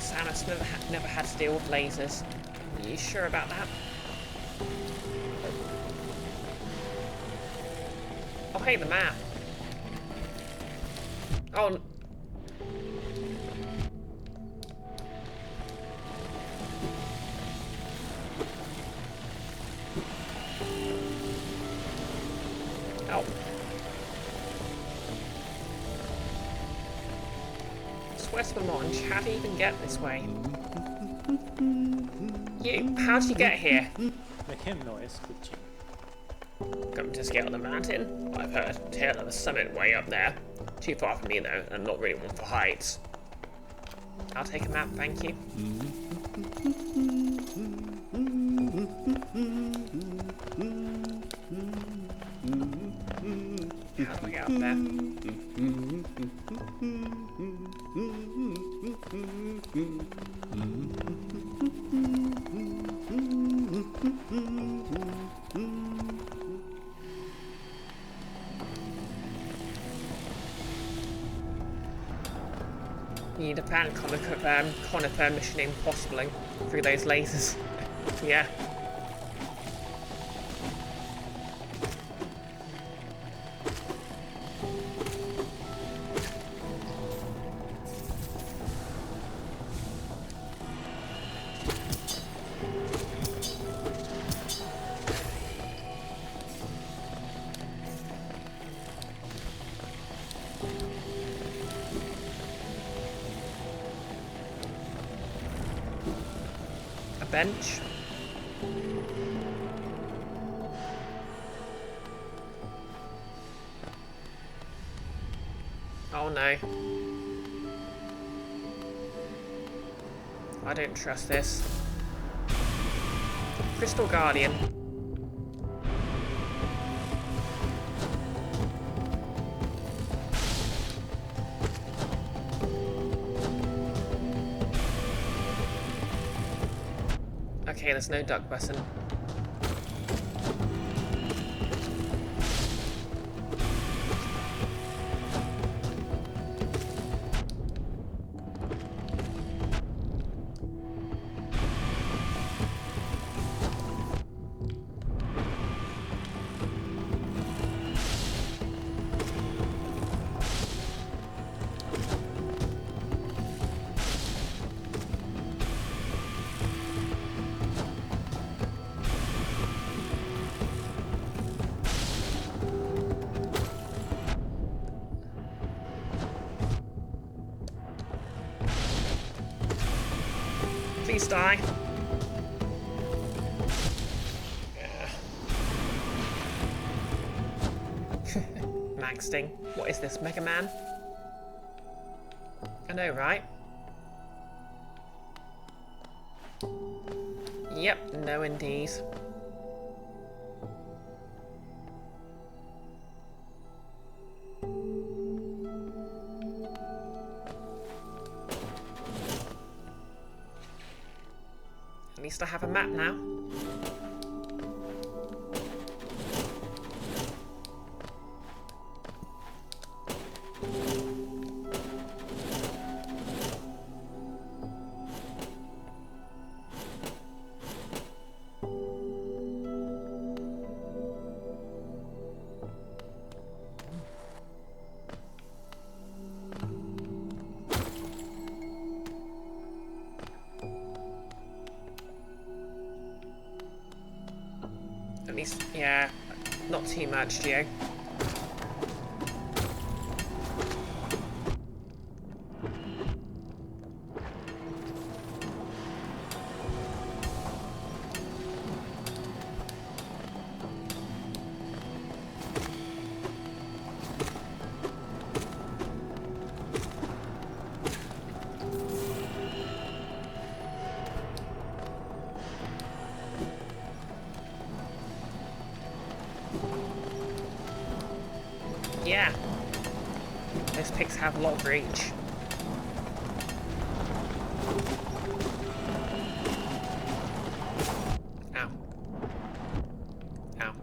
A: Samus never had to deal with lasers. Are you sure about that? Oh, hey, the map. Oh. Oh. Where's Vermont? How do you even get this way? You, how'd you get here?
F: Med henne är skutchen.
A: Come to scale the mountain? I've heard a tale of a summit way up there. Too far for me though, and not really one for heights. I'll take a map, thank you. How do we get up there? You need a pan conifer mission impossible through those lasers. Yeah. Bench. Oh no. I don't trust this. Crystal Guardian. Okay, there's no duck button. Please die. Yeah. Mag Sting. What is this, Mega Man? I know, right? Yep, no indeed. At least I have a map now. At least, yeah, not too much, Geo. Yeah. Those picks have a lot of reach. Ow. Ow.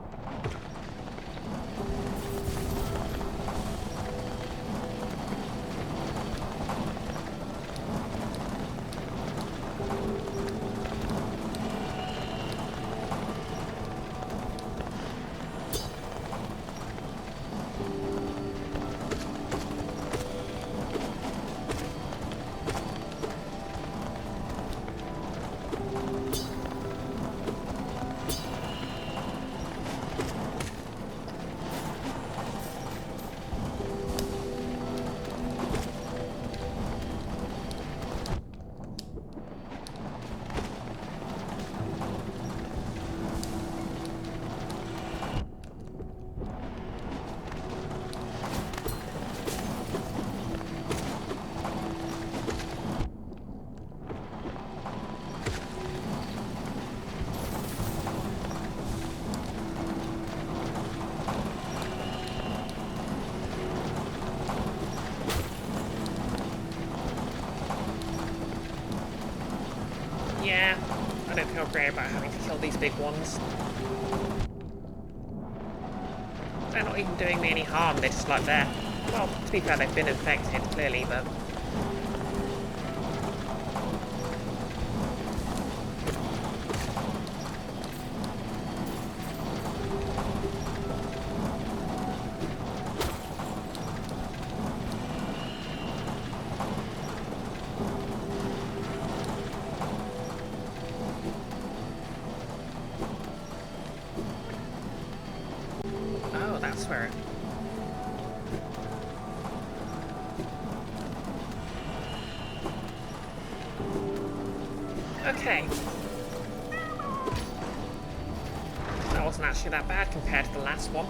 A: Yeah, I don't feel great about having to kill these big ones. They're not even doing me any harm, they're just like there. Well, to be fair, they've been infected, clearly, but... Oh, that's where... Okay. That wasn't actually that bad compared to the last one.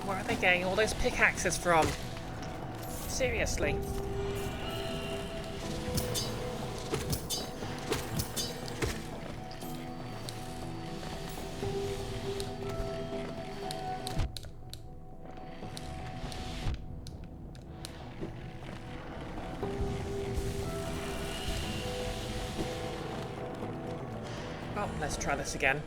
A: Where are they getting all those pickaxes from? Seriously. Well, let's try this again.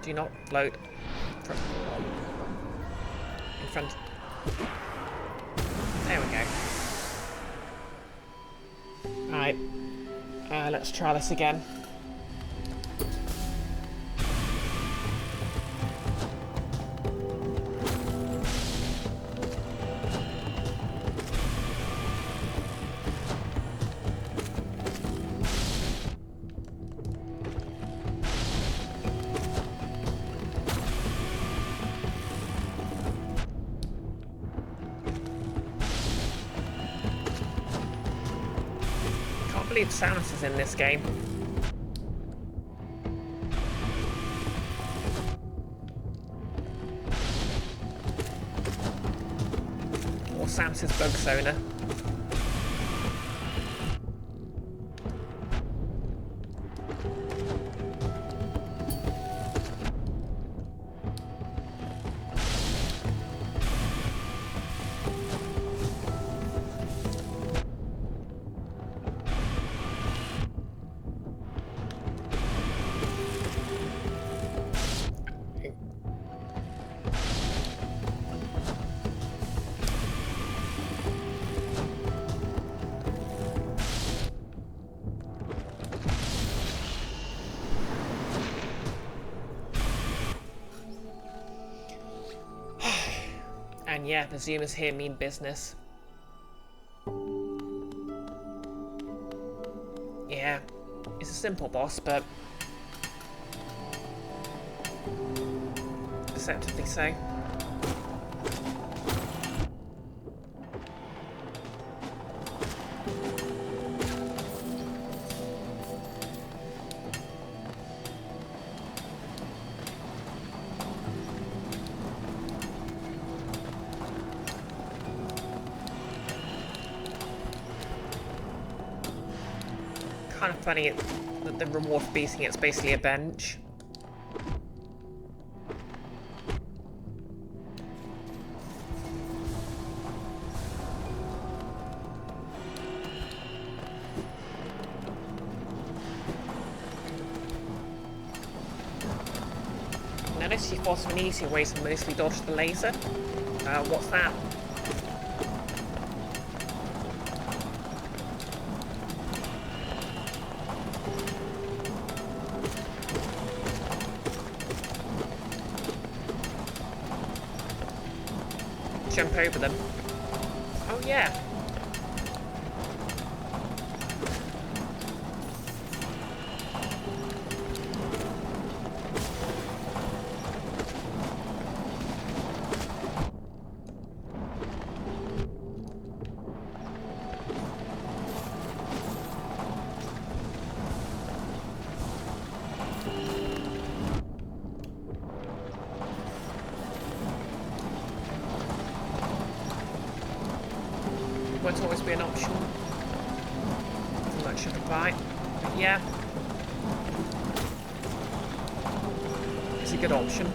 A: Do not float in front. There we go. Alright. Let's try this again. I believe Samus is in this game. Or Samus's bug sonar. And yeah, the zoomers here mean business. Yeah, it's a simple boss, but deceptively so. Kind of funny that the reward for beating it's basically a bench. Notice you thought of an easier way to mostly dodge the laser. What's that? Jump over them. Oh yeah. Won't always be an option for much of a fight, but yeah, it's a good option.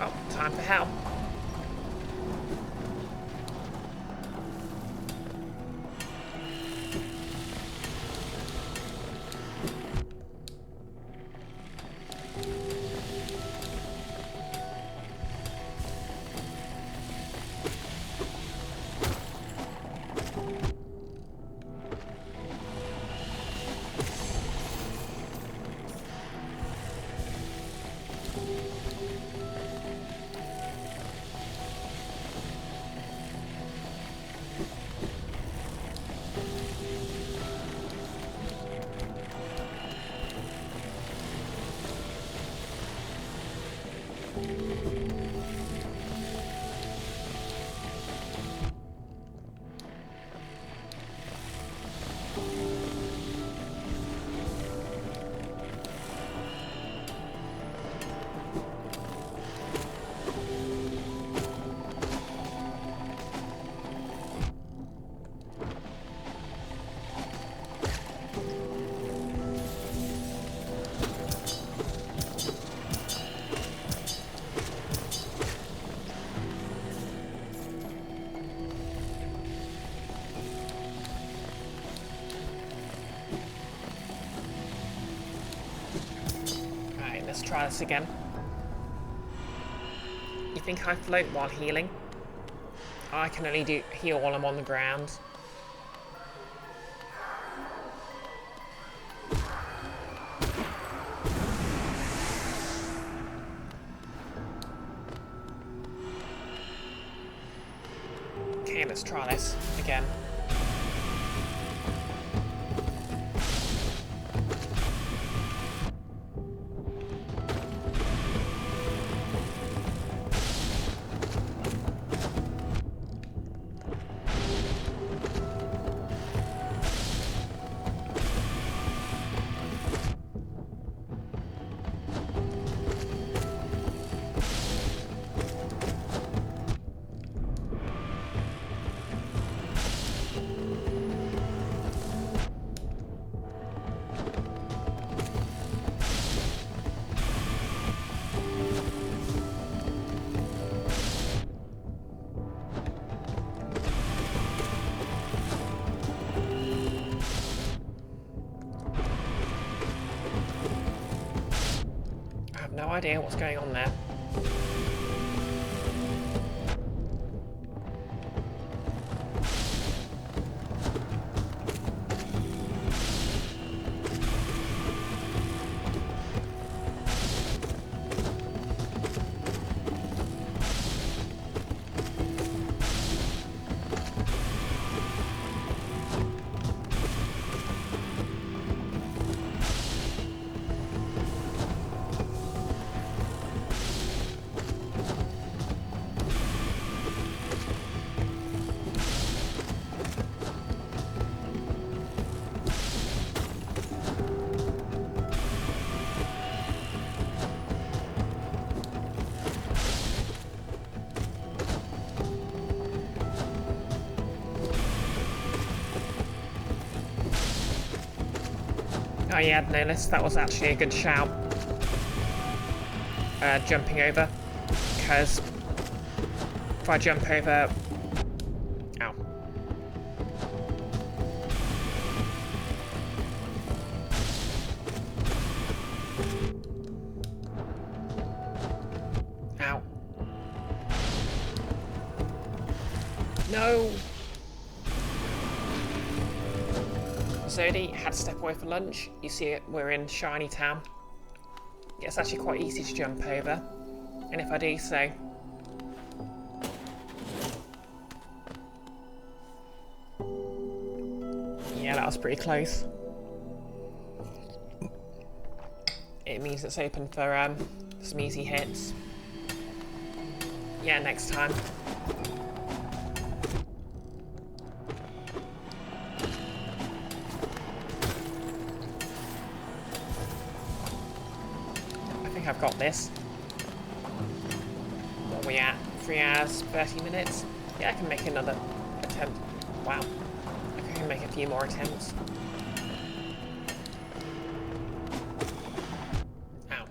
A: Oh, time for hell. Let's try this again. You think I float while healing? I can only heal while I'm on the ground. Okay, let's try this again. No idea what's going on there. Oh yeah, no, that was actually a good shout. Jumping over. Because if I jump over... Ow. Ow. No! Zodi had to step away for lunch. You see it, we're in Shiny Town. It's actually quite easy to jump over. And if I do so... Yeah, that was pretty close. It means it's open for some easy hits. Yeah, next time. I've got this. What are we at? 3 hours, 30 minutes? Yeah, I can make another attempt. Wow. I can make a few more attempts. Ow.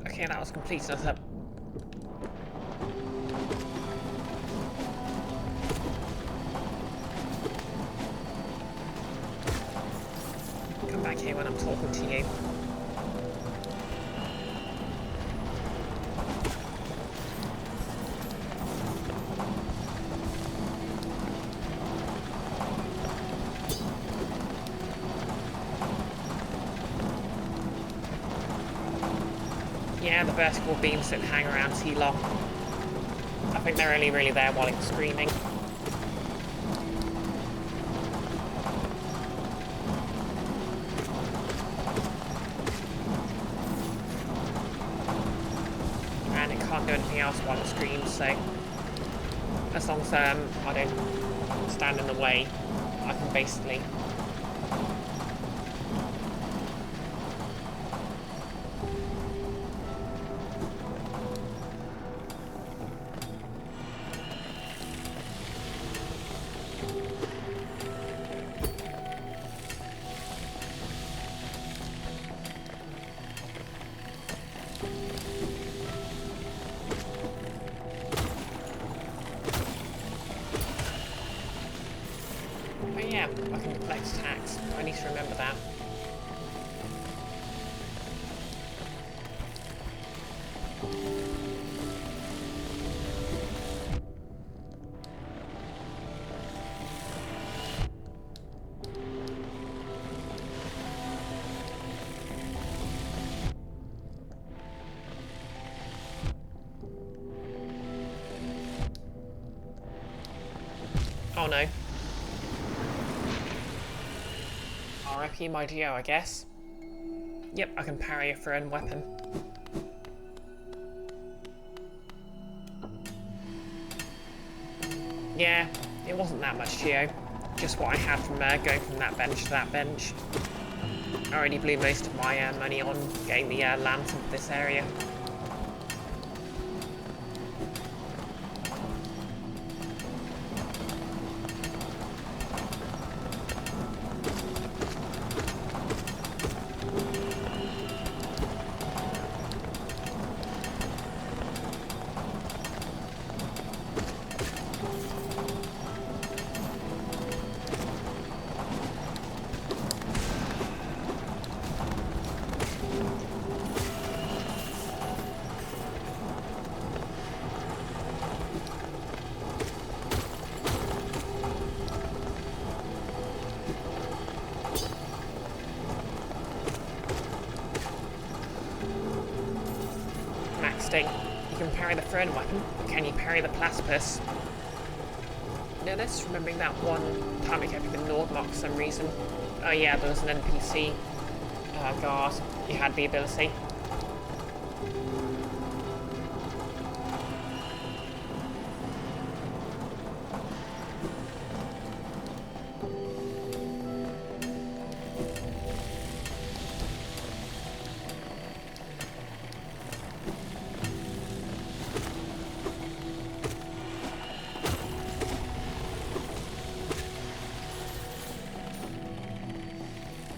A: Okay, that was complete. So that's come back here when I'm talking to you. Yeah, the vertical beams don't hang around too long. I think they're only really there while it's screaming. And it can't do anything else while it screams, so as long as I don't stand in the way, I can basically... Oh yeah, I can deflect attacks. I need to remember that. Oh no. RIP my Geo, I guess. Yep, I can parry a thrown weapon. Yeah, it wasn't that much geo. Just what I had from going from that bench to that bench. I already blew most of my money on getting the lantern for this area. Max Sting. You can parry the thrown weapon, but can you parry the platypus? No, this remembering that one time I kept getting Nordmark for some reason. Oh yeah, there was an NPC guard. He had the ability.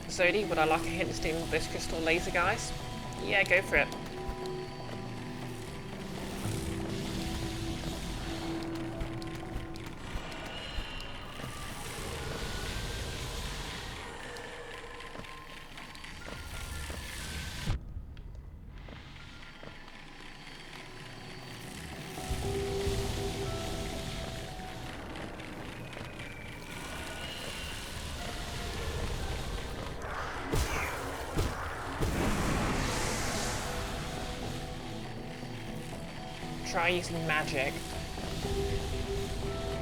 A: Zodi, would I like a hint of stealing those crystal laser guys? Yeah, go for it. Try using magic.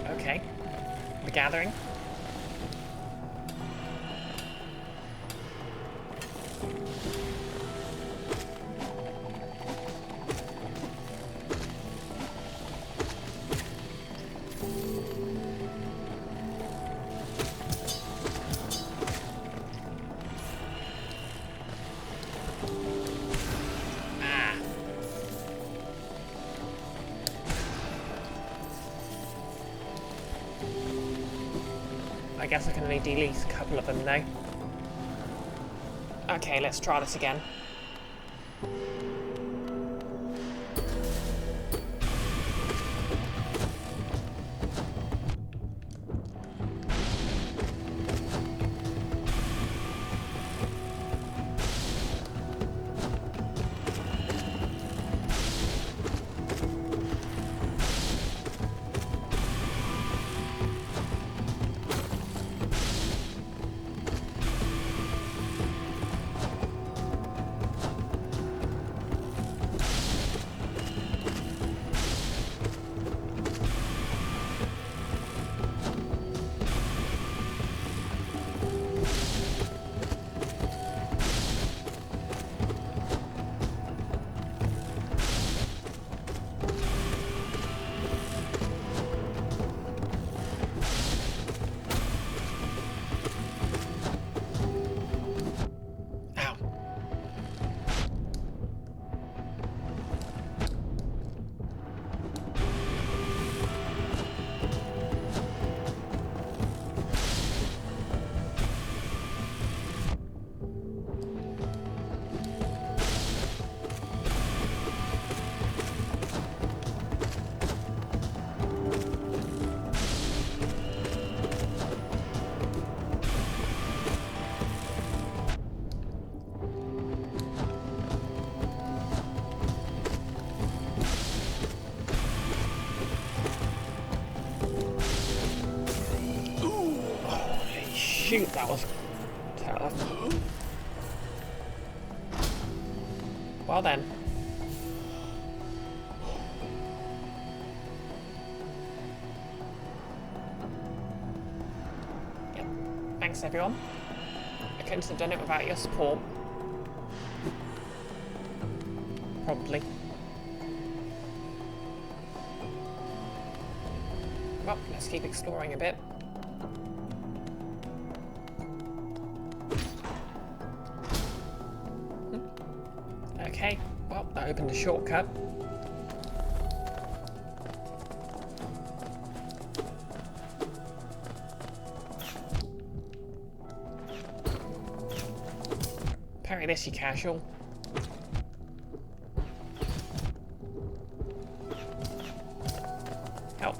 A: Okay. The Gathering. I guess I can only delete a couple of them though. Okay, let's try this again. Shoot, that was tough. Well then. Yep. Thanks everyone. I couldn't have done it without your support. probably. Well, let's keep exploring a bit. Okay, well, that opened a shortcut. Parry this, you casual. Help.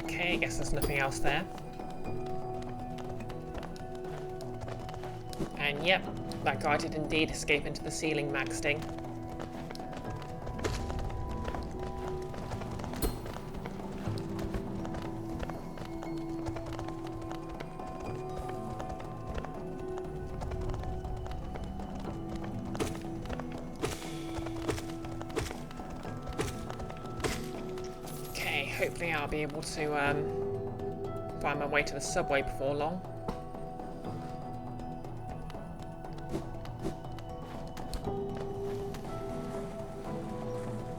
A: Okay, I guess there's nothing else there. And yep, that guy did indeed escape into the ceiling, Max Sting. Okay, hopefully I'll be able to find my way to the subway before long.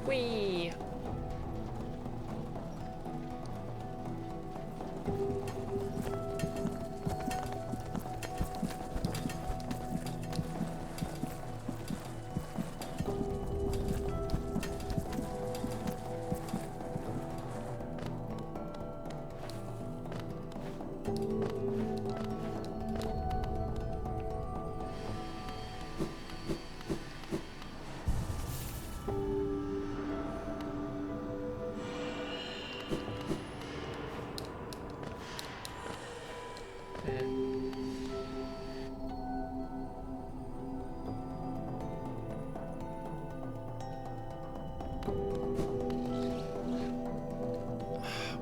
A: Whee!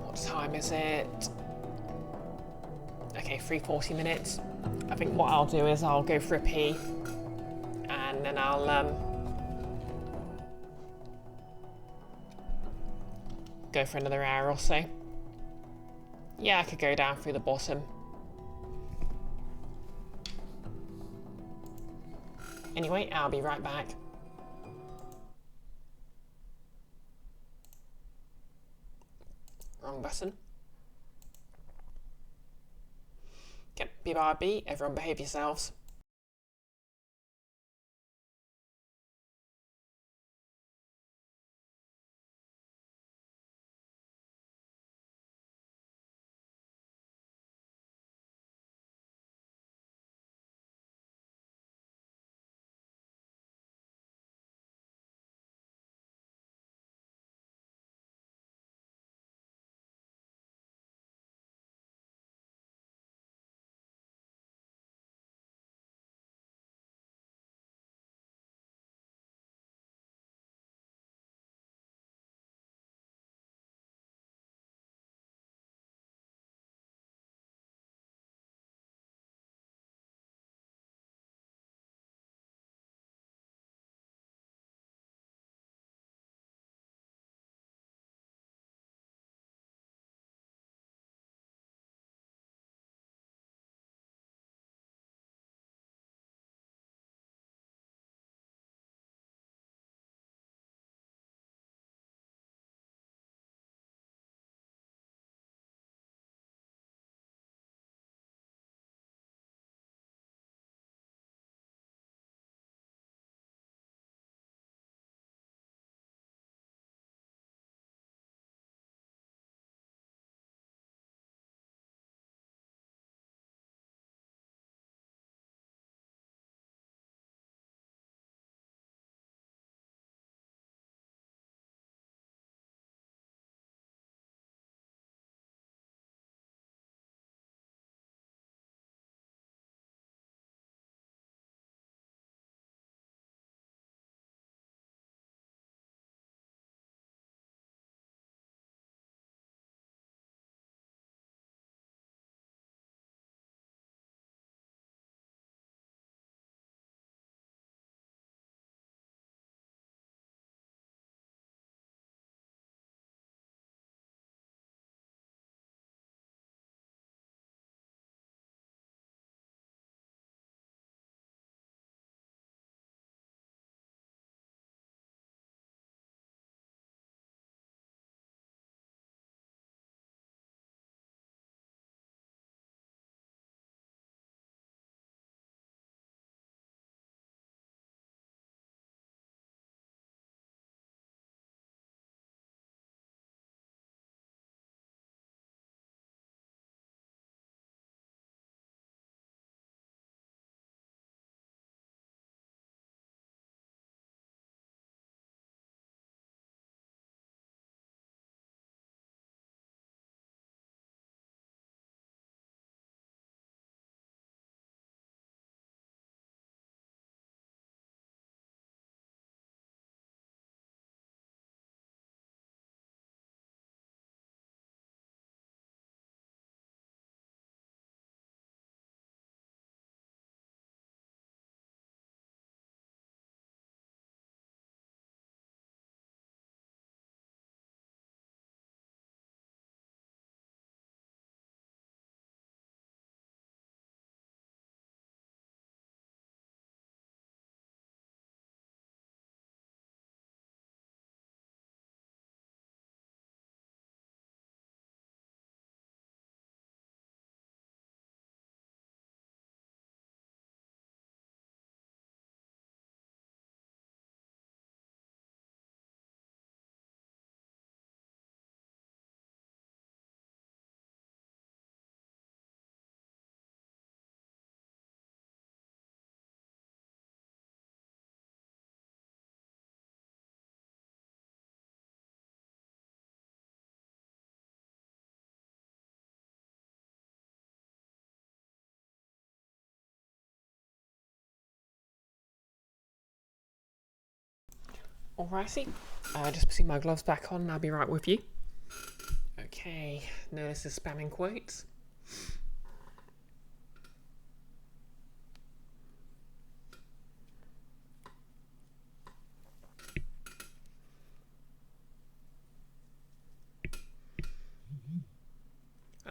A: What time is it? Okay, 40 minutes. I think what I'll do is I'll go for a pee, and then I'll go for another hour or so. Yeah, I could go down through the bottom. Anyway, I'll be right back. Wrong button. Yep, BRB, everyone behave yourselves. Alrighty, just putting my gloves back on and I'll be right with you. Okay, notice the spamming quotes.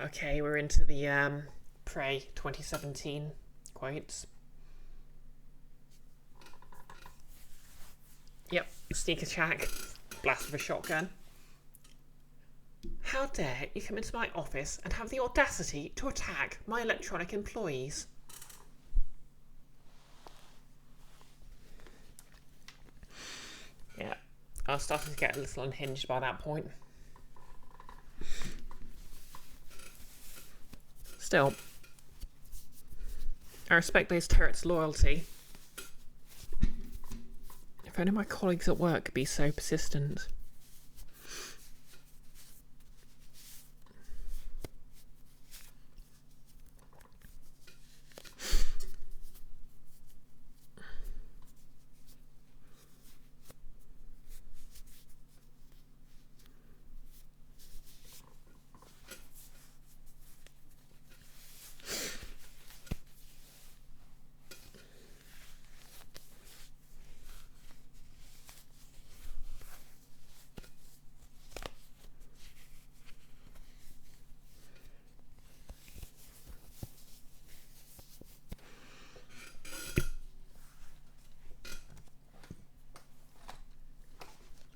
A: Okay, we're into the Prey 2017 quotes. Yep, sneak attack, blast with a shotgun. How dare you come into my office and have the audacity to attack my electronic employees? Yeah, I was starting to get a little unhinged by that point. Still, I respect those turrets' loyalty. If only my colleagues at work could be so persistent.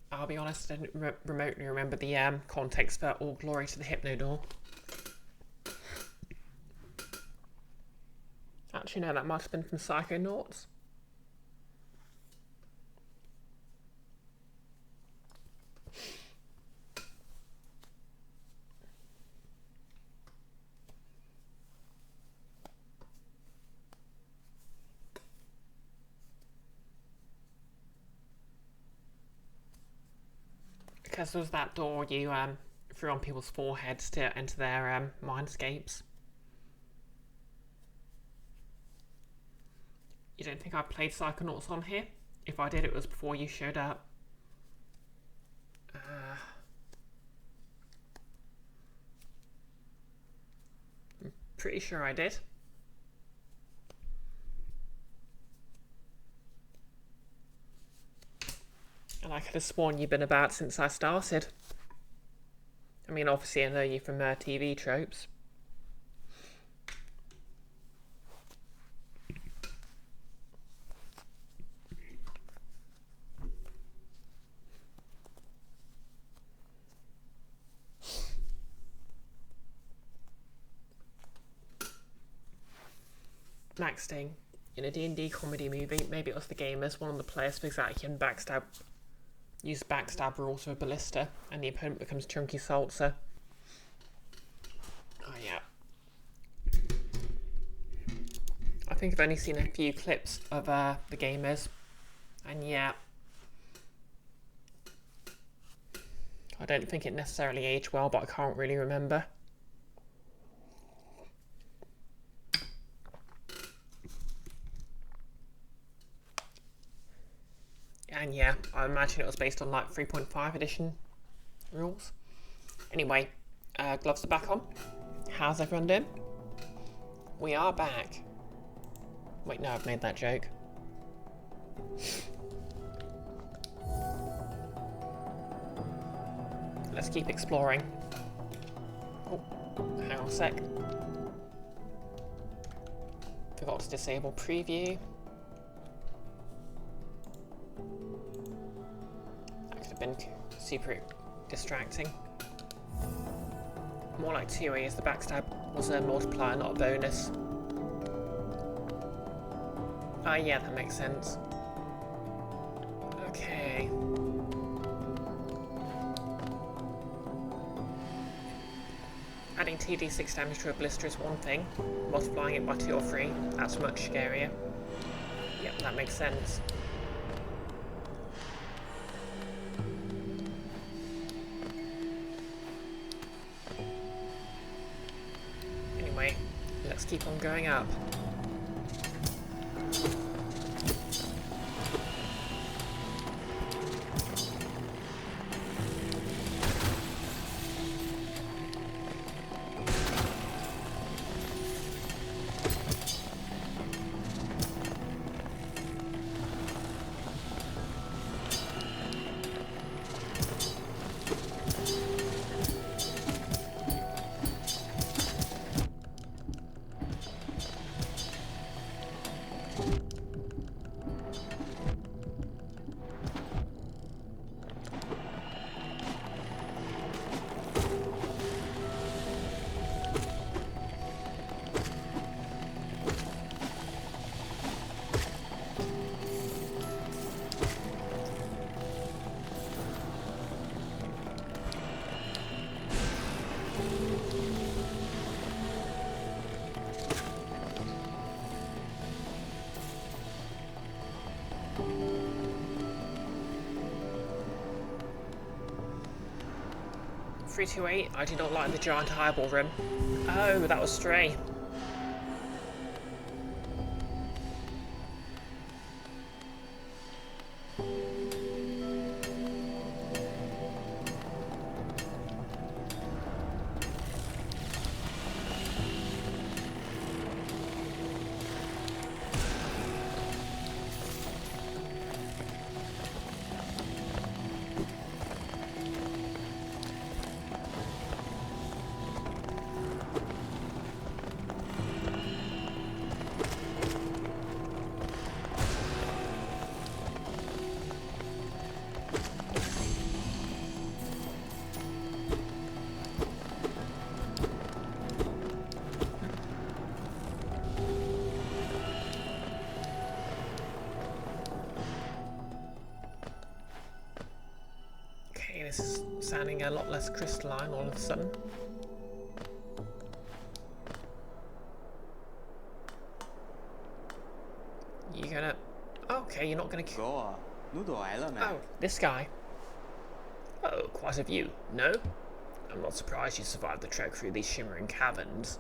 A: I'll be honest, I didn't remotely remember the context for All Glory to the Hypnodoor. Actually, no, that might have been from Psychonauts. Because there was that door you threw on people's foreheads to enter their mindscapes. You don't think I played Psychonauts on here? If I did, it was before you showed up. I'm pretty sure I did. And I could have sworn you've been about since I started. I mean, obviously I know you from TV tropes. Max Sting, in a D&D comedy movie, maybe it was The Gamers, one of the players for Zakian use backstab rules for a ballista, and the opponent becomes Chunky Salsa. Oh yeah. I think I've only seen a few clips of The Gamers, and yeah. I don't think it necessarily aged well, but I can't really remember. And yeah, I imagine it was based on like 3.5 edition rules. Anyway, gloves are back on. How's everyone doing? We are back. Wait, no, I've made that joke. Let's keep exploring. Oh, hang on a sec. Forgot to disable preview. Been super distracting. More like 2A, as the backstab was a multiplier, not a bonus. Ah, yeah, that makes sense. Okay. Adding TD6 damage to a blister is one thing. Multiplying it by 2 or 3, that's much scarier. Yep, that makes sense. Let's keep on going up. 328, I do not like the giant eyeball rim. Oh, that was Stray. This is sounding a lot less crystalline all of a sudden. You gonna... Okay, you're not gonna... Oh, this guy. Oh, quite a view. No? I'm not surprised you survived the trek through these shimmering caverns.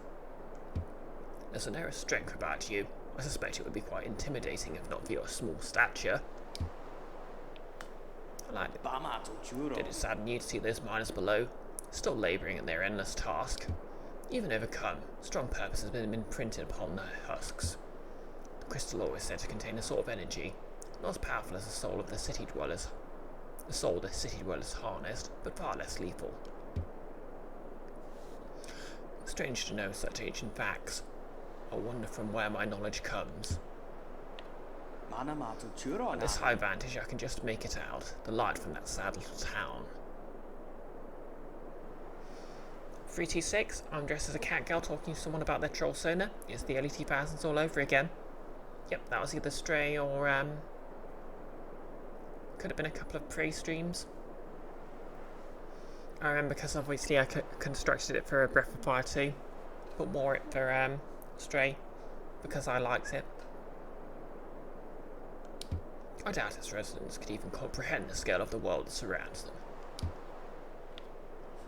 A: There's an air of strength about you. I suspect it would be quite intimidating if not for your small stature. I like it. Did it sadden you to see those miners below, still labouring at their endless task? Even overcome, strong purpose has been imprinted upon their husks. The crystal ore is said to contain a sort of energy, not as powerful as the soul of the city dwellers. The soul the city dwellers harnessed, but far less lethal. Strange to know such ancient facts. I wonder from where my knowledge comes. At this high vantage I can just make it out, the light from that sad little town. 326, I'm dressed as a cat girl talking to someone about their troll sonar. It's the early 2000s all over again. Yep, that was either Stray or, could have been a couple of Prey streams. I remember because obviously I constructed it for Breath of Fire 2, but more it for, Stray, because I liked it. I doubt its residents could even comprehend the scale of the world that surrounds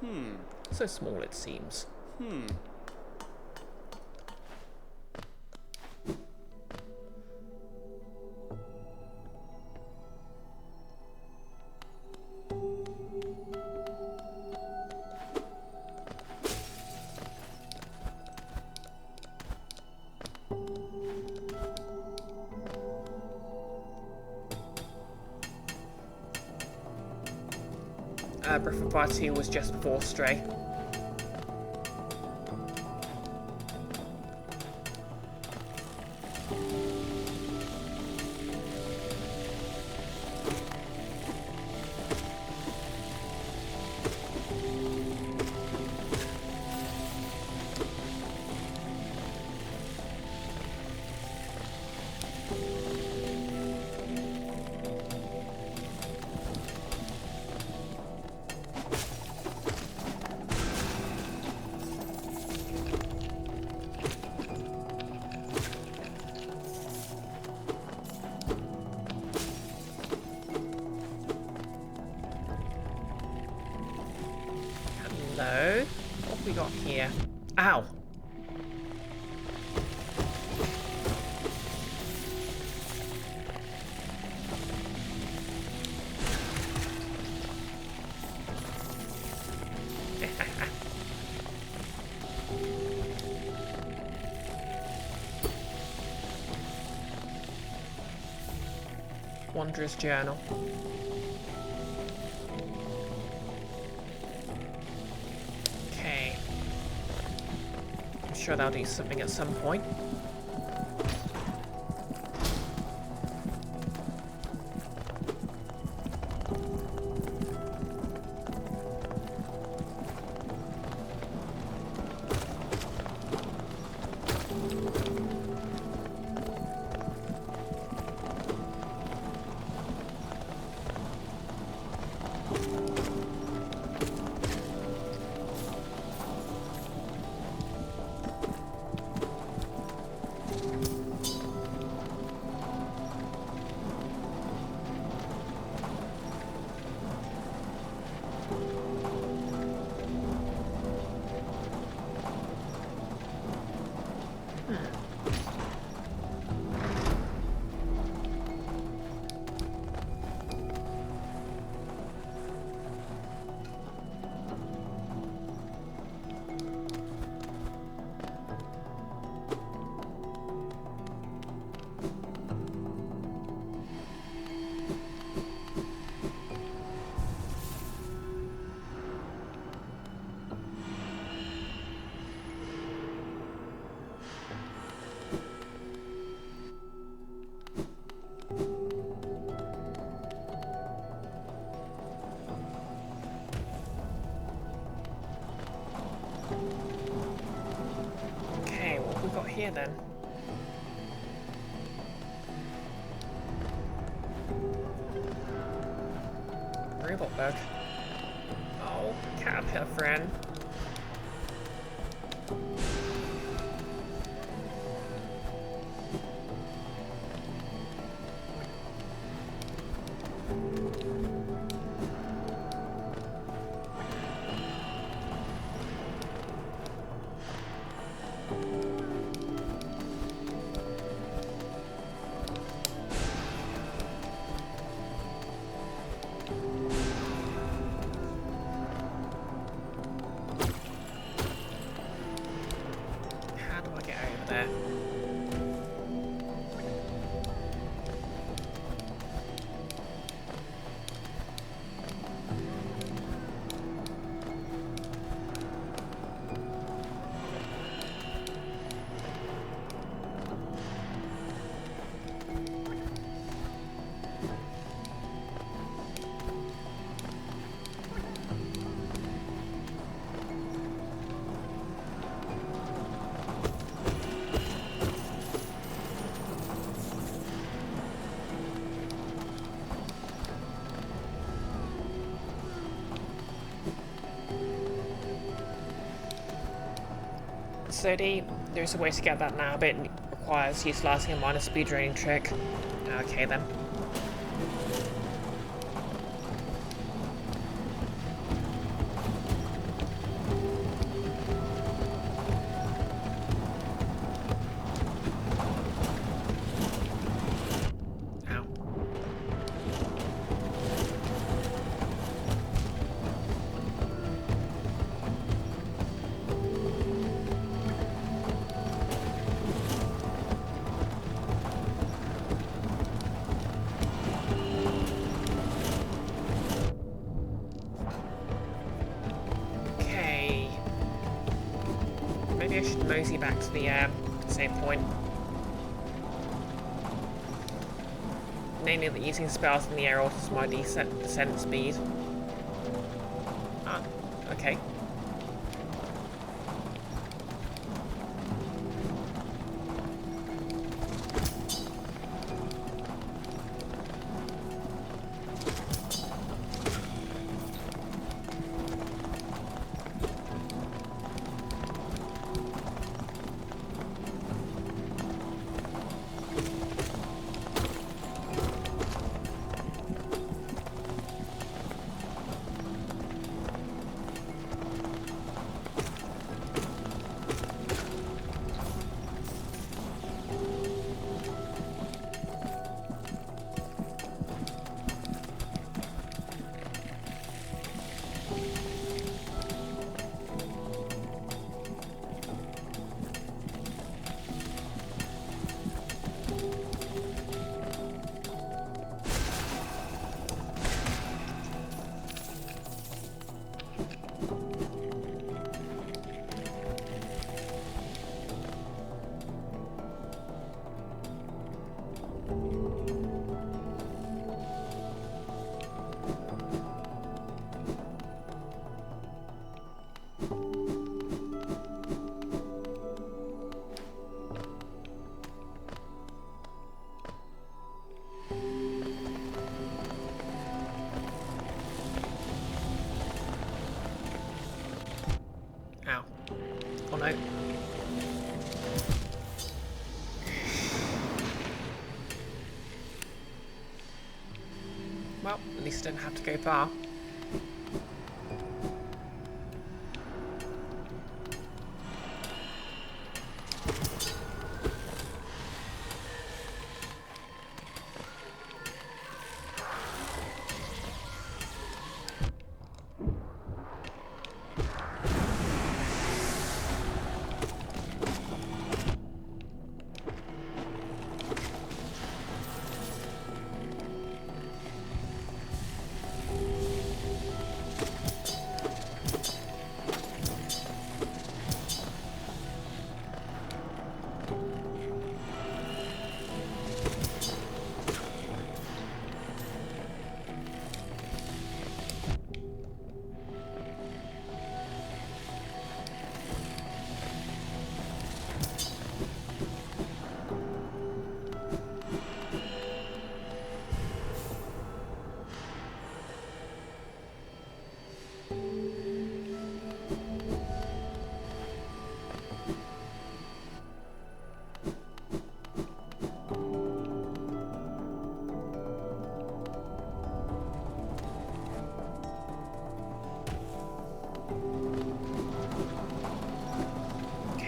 A: them. So small it seems. Breath of Fire 2 was just before Stray. Hello? What have we got here? Ow! Wanderer's Journal. Okay. I'm sure they'll do something at some point. Okay, what have we got here then? Robot bug. Oh, caterpillar friend. How do I get over there? So there's a way to get that now, but it requires utilising a minor speedrunning trick. Okay then. Ow. Okay. Maybe I should mosey back to the same point. Namely that using spells in the air alters my descent speed. Ah, okay. Ow. Oh no. Well, at least I don't have to go far.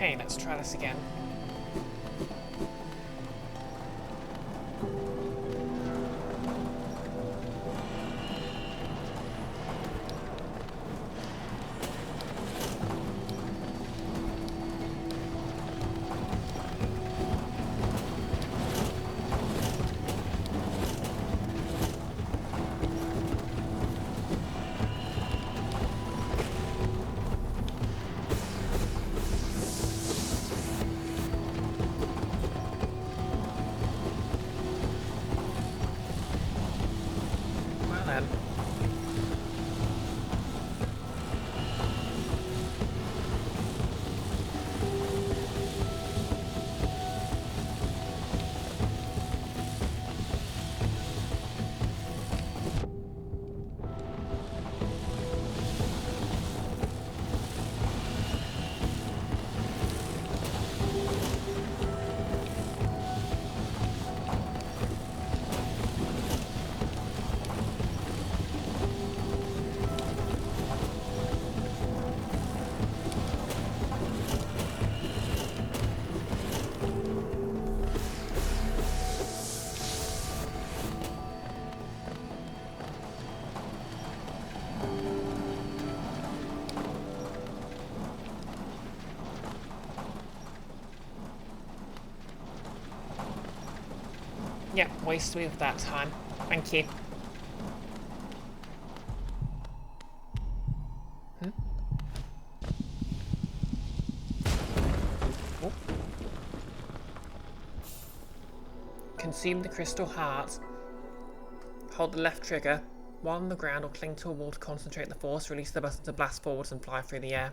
A: Okay, let's try this again. Well then. Yep, way smooth that time. Thank you. Oh. Consume the crystal heart. Hold the left trigger. While on the ground or cling to a wall to concentrate the force, release the button to blast forwards and fly through the air.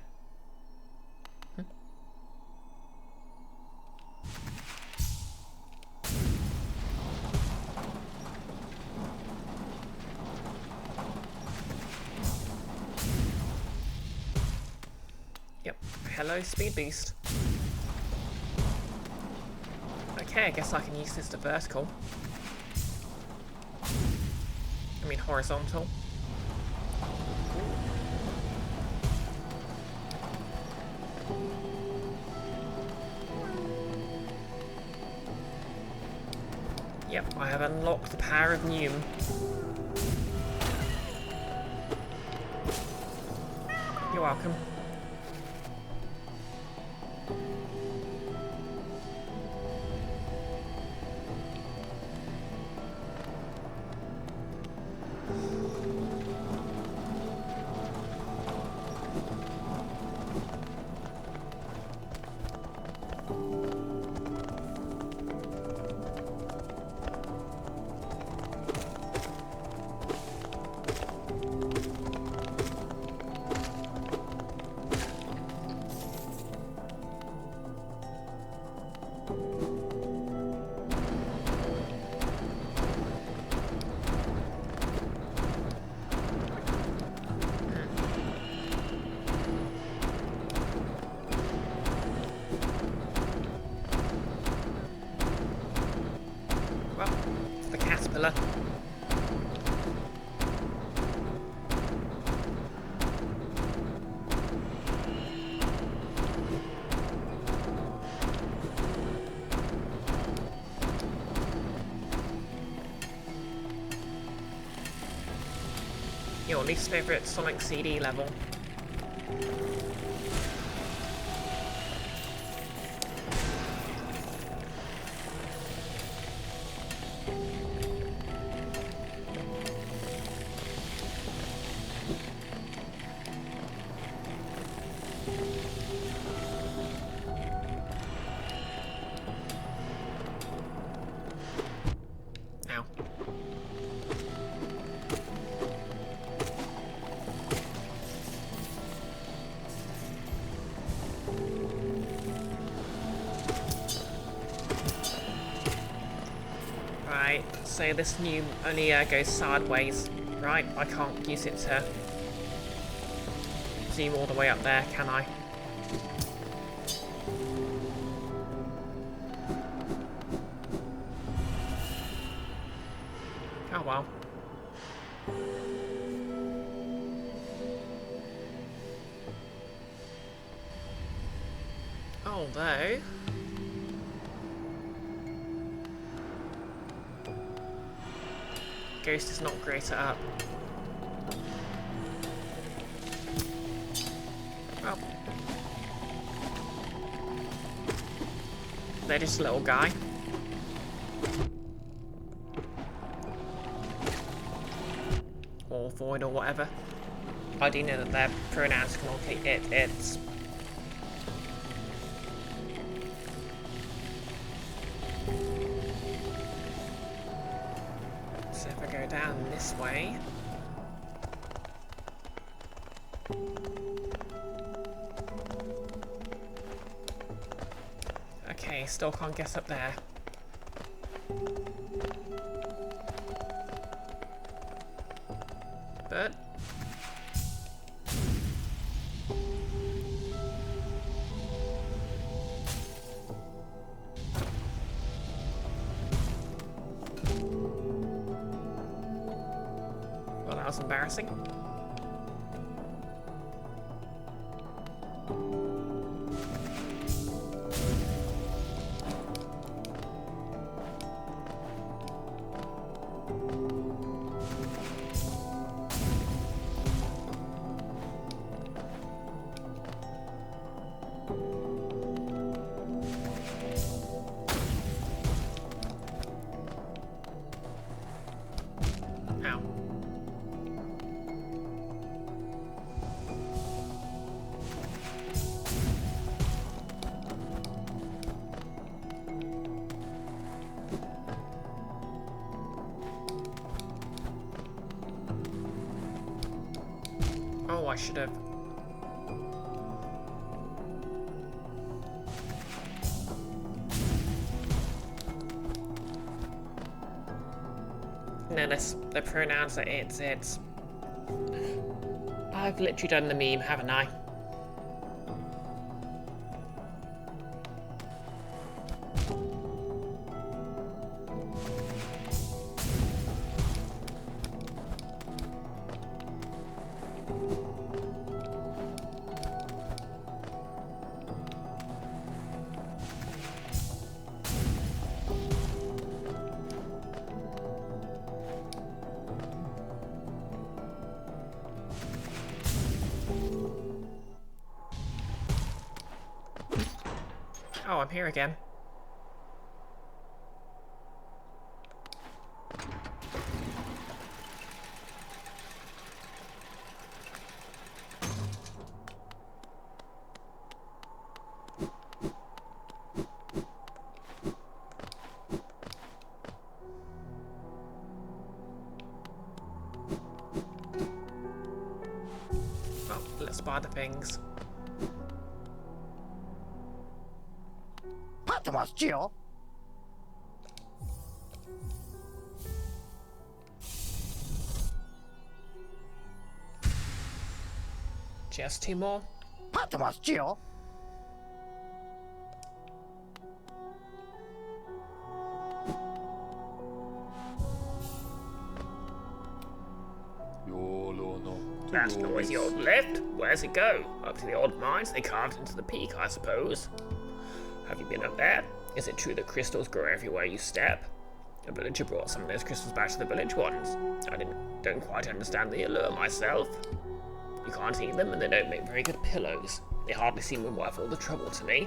A: Yep. Hello, speed boost. Okay, I guess I can use this to vertical. I mean horizontal. Yep, I have unlocked the power of Neum. You're welcome. Well, it's the caterpillar. Your least favourite Sonic CD level. Ow. Right, so this new only goes sideways, right? I can't use it to zoom all the way up there, can I? Oh well. Although... Ghost is not great at up. Well. They're just a little guy. Or void or whatever. I do know that their pronouns can all take it, it's. So if I go down this way. Okay, still can't get up there. But well, that was embarrassing. Ow. Oh, I should have. Notice the pronouns are it's. I've literally done the meme, haven't I? Oh, I'm here again. Well, let's buy the things.
C: 待ってますよ
A: Just two more.
C: 待ってますよ
E: YOLO no.
A: That's noisy old lift. Where's it go? Up to the old mines they carved into the peak, I suppose. Have you been up there? Is it true that crystals grow everywhere you step? A villager brought some of those crystals back to the village once. I don't quite understand the allure myself. You can't eat them and they don't make very good pillows. They hardly seem worth all the trouble to me.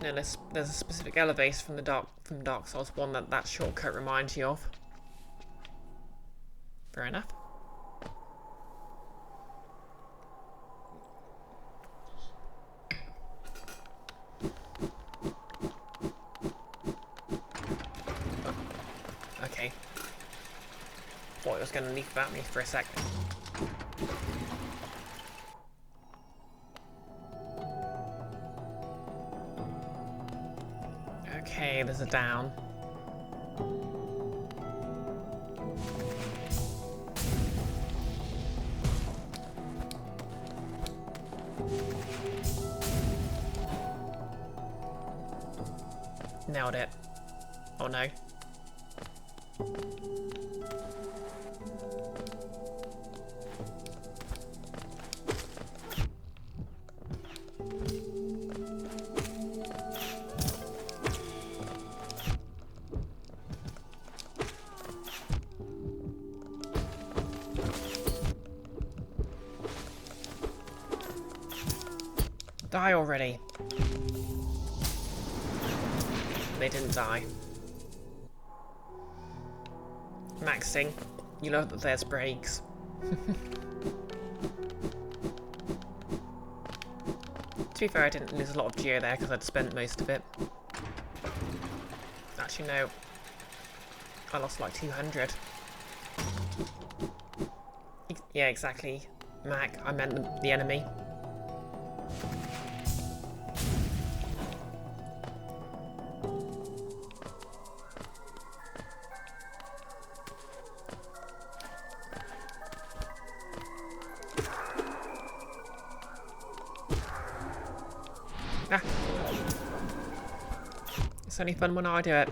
A: No, there's a specific elevator from Dark Souls 1 that shortcut reminds you of. Fair enough. Okay. Thought it was going to leap about me for a second. Okay, there's a down. Nailed it. Oh no. Die already. They didn't die. Maxing. You know that there's breaks. To be fair, I didn't lose a lot of geo there because I'd spent most of it. Actually, no. I lost like 200. Yeah, exactly. Mac, I meant the enemy. Ah. It's only fun when I do it.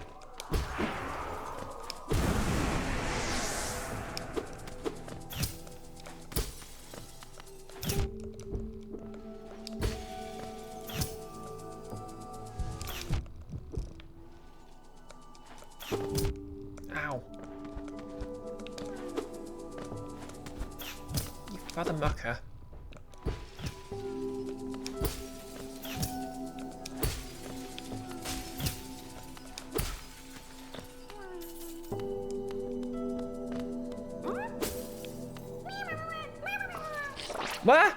A: Ow. You brother mucker. What?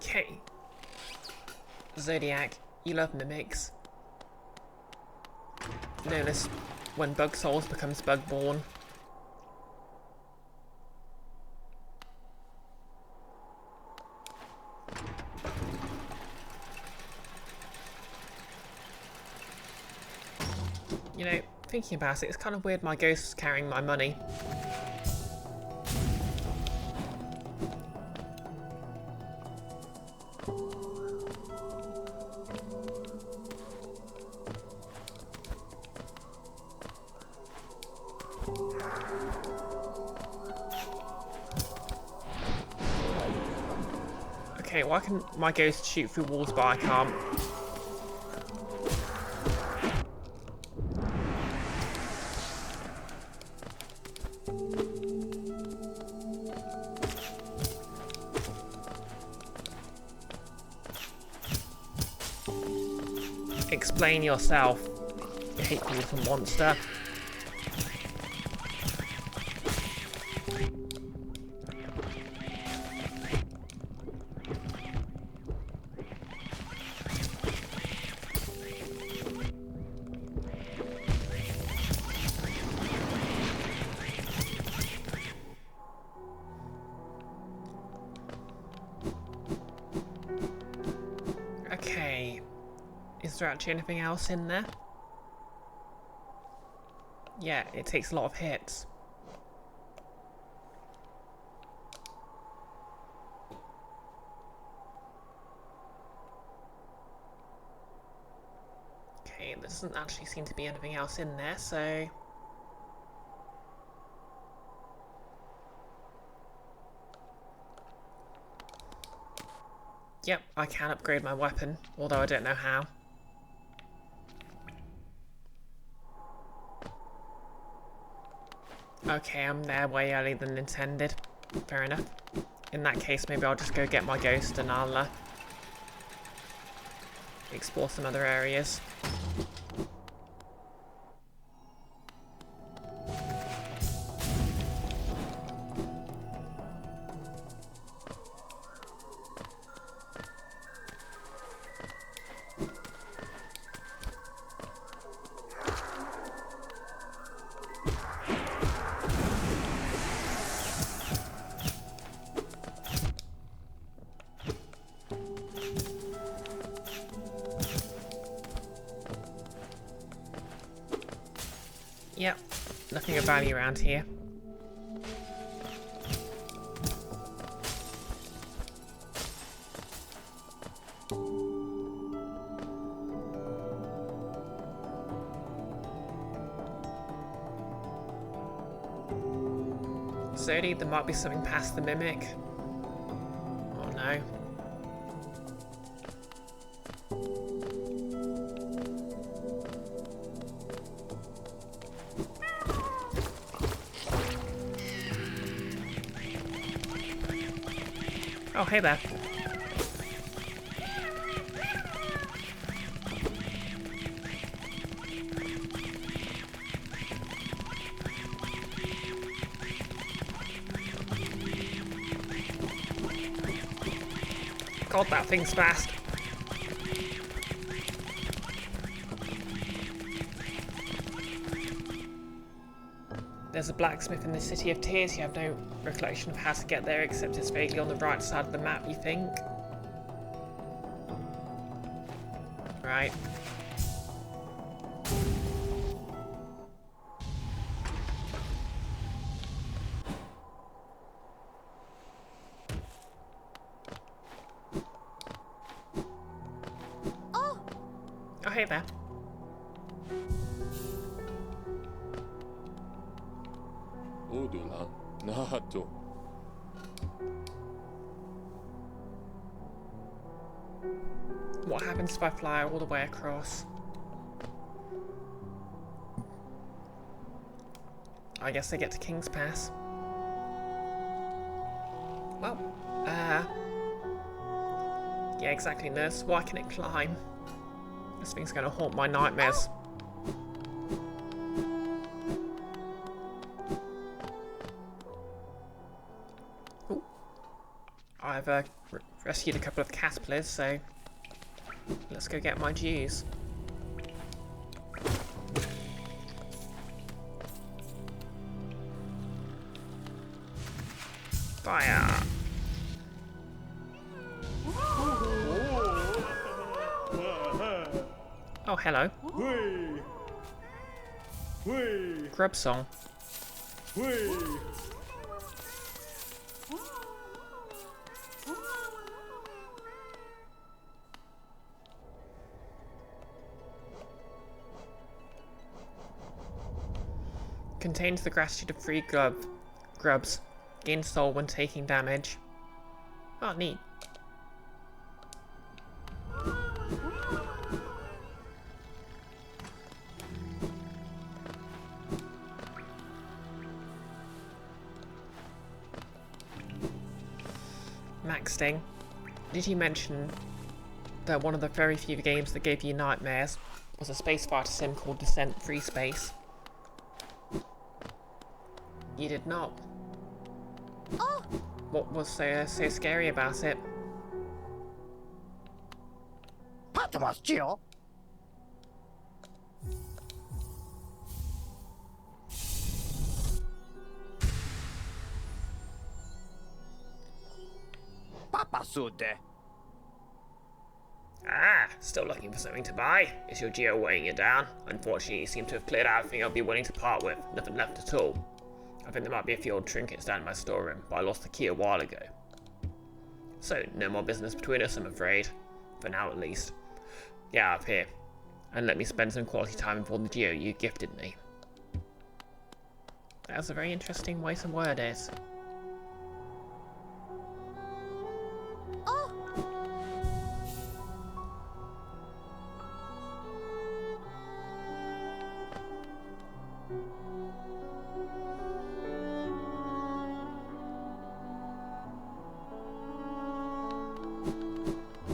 A: Okay. Zodiac, you love mimics. Notice when Bug Souls becomes Bugborn. You know, thinking about it, it's kind of weird my ghost's carrying my money. Okay, why can my ghost shoot through walls but I can't? Explain yourself, you hateful little monster. Okay, is there actually anything else in there? Yeah, it takes a lot of hits. Okay, there doesn't actually seem to be anything else in there, so... Yep, I can upgrade my weapon, although I don't know how. Okay, I'm there way earlier than intended. Fair enough. In that case, maybe I'll just go get my ghost and I'll explore some other areas. Nothing of value around here. Zodi, there might be something past the mimic. Oh no. Oh, hey there. God, that thing's fast. There's a blacksmith in the City of Tears. You have no recollection of how to get there, except it's vaguely on the right side of the map, you think? Right. Oh, hey there.
E: Odula. Nato.
A: What happens if I fly all the way across? I guess I get to King's Pass. Well, yeah, exactly, nurse. Why can it climb? This thing's gonna haunt my nightmares. Ooh. I've rescued a couple of caterpillars, so let's go get my dues. Fire! Oh, hello. Grub song. Contains the gratitude of free grubs. Gain soul when taking damage. Oh, neat. Max Sting, did you mention that one of the very few games that gave you nightmares was a space fighter sim called Descent Free Space? You did not.
C: Oh!
A: What was so scary about it?
C: Patmos, Gio. Papa Sude.
A: Ah, still looking for something to buy? Is your geo weighing you down? Unfortunately, you seem to have cleared out everything I'll be willing to part with. Nothing left at all. I think there might be a few old trinkets down in my storeroom, but I lost the key a while ago. So, no more business between us, I'm afraid. For now, at least. Get out of here, and let me spend some quality time with all the geo you gifted me. That's a very interesting way to word it.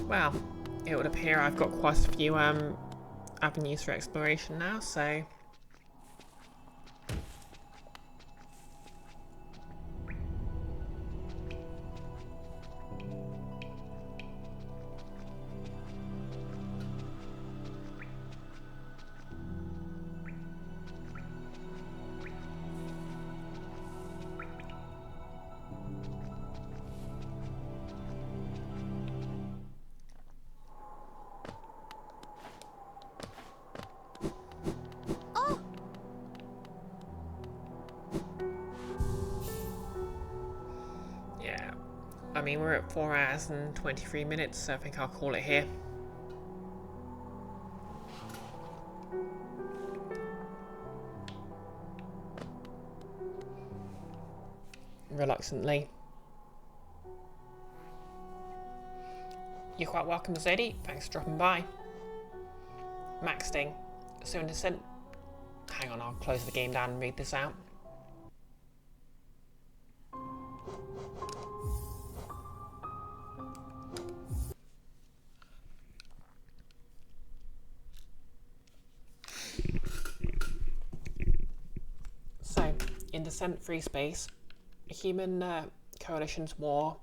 A: Well, it would appear I've got quite a few avenues for exploration now, so I mean, we're at 4 hours and 23 minutes, so I think I'll call it here. Reluctantly. You're quite welcome, Zadie. Thanks for dropping by. Maxting. So in descent. Hang on, I'll close the game down and read this out. So, in Descent Free Space, a human coalition's war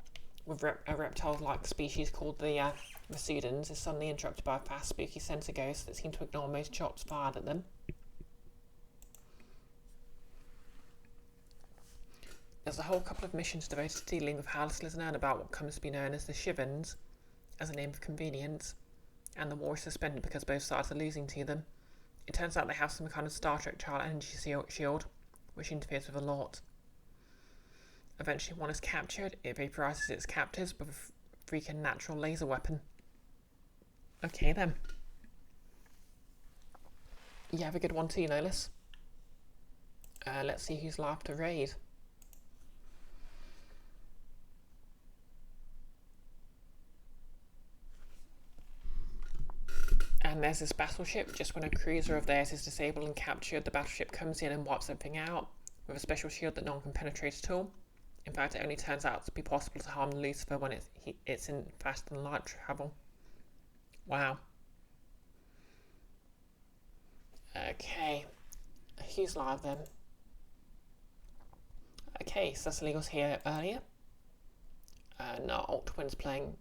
A: with a reptile-like species called the Masudans is suddenly interrupted by a fast, spooky sensor ghost that seem to ignore most shots fired at them. There's a whole couple of missions devoted to dealing with how little is known about what comes to be known as the Shivans, as a name of convenience, and the war is suspended because both sides are losing to them. It turns out they have some kind of Star Trek child energy shield, which interferes with a lot. Eventually one is captured, it vaporizes its captors with a freaking natural laser weapon. Okay then. You have a good one too, Nolis. Let's see who's live to raid. And there's this battleship. Just when a cruiser of theirs is disabled and captured, the battleship comes in and wipes everything out with a special shield that no one can penetrate at all. In fact, it only turns out to be possible to harm Lucifer when it's in faster than light travel. Wow. Okay. Who's live then? Okay, Cecily was here earlier. Now Alt Twin's playing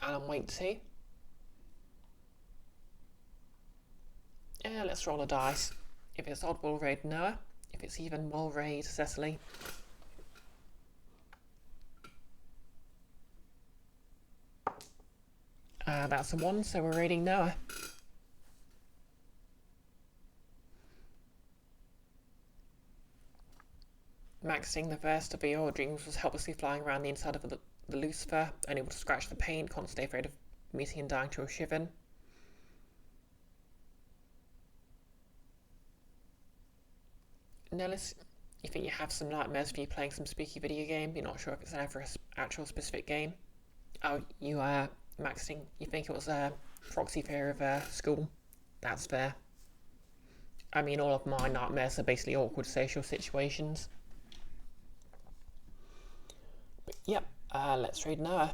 A: Alan Wake 2. Let's roll a dice. If it's odd, we'll raid Noah. If it's even, we'll raid Cecily. That's a 1, so we're raiding Noah. Maxing, the first of your dreams was helplessly flying around the inside of the Lucifer, unable to scratch the paint, constantly afraid of meeting and dying to a Shivan. Nellis, you think you have some nightmares for you playing some spooky video game, you're not sure if it's an actual specific game. Oh, you maxing, you think it was a proxy fear of school. That's fair. I mean, all of my nightmares are basically awkward social situations. But yep, let's read Noah.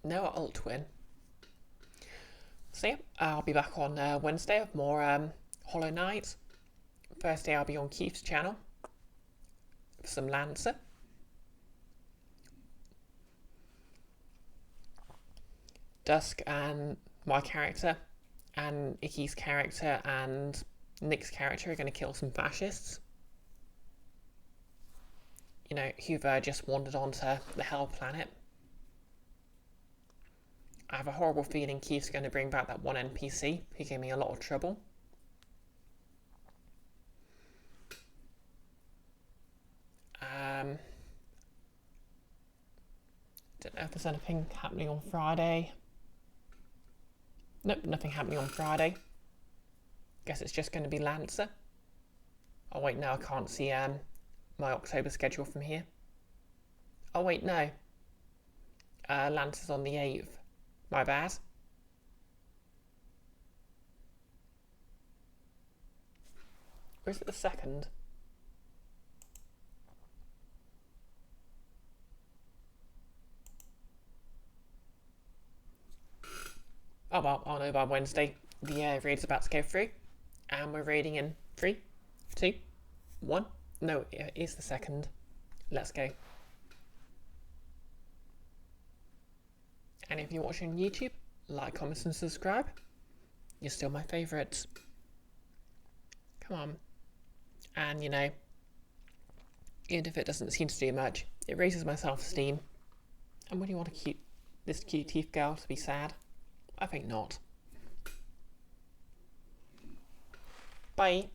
A: Noah Alt Twin. So yeah, I'll be back on Wednesday with more Hollow Knight. Thursday I'll be on Keith's channel for some Lancer. Dusk and my character and Icky's character and Nick's character are going to kill some fascists. You know, who've just wandered onto the Hell Planet. I have a horrible feeling Keith's going to bring back that one NPC who gave me a lot of trouble. Don't know if there's anything happening on Friday. Nope, nothing happening on Friday. Guess it's just going to be Lancer. Oh wait, no, I can't see my October schedule from here. Oh wait, no. Lancer's on the 8th. My bad. Or is it the 2nd? Oh well, I'll know by Wednesday. The raid's about to go through. And we're raiding in 3, 2, 1. No, it is the 2nd. Let's go. And if you're watching on YouTube, like, comment and subscribe. You're still my favourites. Come on. And you know, even if it doesn't seem to do much, it raises my self-esteem. And would you want this cute teeth girl to be sad? I think not. Bye.